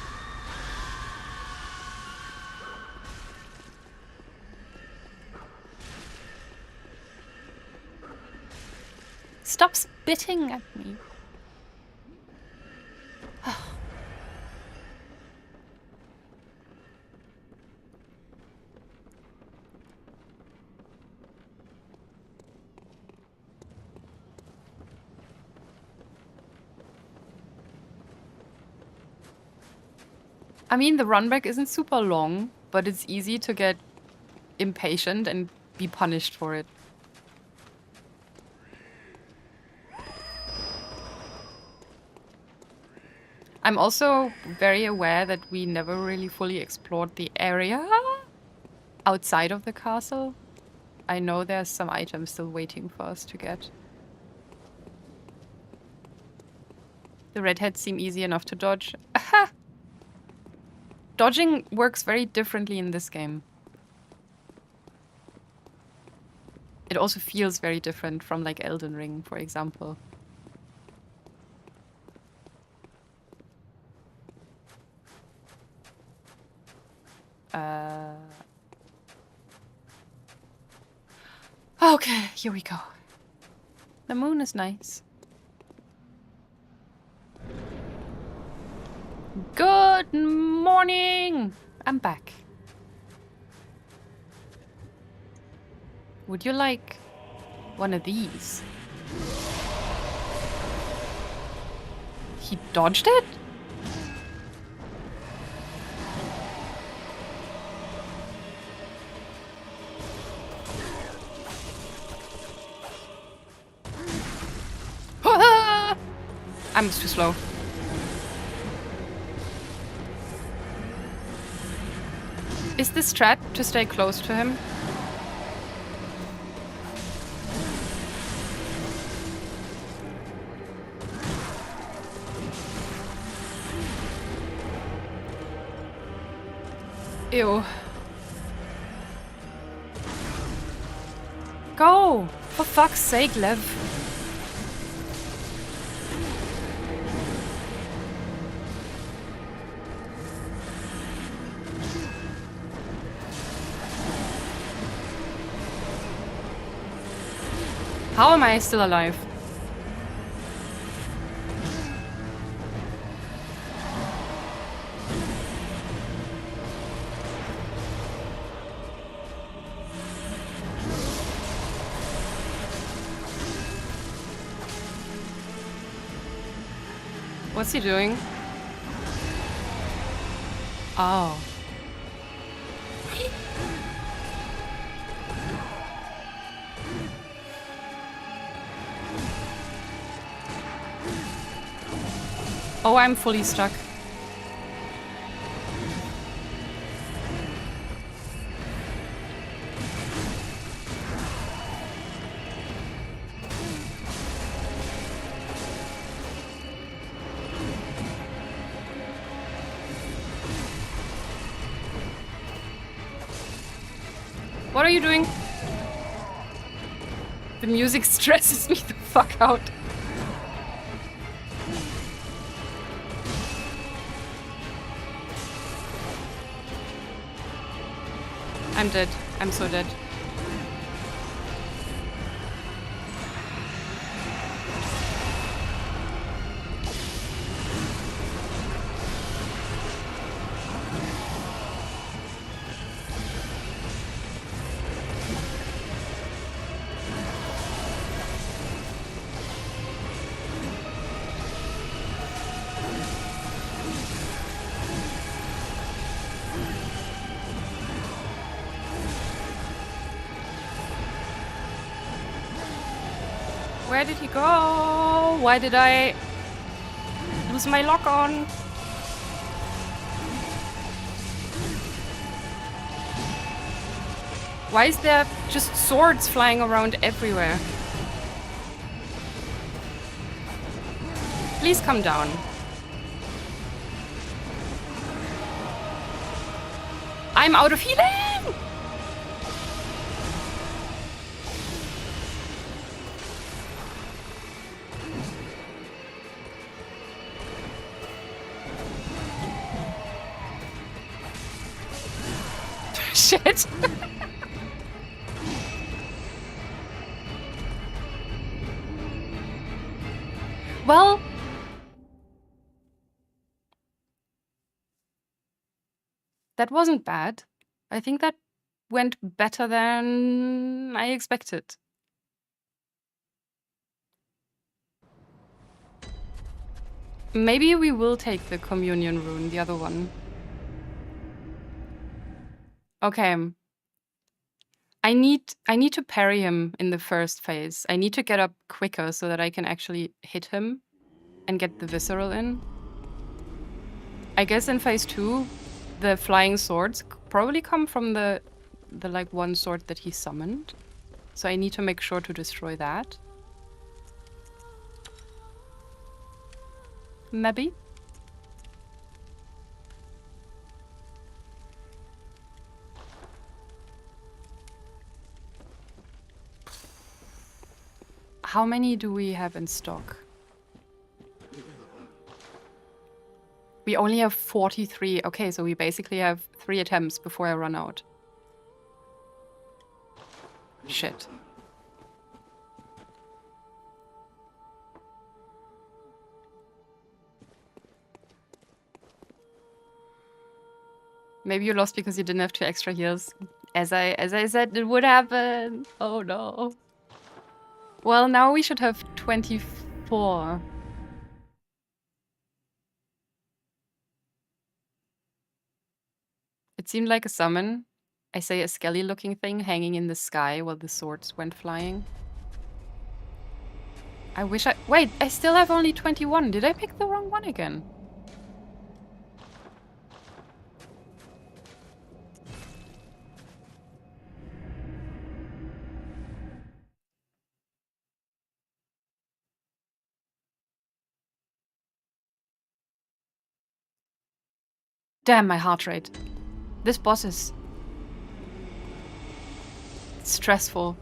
Stop spitting at me. I mean, the run back isn't super long, but it's easy to get impatient and be punished for it. I'm also very aware that we never really fully explored the area outside of the castle. I know there's some items still waiting for us to get. The redheads seem easy enough to dodge. Aha! Dodging works very differently in this game. It also feels very different from like Elden Ring, for example. Okay, here we go. The moon is nice. Good morning! I'm back. Would you like one of these? He dodged it? I'm too slow. Is the strat to stay close to him? Ew. Go! For fuck's sake, Lev. How am I still alive? What's he doing? Oh. Oh, I'm fully stuck. What are you doing? The music stresses me the fuck out. I'm dead. I'm so dead. Where did he go? Why did I lose my lock on? Why is there just swords flying around everywhere? Please come down. I'm out of healing! Shit. Well, that wasn't bad. I think that went better than I expected. Maybe we will take the communion rune, the other one. Okay. I need to parry him in the first phase. I need to get up quicker so that I can actually hit him and get the visceral in. I guess in phase 2, the flying swords probably come from the like one sword that he summoned. So I need to make sure to destroy that. Maybe. How many do we have in stock? We only have 43. Okay, so we basically have 3 attempts before I run out. Shit. Maybe you lost because you didn't have 2 extra heals. As I said, it would happen. Oh no. Well, now we should have 24. It seemed like a summon. I say a skelly-looking thing hanging in the sky while the swords went flying. I wish I... Wait, I still have only 21. Did I pick the wrong one again? Damn, my heart rate. This boss is stressful.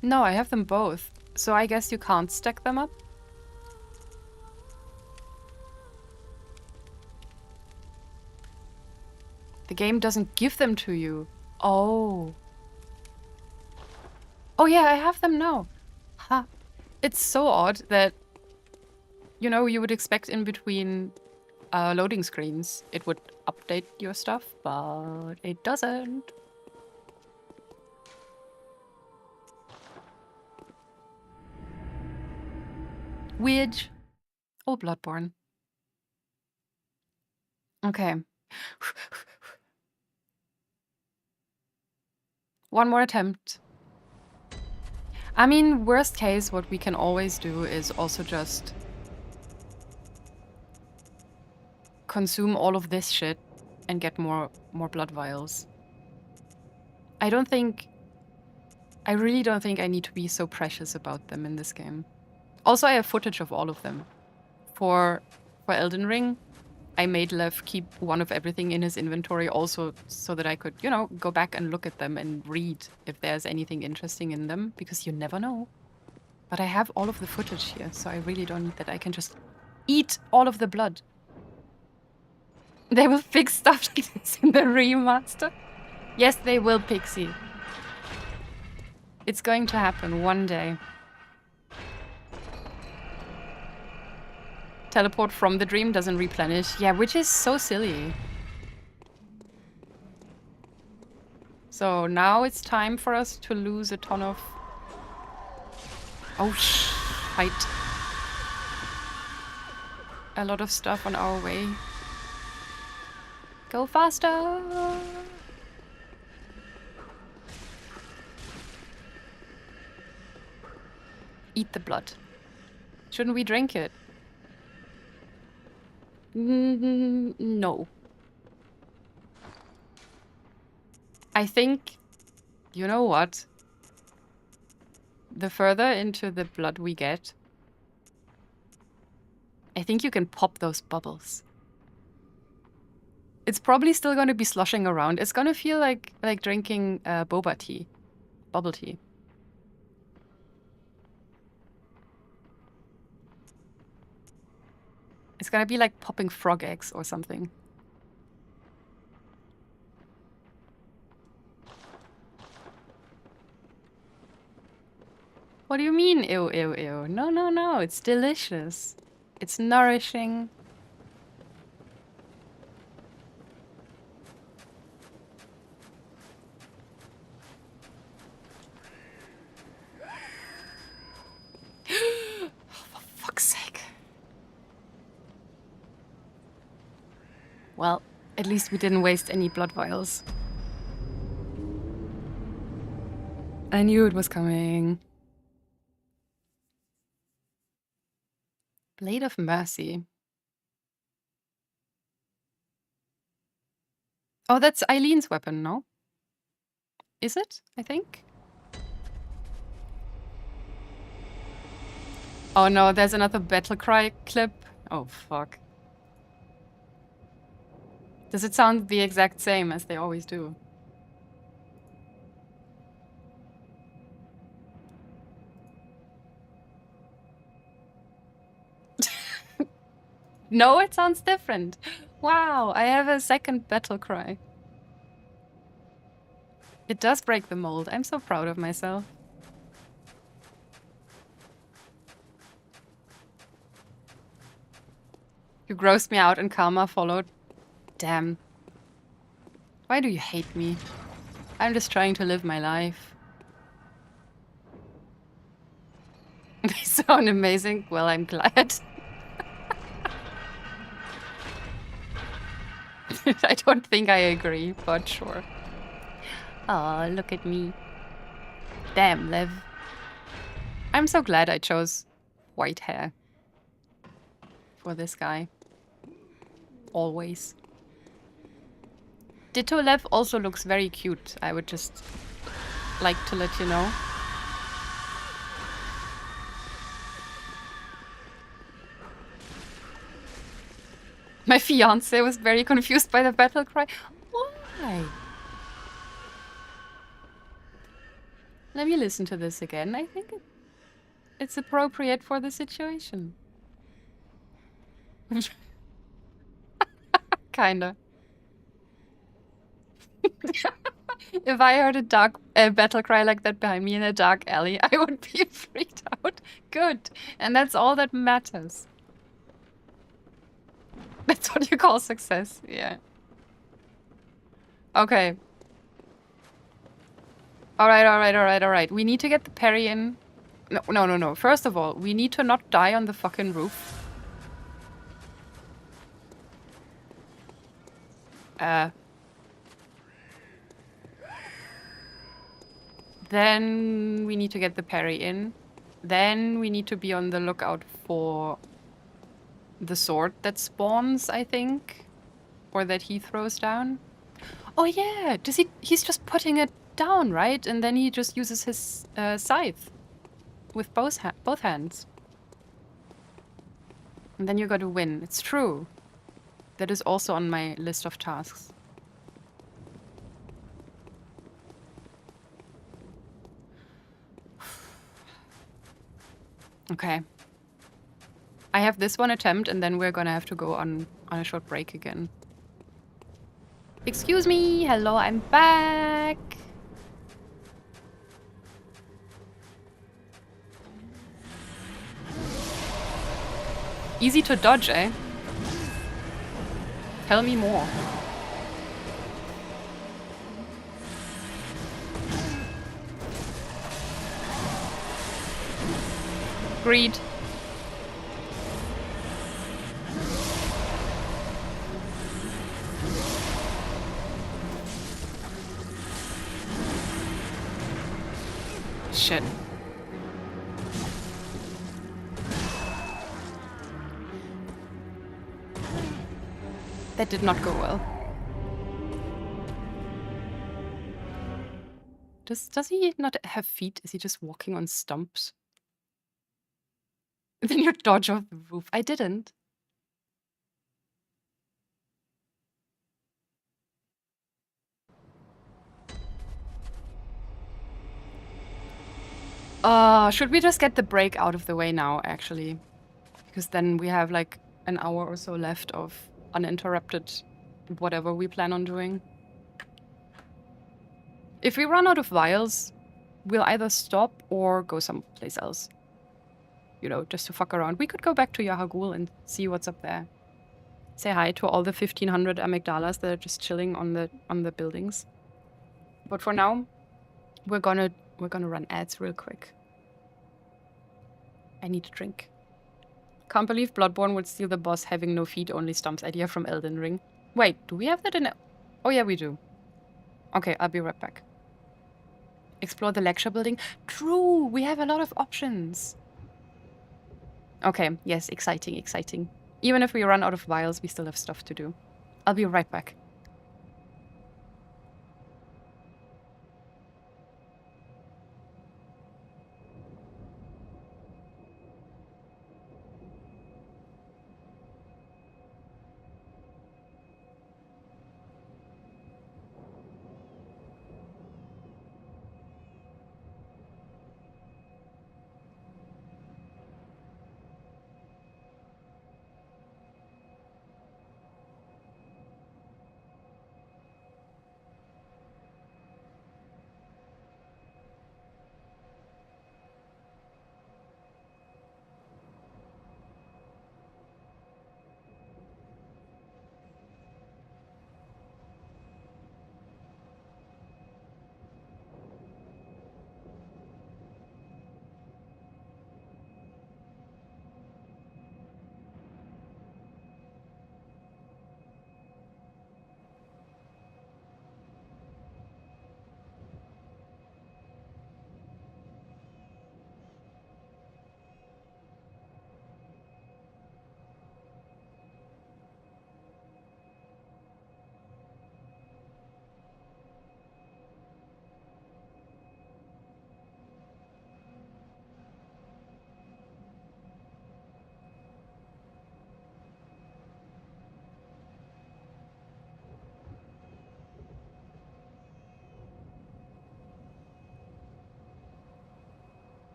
No, I have them both. So I guess you can't stack them up? The game doesn't give them to you. Oh. Oh yeah, I have them now. Ha. It's so odd that, you know, you would expect in between loading screens it would update your stuff, but it doesn't. Weird. Oh, Bloodborne. Okay. One more attempt. I mean, worst case, what we can always do is also just consume all of this shit and get more blood vials. I really don't think I need to be so precious about them in this game. Also, I have footage of all of them. For Elden Ring, I made Lev keep one of everything in his inventory also so that I could, you know, go back and look at them and read if there's anything interesting in them, because you never know. But I have all of the footage here, so I really don't need that. I can just eat all of the blood. They will fix stuff like this in the remaster. Yes, they will, Pixie. It's going to happen one day. Teleport from the dream doesn't replenish. Yeah, which is so silly. So now it's time for us to lose a ton of... Oh, shit. A lot of stuff on our way. Go faster! eat the blood? Shouldn't we drink it? No. I think, you know what? The further into the blood we get, I think you can pop those bubbles. It's probably still going to be sloshing around. It's going to feel like drinking boba tea, bubble tea. It's going to be like popping frog eggs or something. What do you mean, ew, ew, ew? No, no, no. It's delicious. It's nourishing. For fuck's sake. Well, at least we didn't waste any blood vials. I knew it was coming. Blade of Mercy. Oh, that's Eileen's weapon, no? Is it? I think. Oh no, there's another battle cry clip. Oh fuck. Does it sound the exact same as they always do? No, it sounds different. Wow, I have a second battle cry. It does break the mold. I'm so proud of myself. You grossed me out and karma followed. Damn. Why do you hate me? I'm just trying to live my life. They sound amazing. Well, I'm glad. I don't think I agree, but sure. Oh, look at me. Damn, Liv. I'm so glad I chose white hair for this guy. Always. Ditto Lev also looks very cute. I would just like to let you know. My fiance was very confused by the battle cry. Why? Let me listen to this again. I think it's appropriate for the situation. Kinda. If I heard a battle cry like that behind me in a dark alley, I would be freaked out. Good. And that's all that matters. That's what you call success. Yeah. Okay. Alright. We need to get the parry in. No. First of all, we need to not die on the fucking roof. Then we need to get the parry in. Then we need to be on the lookout for the sword that spawns, I think. Or that he throws down. Oh yeah, he's just putting it down, right? And then he just uses his scythe with both hands. And then you gotta win. It's true. That is also on my list of tasks. Okay. I have this one attempt and then we're gonna have to go on a short break again. Excuse me, hello, I'm back. Easy to dodge, eh? Tell me more. Greed. Shit. That did not go well. Does he not have feet? Is he just walking on stumps? Then you dodge off the roof. I didn't. Should we just get the break out of the way now, actually? Because then we have like an hour or so left of uninterrupted whatever we plan on doing. If we run out of vials, we'll either stop or go someplace else. You know, just to fuck around. We could go back to Yahagul and see what's up there. Say hi to all the 1,500 amygdalas that are just chilling on the buildings. But for now, we're gonna run ads real quick. I need a drink. Can't believe Bloodborne would steal the boss having no feet, only stumps idea from Elden Ring. Wait, do we have that in... Oh yeah, we do. Okay, I'll be right back. Explore the lecture building. True, we have a lot of options. Okay, yes, exciting, exciting. Even if we run out of vials, we still have stuff to do. I'll be right back.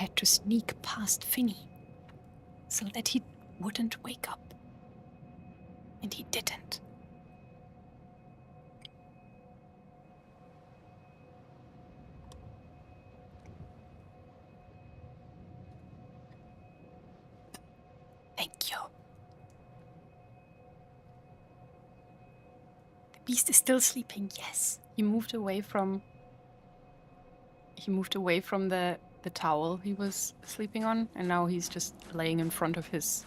had to sneak past Finny so that he wouldn't wake up. And he didn't. Thank you. The beast is still sleeping, yes. He moved away from the towel he was sleeping on, and now he's just laying in front of his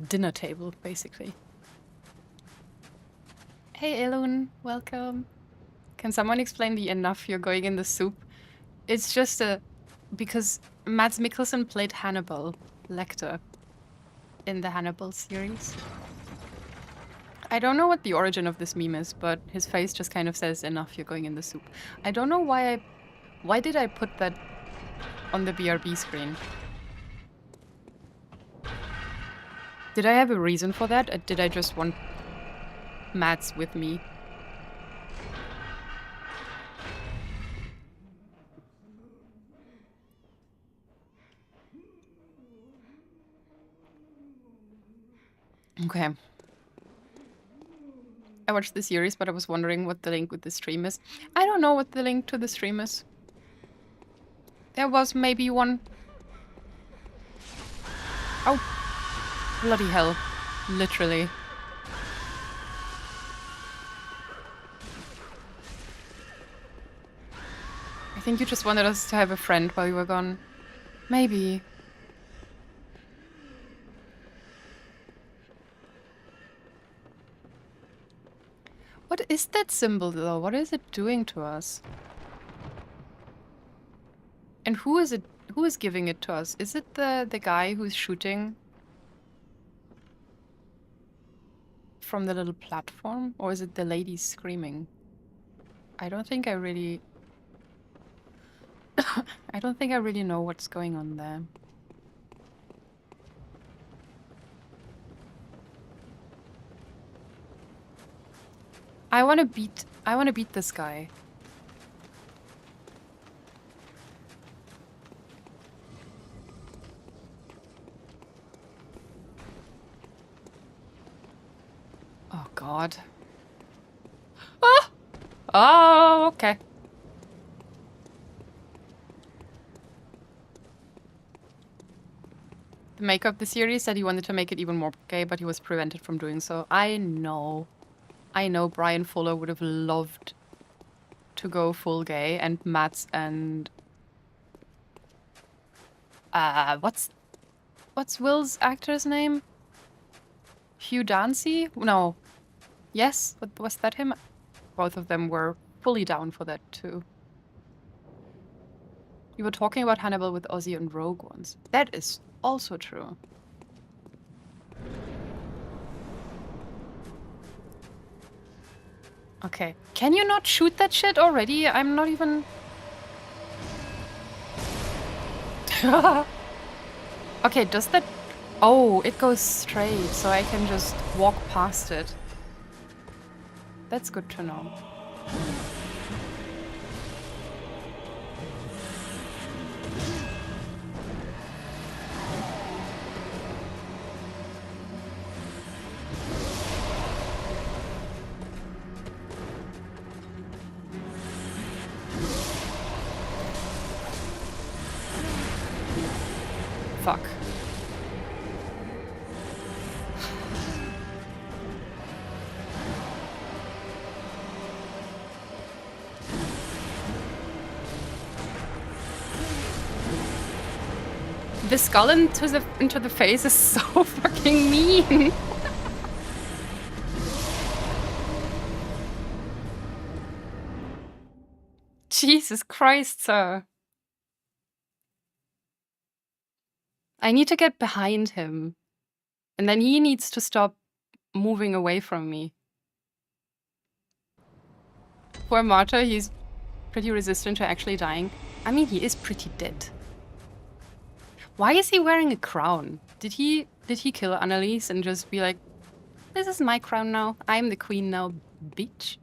dinner table, basically. Hey Elun, welcome. Can someone explain the enough you're going in the soup? It's just because Mads Mikkelsen played Hannibal Lecter in the Hannibal series. I don't know what the origin of this meme is, but his face just kind of says, enough, you're going in the soup. I don't know why did I put that on the BRB screen? Did I have a reason for that, or did I just want Mads with me? Okay. I watched the series, but I was wondering what the link with the stream is. I don't know what the link to the stream is. There was maybe one. Oh. Bloody hell. Literally. I think you just wanted us to have a friend while you were gone. Maybe. What is that symbol, though? What is it doing to us? And who is it? Who is giving it to us? Is it the guy who's shooting from the little platform? Or is it the lady screaming? I don't think I really... I don't think I really know what's going on there. I wanna beat this guy. Oh god. Ah! Oh, okay. The maker of the series said he wanted to make it even more gay, but he was prevented from doing so. I know Brian Fuller would have loved to go full gay, and Mads and... what's Will's actor's name? Hugh Dancy? No. Yes? Was that him? Both of them were fully down for that, too. You were talking about Hannibal with Ozzy and Rogue once. That is also true. Okay. Can you not shoot that shit already? I'm not even... Okay, does that... Oh, it goes straight, so I can just walk past it. That's good to know. Fuck. The skull into the face is so fucking mean. Jesus Christ, sir. I need to get behind him. And then he needs to stop moving away from me. Poor Marta, he's pretty resistant to actually dying. I mean, he is pretty dead. Why is he wearing a crown? Did he kill Annalise and just be like, this is my crown now. I'm the queen now, bitch.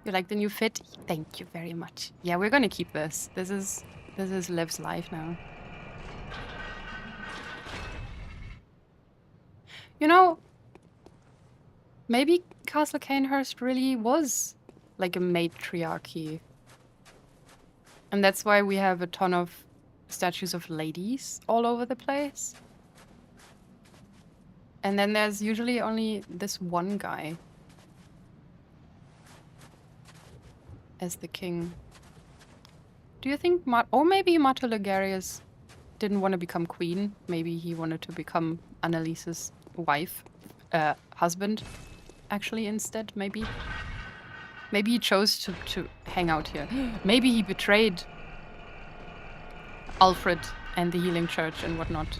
You like the new fit? Thank you very much. Yeah, we're gonna keep this. This is Liv's life now. You know, maybe Castle Cainhurst really was like a matriarchy. And that's why we have a ton of statues of ladies all over the place. And then there's usually only this one guy as the king. Do you think or maybe Marta Ligarius didn't want to become queen? Maybe he wanted to become Annalise's wife, husband, actually, instead, maybe? Maybe he chose to hang out here. Maybe he betrayed Alfred and the Healing Church and whatnot.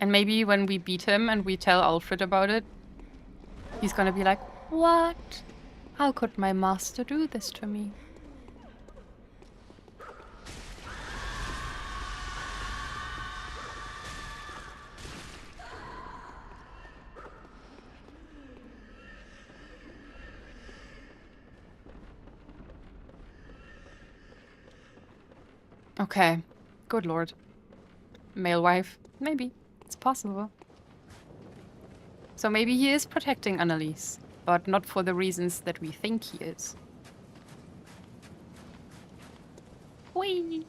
And maybe when we beat him and we tell Alfred about it, he's gonna be like, what? How could my master do this to me? Okay. Good lord. Male wife. Maybe. It's possible. So maybe he is protecting Annalise, but not for the reasons that we think he is. Whee!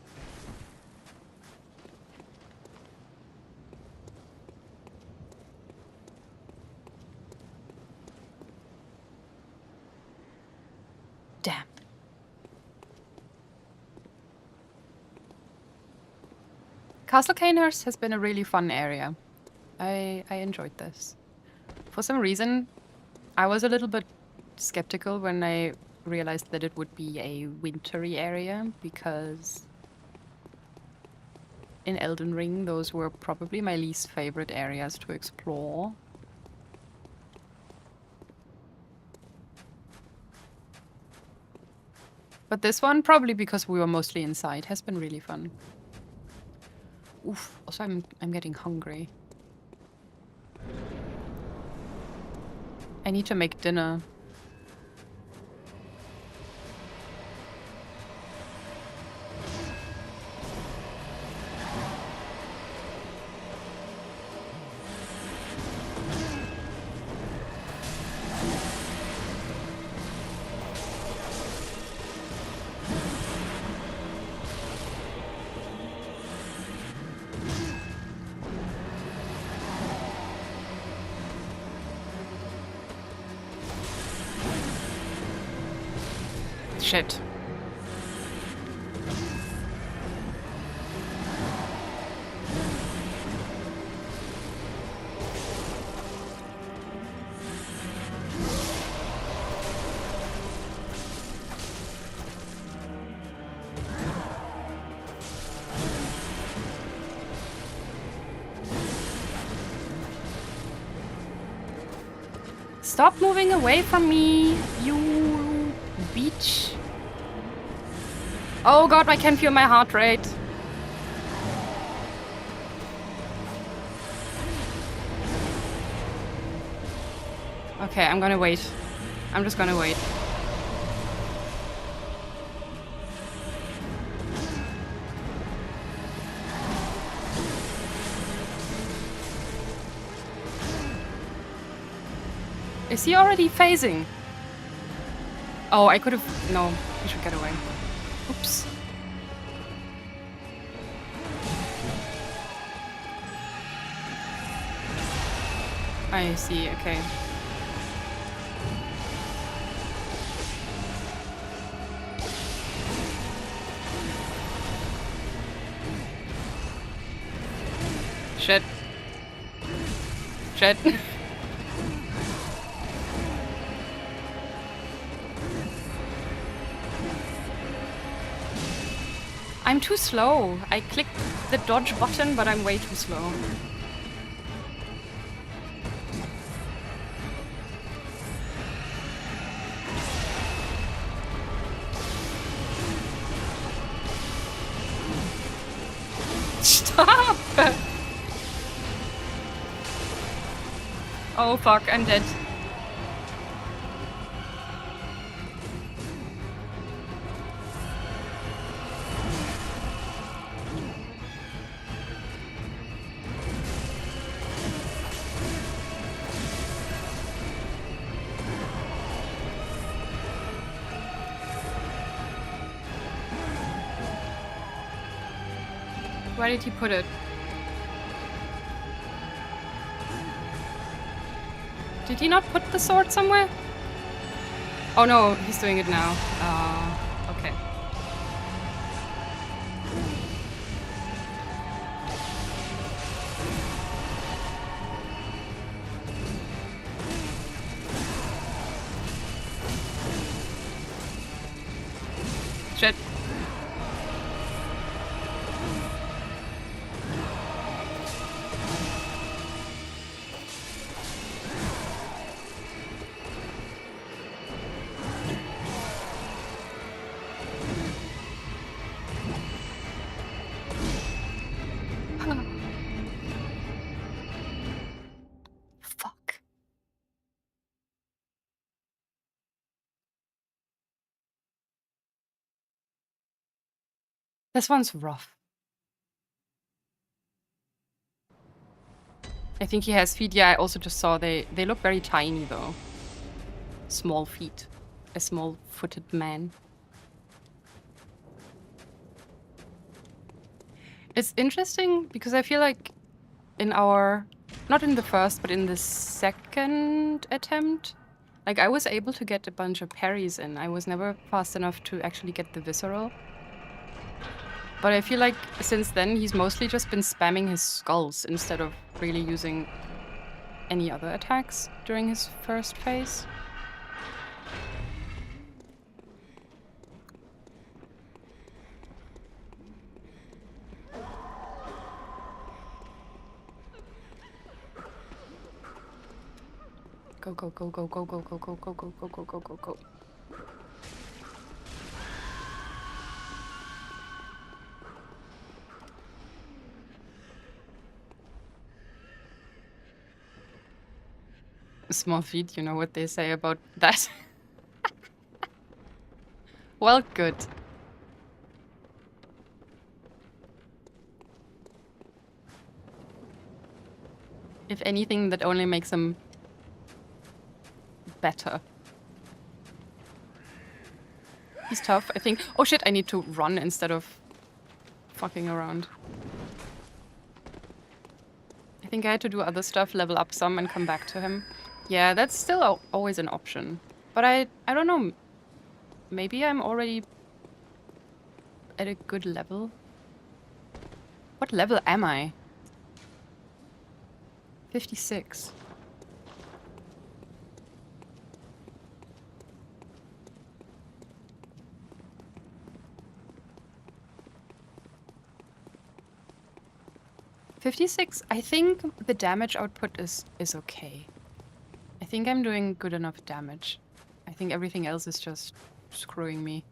Damn. Castle Cainhurst has been a really fun area. I enjoyed this. For some reason, I was a little bit skeptical when I realized that it would be a wintry area, because in Elden Ring, those were probably my least favorite areas to explore. But this one, probably because we were mostly inside, has been really fun. Oof, also I'm getting hungry. I need to make dinner. Shit. Stop moving away from me, you beach. Oh god, I can feel my heart rate. Okay, I'm gonna wait. I'm just gonna wait. Is he already phasing? Oh, I could have... No, he should get away. Oops. I see, okay. Shit. Shit. I'm too slow. I clicked the dodge button, but I'm way too slow. Stop! Oh fuck, I'm dead. Where did he put it? Did he not put the sword somewhere? Oh no, he's doing it now. Okay. Shit. Fuck. This one's rough. I think he has feet. Yeah, I also just saw they look very tiny though. Small feet. A small-footed man. It's interesting because I feel like in our, not in the first, but in the second attempt, like I was able to get a bunch of parries in. I was never fast enough to actually get the visceral. But I feel like since then he's mostly just been spamming his skulls instead of really using any other attacks during his first phase. Go, go, go, go, go, go, go, go, go, go, go, go, go, go, go. Small feet, you know what they say about that. Well, good. If anything, that only makes them better. He's tough, I think. Oh shit, I need to run instead of fucking around. I think I had to do other stuff, level up some and come back to him. Yeah, that's still always an option. But I don't know. Maybe I'm already at a good level. What level am I? 56. I think the damage output is okay. I think I'm doing good enough damage. I think everything else is just screwing me.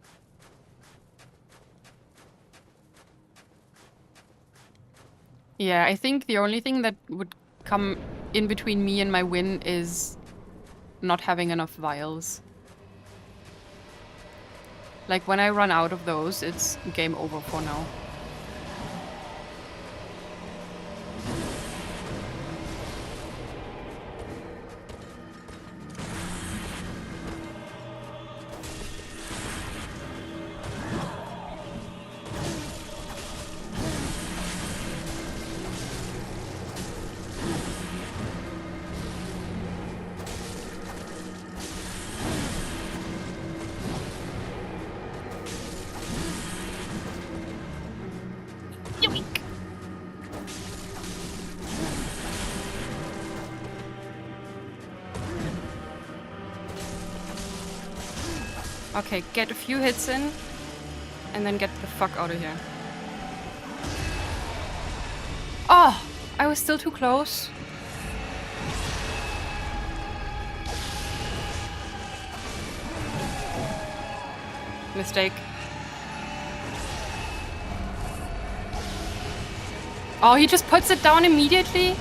Yeah, I think the only thing that would come in between me and my win is not having enough vials. Like when I run out of those, it's game over for now. Okay, get a few hits in, and then get the fuck out of here. Oh, I was still too close. Mistake. Oh, he just puts it down immediately?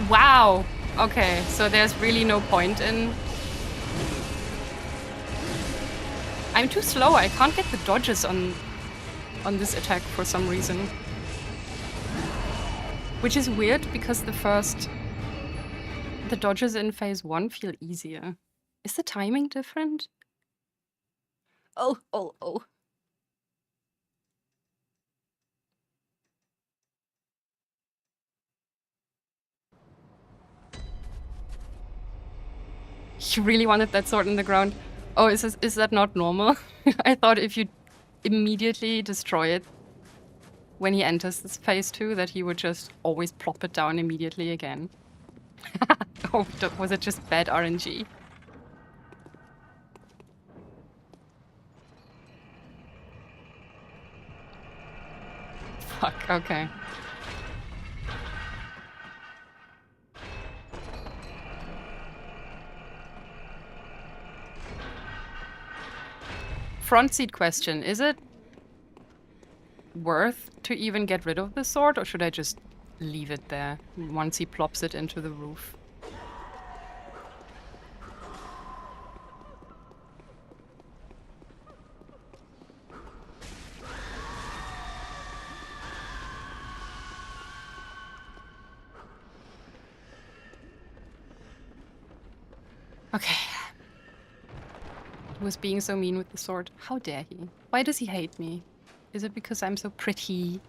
Wow. Okay, so there's really no point in... I'm too slow. I can't get the dodges on this attack for some reason. Which is weird because the dodges in phase 1 feel easier. Is the timing different? Oh, oh, oh. You really wanted that sword in the ground? Oh, is that not normal? I thought if you immediately destroy it when he enters this phase 2, that he would just always plop it down immediately again. Oh, was it just bad RNG? Fuck, okay. Front seat question. Is it worth to even get rid of the sword, or should I just leave it there once he plops it into the roof? Okay. He was being so mean with the sword. How dare he? Why does he hate me? Is it because I'm so pretty?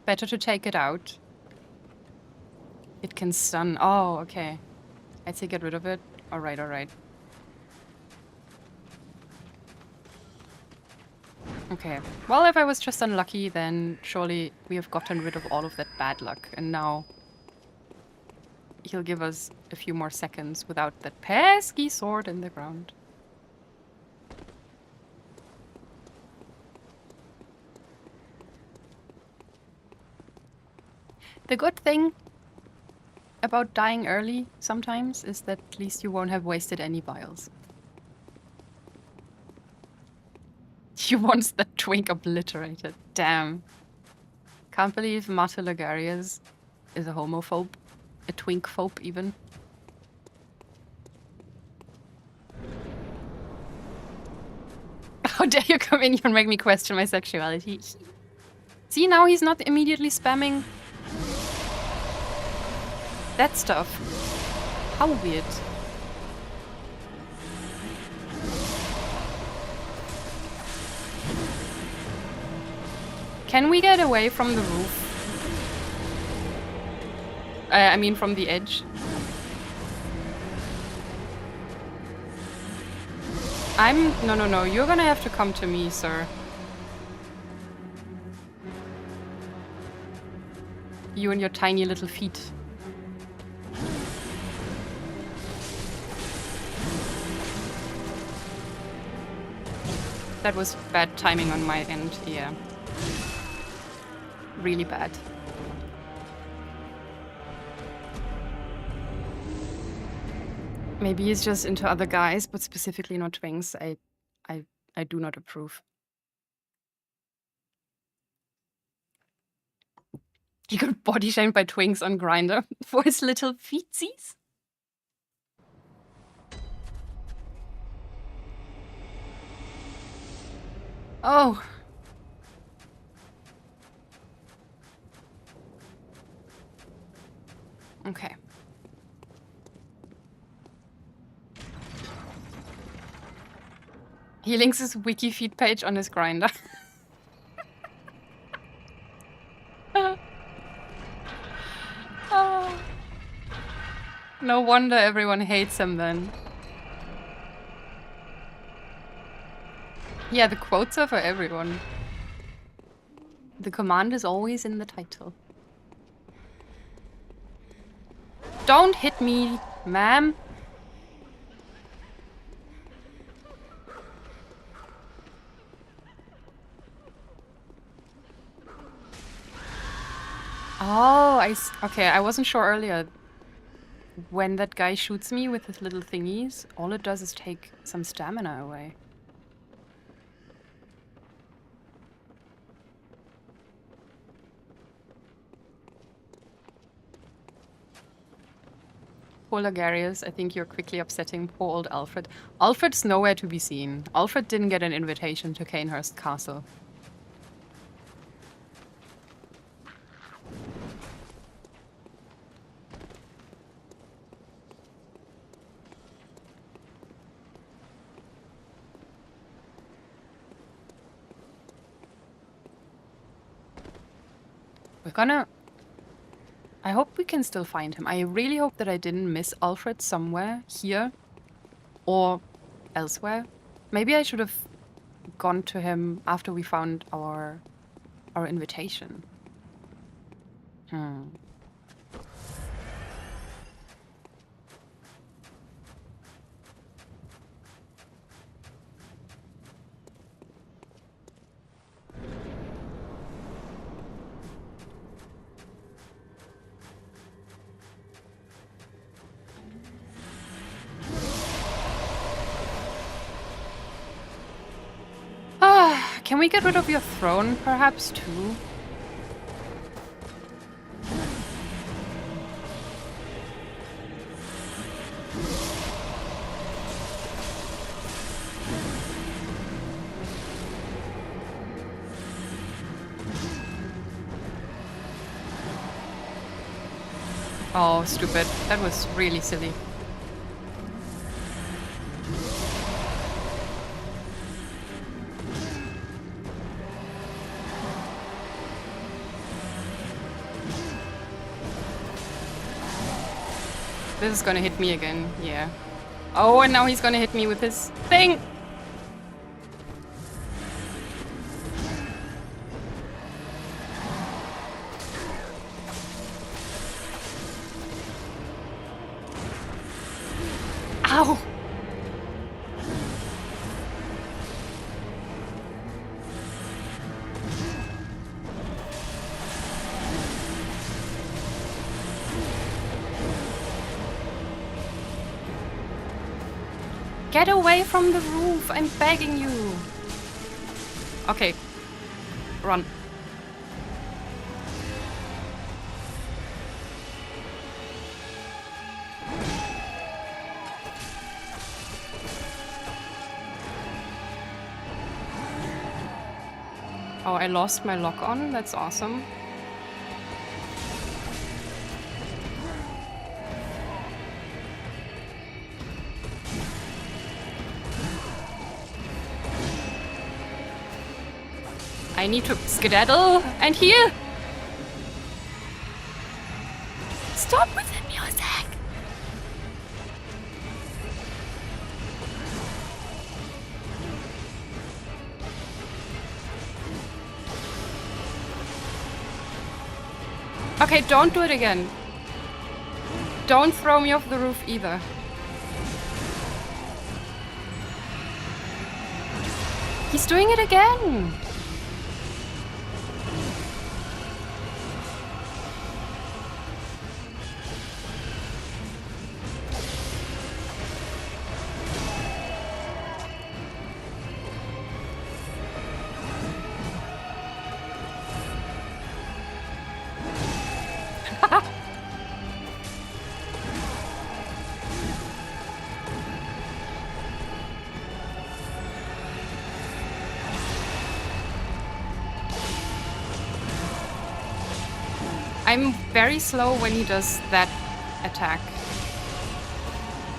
Better to take it out. It can stun. Oh, okay. I'd say get rid of it. Alright, alright. Okay. Well, if I was just unlucky, then surely we have gotten rid of all of that bad luck. And now he'll give us a few more seconds without that pesky sword in the ground. The good thing about dying early sometimes is that at least you won't have wasted any vials. He wants that twink obliterated. Damn. Can't believe Marta Lagarius is a homophobe. A twink-phobe, even. How dare you come in here and make me question my sexuality? See, now he's not immediately spamming that stuff. How weird. Can we get away from the roof? I mean from the edge. No, you're gonna have to come to me, sir. You and your tiny little feet. That was bad timing on my end, yeah. Really bad. Maybe he's just into other guys, but specifically not twinks. I do not approve. He got body shamed by twinks on Grindr for his little feetsies. Oh. Okay. He links his wiki feed page on his Grindr. Oh. No wonder everyone hates him then. Yeah, the quotes are for everyone. The command is always in the title. Don't hit me, ma'am. Oh, okay, I wasn't sure earlier. When that guy shoots me with his little thingies, all it does is take some stamina away. Poor Lagarius, I think you're quickly upsetting poor old Alfred. Alfred's nowhere to be seen. Alfred didn't get an invitation to Cainhurst Castle. We're gonna... I hope we can still find him. I really hope that I didn't miss Alfred somewhere here or elsewhere. Maybe I should have gone to him after we found our invitation. Hmm. Can we get rid of your throne, perhaps, too? Oh, stupid. That was really silly. This is gonna hit me again, yeah. Oh, and now he's gonna hit me with his thing! Ow! Get away from the roof! I'm begging you! Okay. Run. Oh, I lost my lock on? That's awesome. I need to skedaddle and heal! Stop with the music! Okay, don't do it again. Don't throw me off the roof either. He's doing it again! I'm very slow when he does that attack.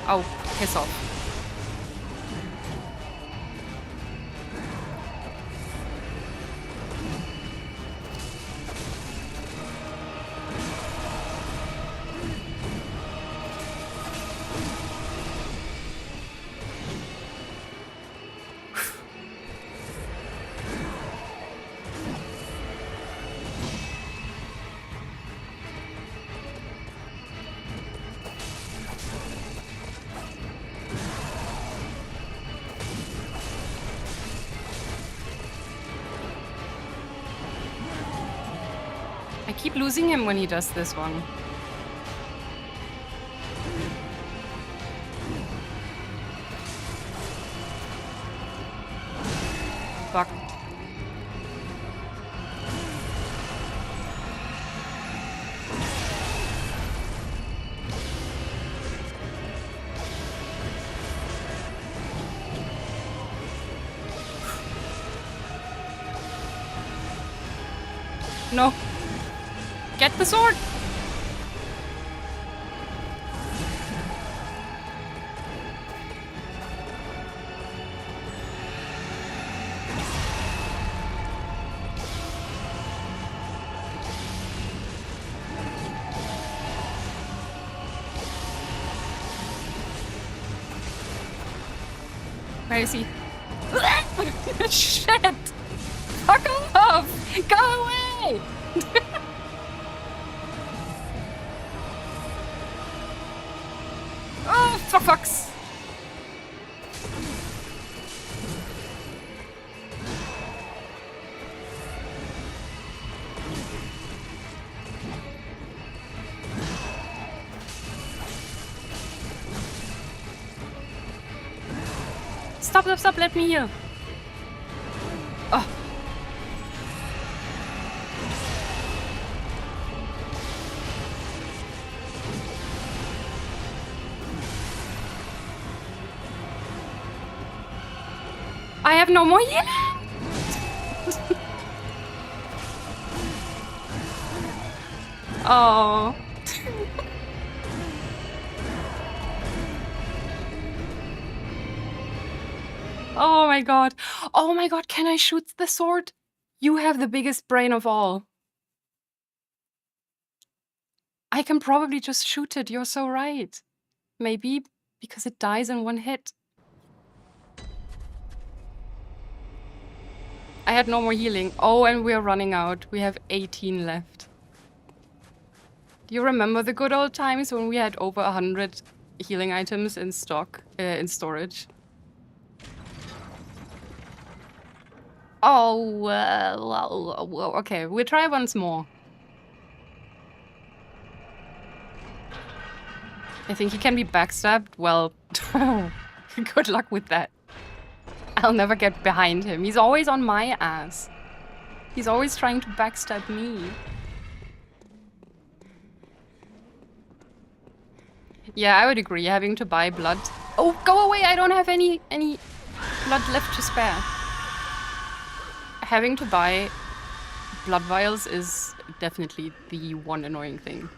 Oh, piss off. I keep losing him when he does this one. Fuck. No. Get the sword! Where is he? Shit! Fuck off! Go away! Oh, for fucks! Stop, let me heal. Oh. I have no more healing! Oh. Oh my god. Oh my god, can I shoot the sword? You have the biggest brain of all. I can probably just shoot it, you're so right. Maybe because it dies in one hit. I had no more healing. Oh, and we're running out. We have 18 left. Do you remember the good old times when we had over 100 healing items in stock, in storage? Oh, well, okay. We'll try once more. I think he can be backstabbed. Well, good luck with that. I'll never get behind him. He's always on my ass. He's always trying to backstab me. Yeah, I would agree. Having to buy blood. Oh, go away! I don't have any blood left to spare. Having to buy blood vials is definitely the one annoying thing.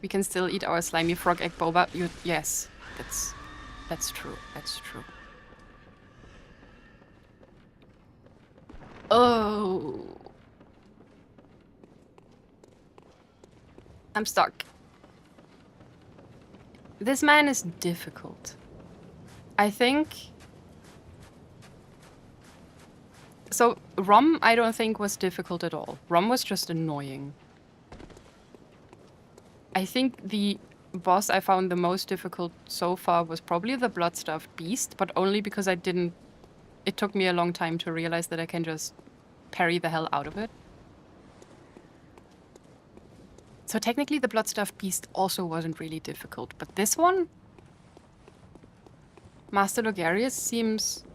We can still eat our slimy frog egg boba. Yes, that's true. That's true. Oh. I'm stuck. This man is difficult. I think... So, Rom, I don't think was difficult at all. Rom was just annoying. I think the boss I found the most difficult so far was probably the blood-stuffed beast, but only because I didn't... It took me a long time to realize that I can just parry the hell out of it. So technically the blood-stuffed beast also wasn't really difficult, but this one? Master Logarius seems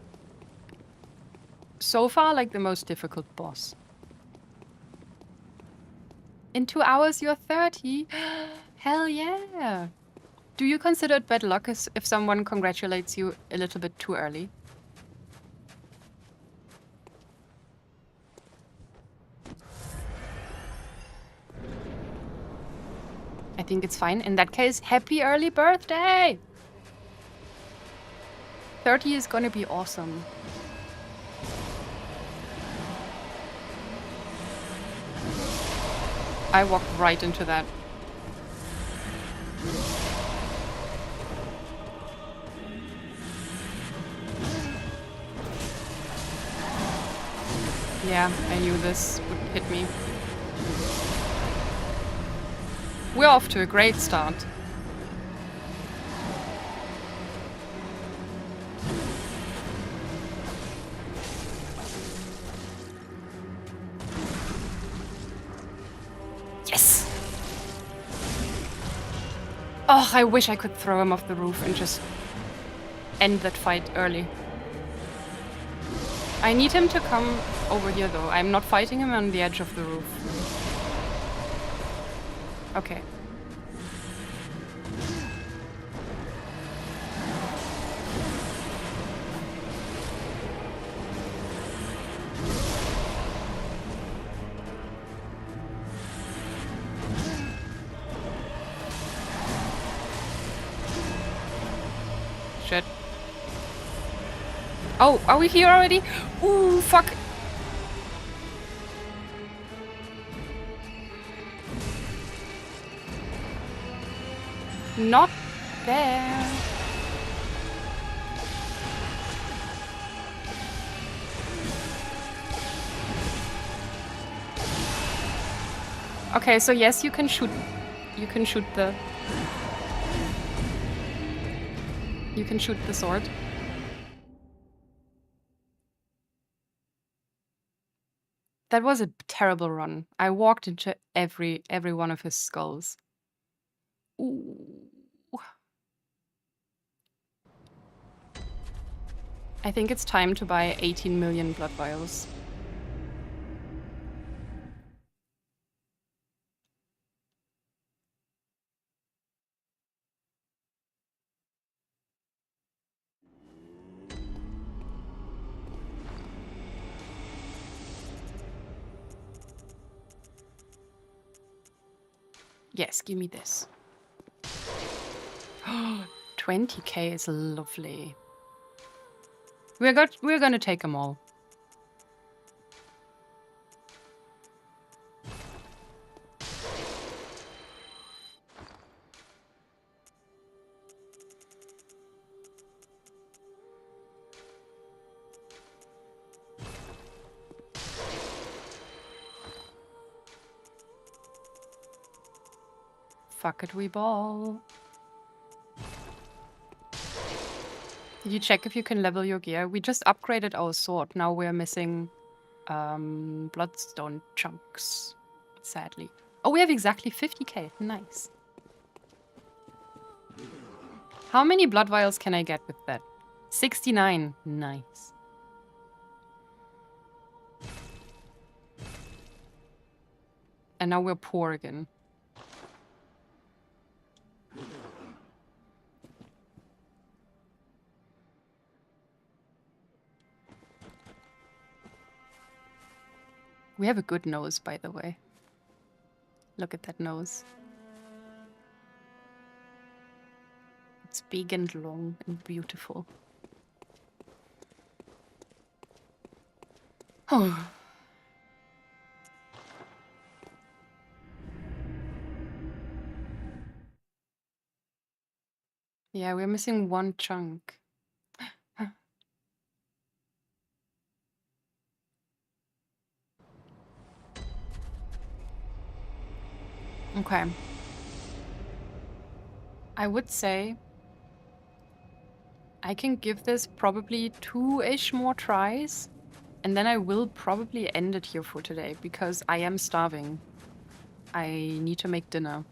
so far like the most difficult boss. In 2 hours you're 30? Hell yeah! Do you consider it bad luck if someone congratulates you a little bit too early? I think it's fine. In that case, happy early birthday! 30 is gonna be awesome. I walked right into that. Yeah, I knew this would hit me. We're off to a great start. Yes! Oh, I wish I could throw him off the roof and just end that fight early. I need him to come over here though. I'm not fighting him on the edge of the roof. Okay. Shit. Oh, are we here already? Ooh, fuck. Not there. Okay, so yes, you can shoot. You can shoot the. You can shoot the sword. That was a terrible run. I walked into every one of his skulls. Ooh. I think it's time to buy 18 million blood vials. Yes, give me this. 20k is lovely. We're gonna take them all. Fuck it, we ball. Did you check if you can level your gear? We just upgraded our sword. Now we're missing bloodstone chunks, sadly. Oh, we have exactly 50k. Nice. How many blood vials can I get with that? 69. Nice. And now we're poor again. We have a good nose, by the way. Look at that nose. It's big and long and beautiful. Oh. Yeah, we're missing one chunk. Okay. I would say I can give this probably 2-ish more tries, and then I will probably end it here for today because I am starving. I need to make dinner,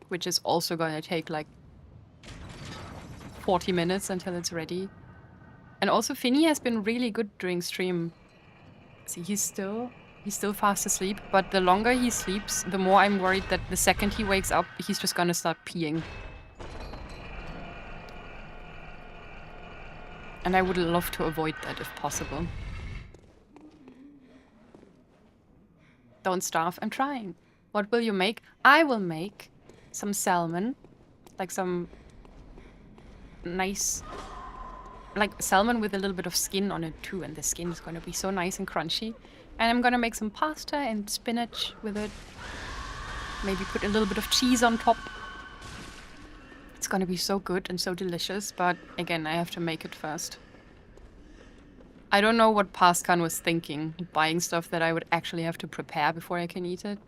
which is also gonna take like 40 minutes until it's ready. And also Finny has been really good during stream. See, he's still fast asleep, but the longer he sleeps, the more I'm worried that the second he wakes up, he's just gonna start peeing. And I would love to avoid that if possible. Don't starve, I'm trying. What will you make? I will make some salmon. Like some nice... Like salmon with a little bit of skin on it too. And the skin is gonna be so nice and crunchy. And I'm gonna make some pasta and spinach with it. Maybe put a little bit of cheese on top. It's gonna be so good and so delicious, but again, I have to make it first. I don't know what Pascan was thinking, buying stuff that I would actually have to prepare before I can eat it.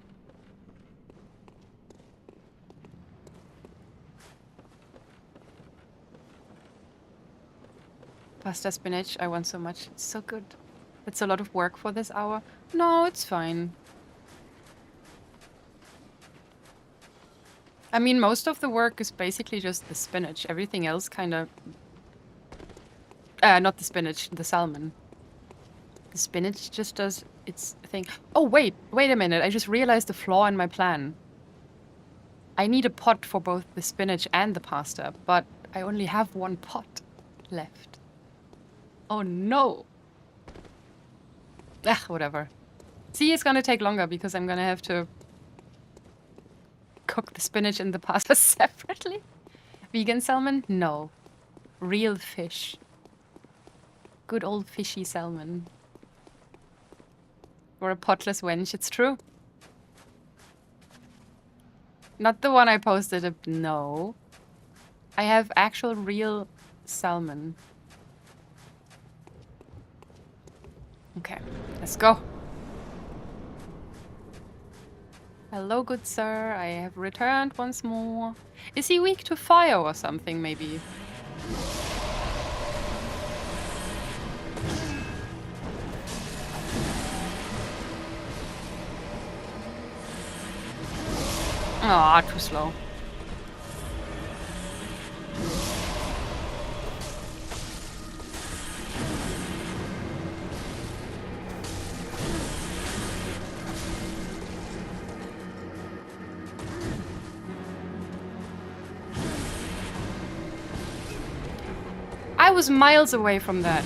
Pasta spinach, I want so much. It's so good. It's a lot of work for this hour. No, it's fine. I mean, most of the work is basically just the spinach. Everything else kind of... not the spinach, the salmon. The spinach just does its thing. Oh, wait a minute. I just realized the flaw in my plan. I need a pot for both the spinach and the pasta, but I only have one pot left. Oh no! Ugh, whatever. See, it's gonna take longer because I'm gonna have to cook the spinach and the pasta separately. Vegan salmon? No. Real fish. Good old fishy salmon. Or a potless wench, it's true. Not the one I posted. No. I have actual real salmon. Okay, let's go. Hello, good sir. I have returned once more. Is he weak to fire or something, maybe? Ah, too slow. I was miles away from that.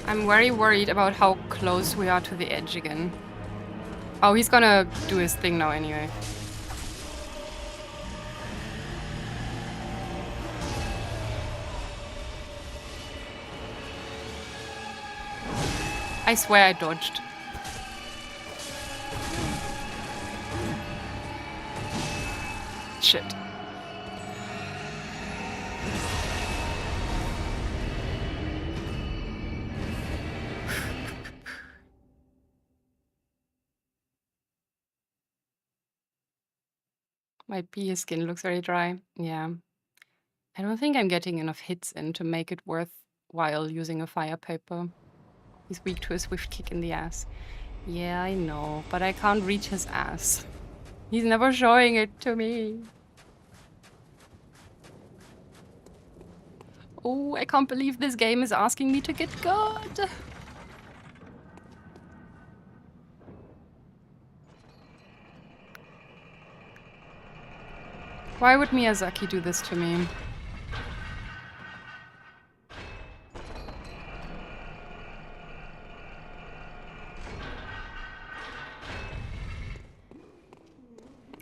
I'm very worried about how close we are to the edge again. Oh, he's gonna do his thing now anyway. I swear I dodged. Shit. My pea skin looks very dry. Yeah. I don't think I'm getting enough hits in to make it worthwhile using a fire paper. He's weak to a swift kick in the ass. Yeah, I know, but I can't reach his ass. He's never showing it to me. Oh, I can't believe this game is asking me to get good. Why would Miyazaki do this to me?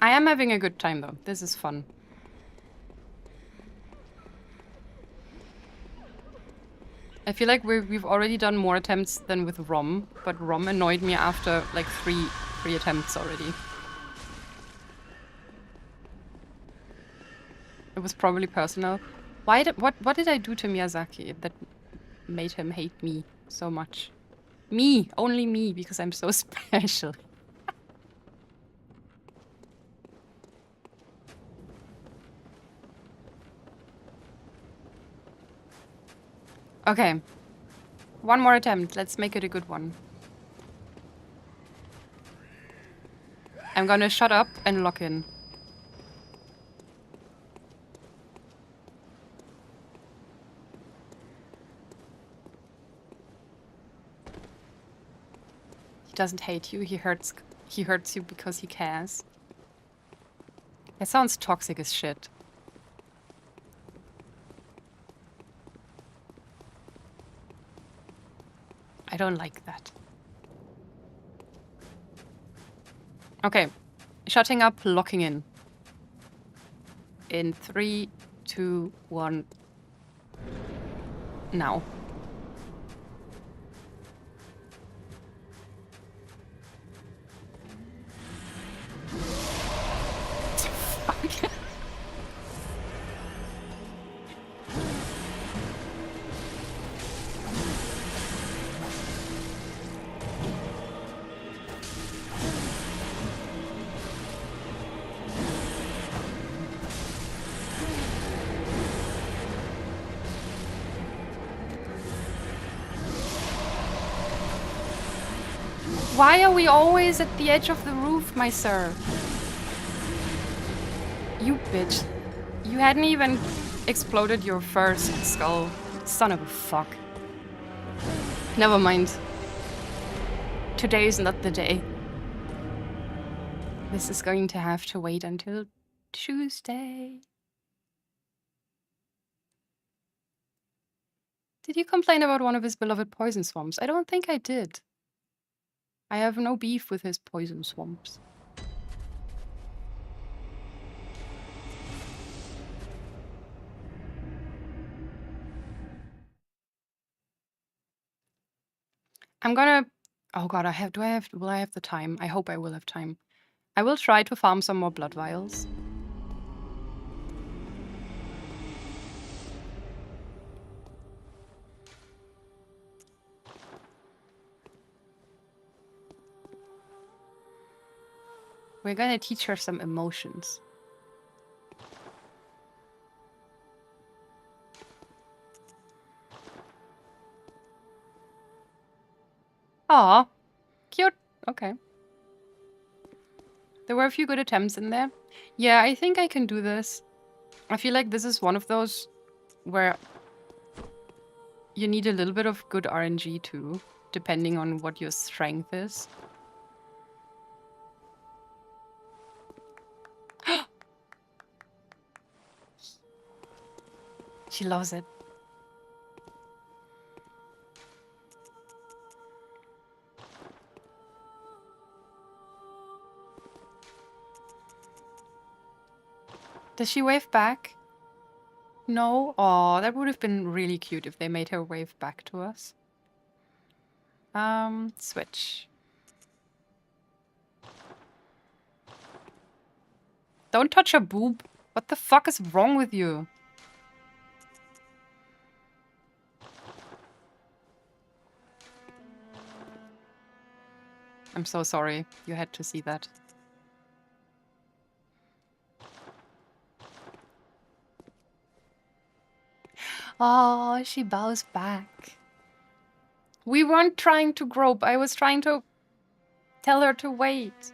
I am having a good time though. This is fun. I feel like we've already done more attempts than with Rom, but Rom annoyed me after like three attempts already. It was probably personal. What did I do to Miyazaki that made him hate me so much? Me, only me, because I'm so special. Okay. One more attempt. Let's make it a good one. I'm gonna shut up and lock in. He doesn't hate you. He hurts you because he cares. That sounds toxic as shit. I don't like that. Okay. Shutting up, locking in. In 3, 2, 1. Now. Fuck. Why are we always at the edge of the roof, my sir? You bitch. You hadn't even exploded your first skull. Son of a fuck. Never mind. Today is not the day. This is going to have to wait until Tuesday. Did you complain about one of his beloved poison swamps? I don't think I did. I have no beef with his poison swamps. I'm gonna... Oh god, will I have the time? I hope I will have time. I will try to farm some more blood vials. We're gonna teach her some emotions. Aw, cute. Okay. There were a few good attempts in there. Yeah, I think I can do this. I feel like this is one of those where you need a little bit of good RNG too, depending on what your strength is. She loves it. Does she wave back? No? Aw, that would have been really cute if they made her wave back to us. Switch. Don't touch her boob. What the fuck is wrong with you? I'm so sorry. You had to see that. Oh, she bows back. We weren't trying to grope. I was trying to tell her to wait.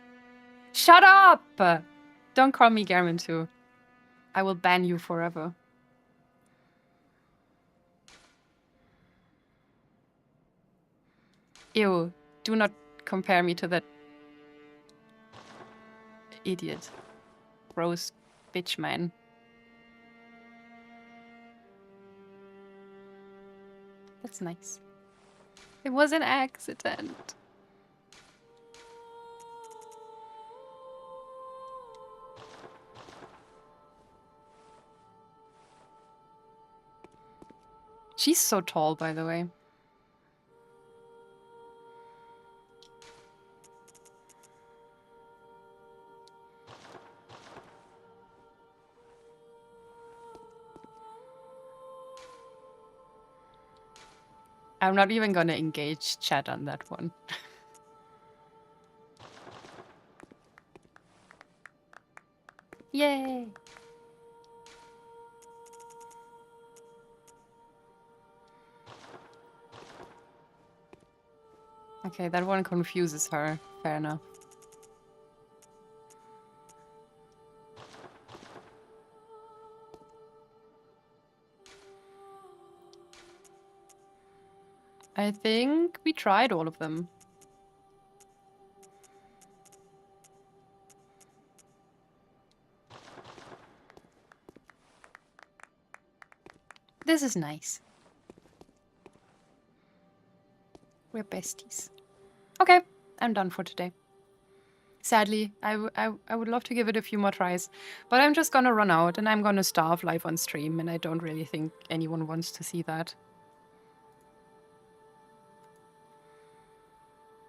Shut up! Don't call me Garmin too. I will ban you forever. Ew. Do not compare me to that idiot. Gross bitch man. That's nice. It was an accident. She's so tall, by the way. I'm not even gonna engage chat on that one. Yay! Okay, that one confuses her. Fair enough. I think we tried all of them. This is nice. We're besties. Okay, I'm done for today. Sadly, I would love to give it a few more tries, but I'm just gonna run out and I'm gonna starve live on stream, and I don't really think anyone wants to see that.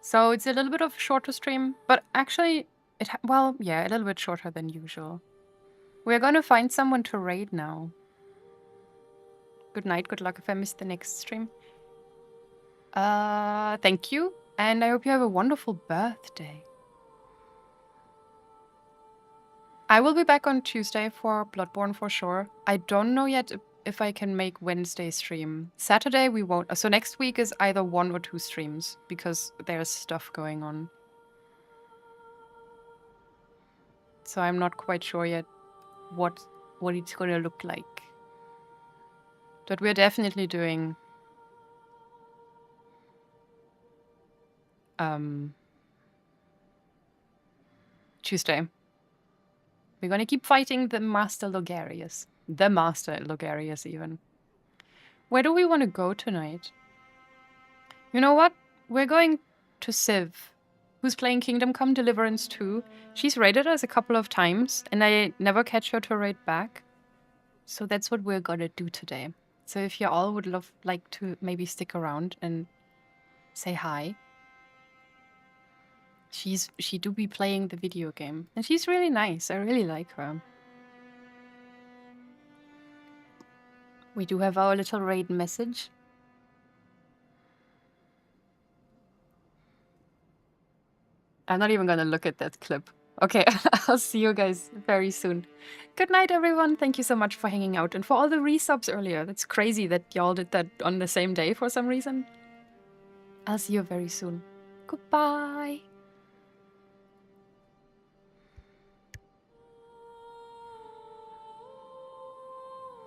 So it's a little bit of a shorter stream, but actually, well, yeah, a little bit shorter than usual. We're gonna find someone to raid now. Good night, good luck if I miss the next stream. Thank you, and I hope you have a wonderful birthday. I will be back on Tuesday for Bloodborne for sure. I don't know yet if I can make Wednesday stream. Saturday we won't. So next week is either 1 or 2 streams because there's stuff going on. So I'm not quite sure yet what it's gonna look like. But we're definitely doing Tuesday. We're gonna keep fighting the Master Logarius. The Master Logarius, even. Where do we want to go tonight? You know what? We're going to Civ, who's playing Kingdom Come Deliverance 2. She's raided us a couple of times, and I never catch her to raid back. So that's what we're gonna do today. So if you all would like to maybe stick around and say hi. She do be playing the video game, and she's really nice. I really like her. We do have our little raid message. I'm not even gonna look at that clip. Okay, I'll see you guys very soon. Good night, everyone. Thank you so much for hanging out and for all the resubs earlier. That's crazy that y'all did that on the same day for some reason. I'll see you very soon. Goodbye.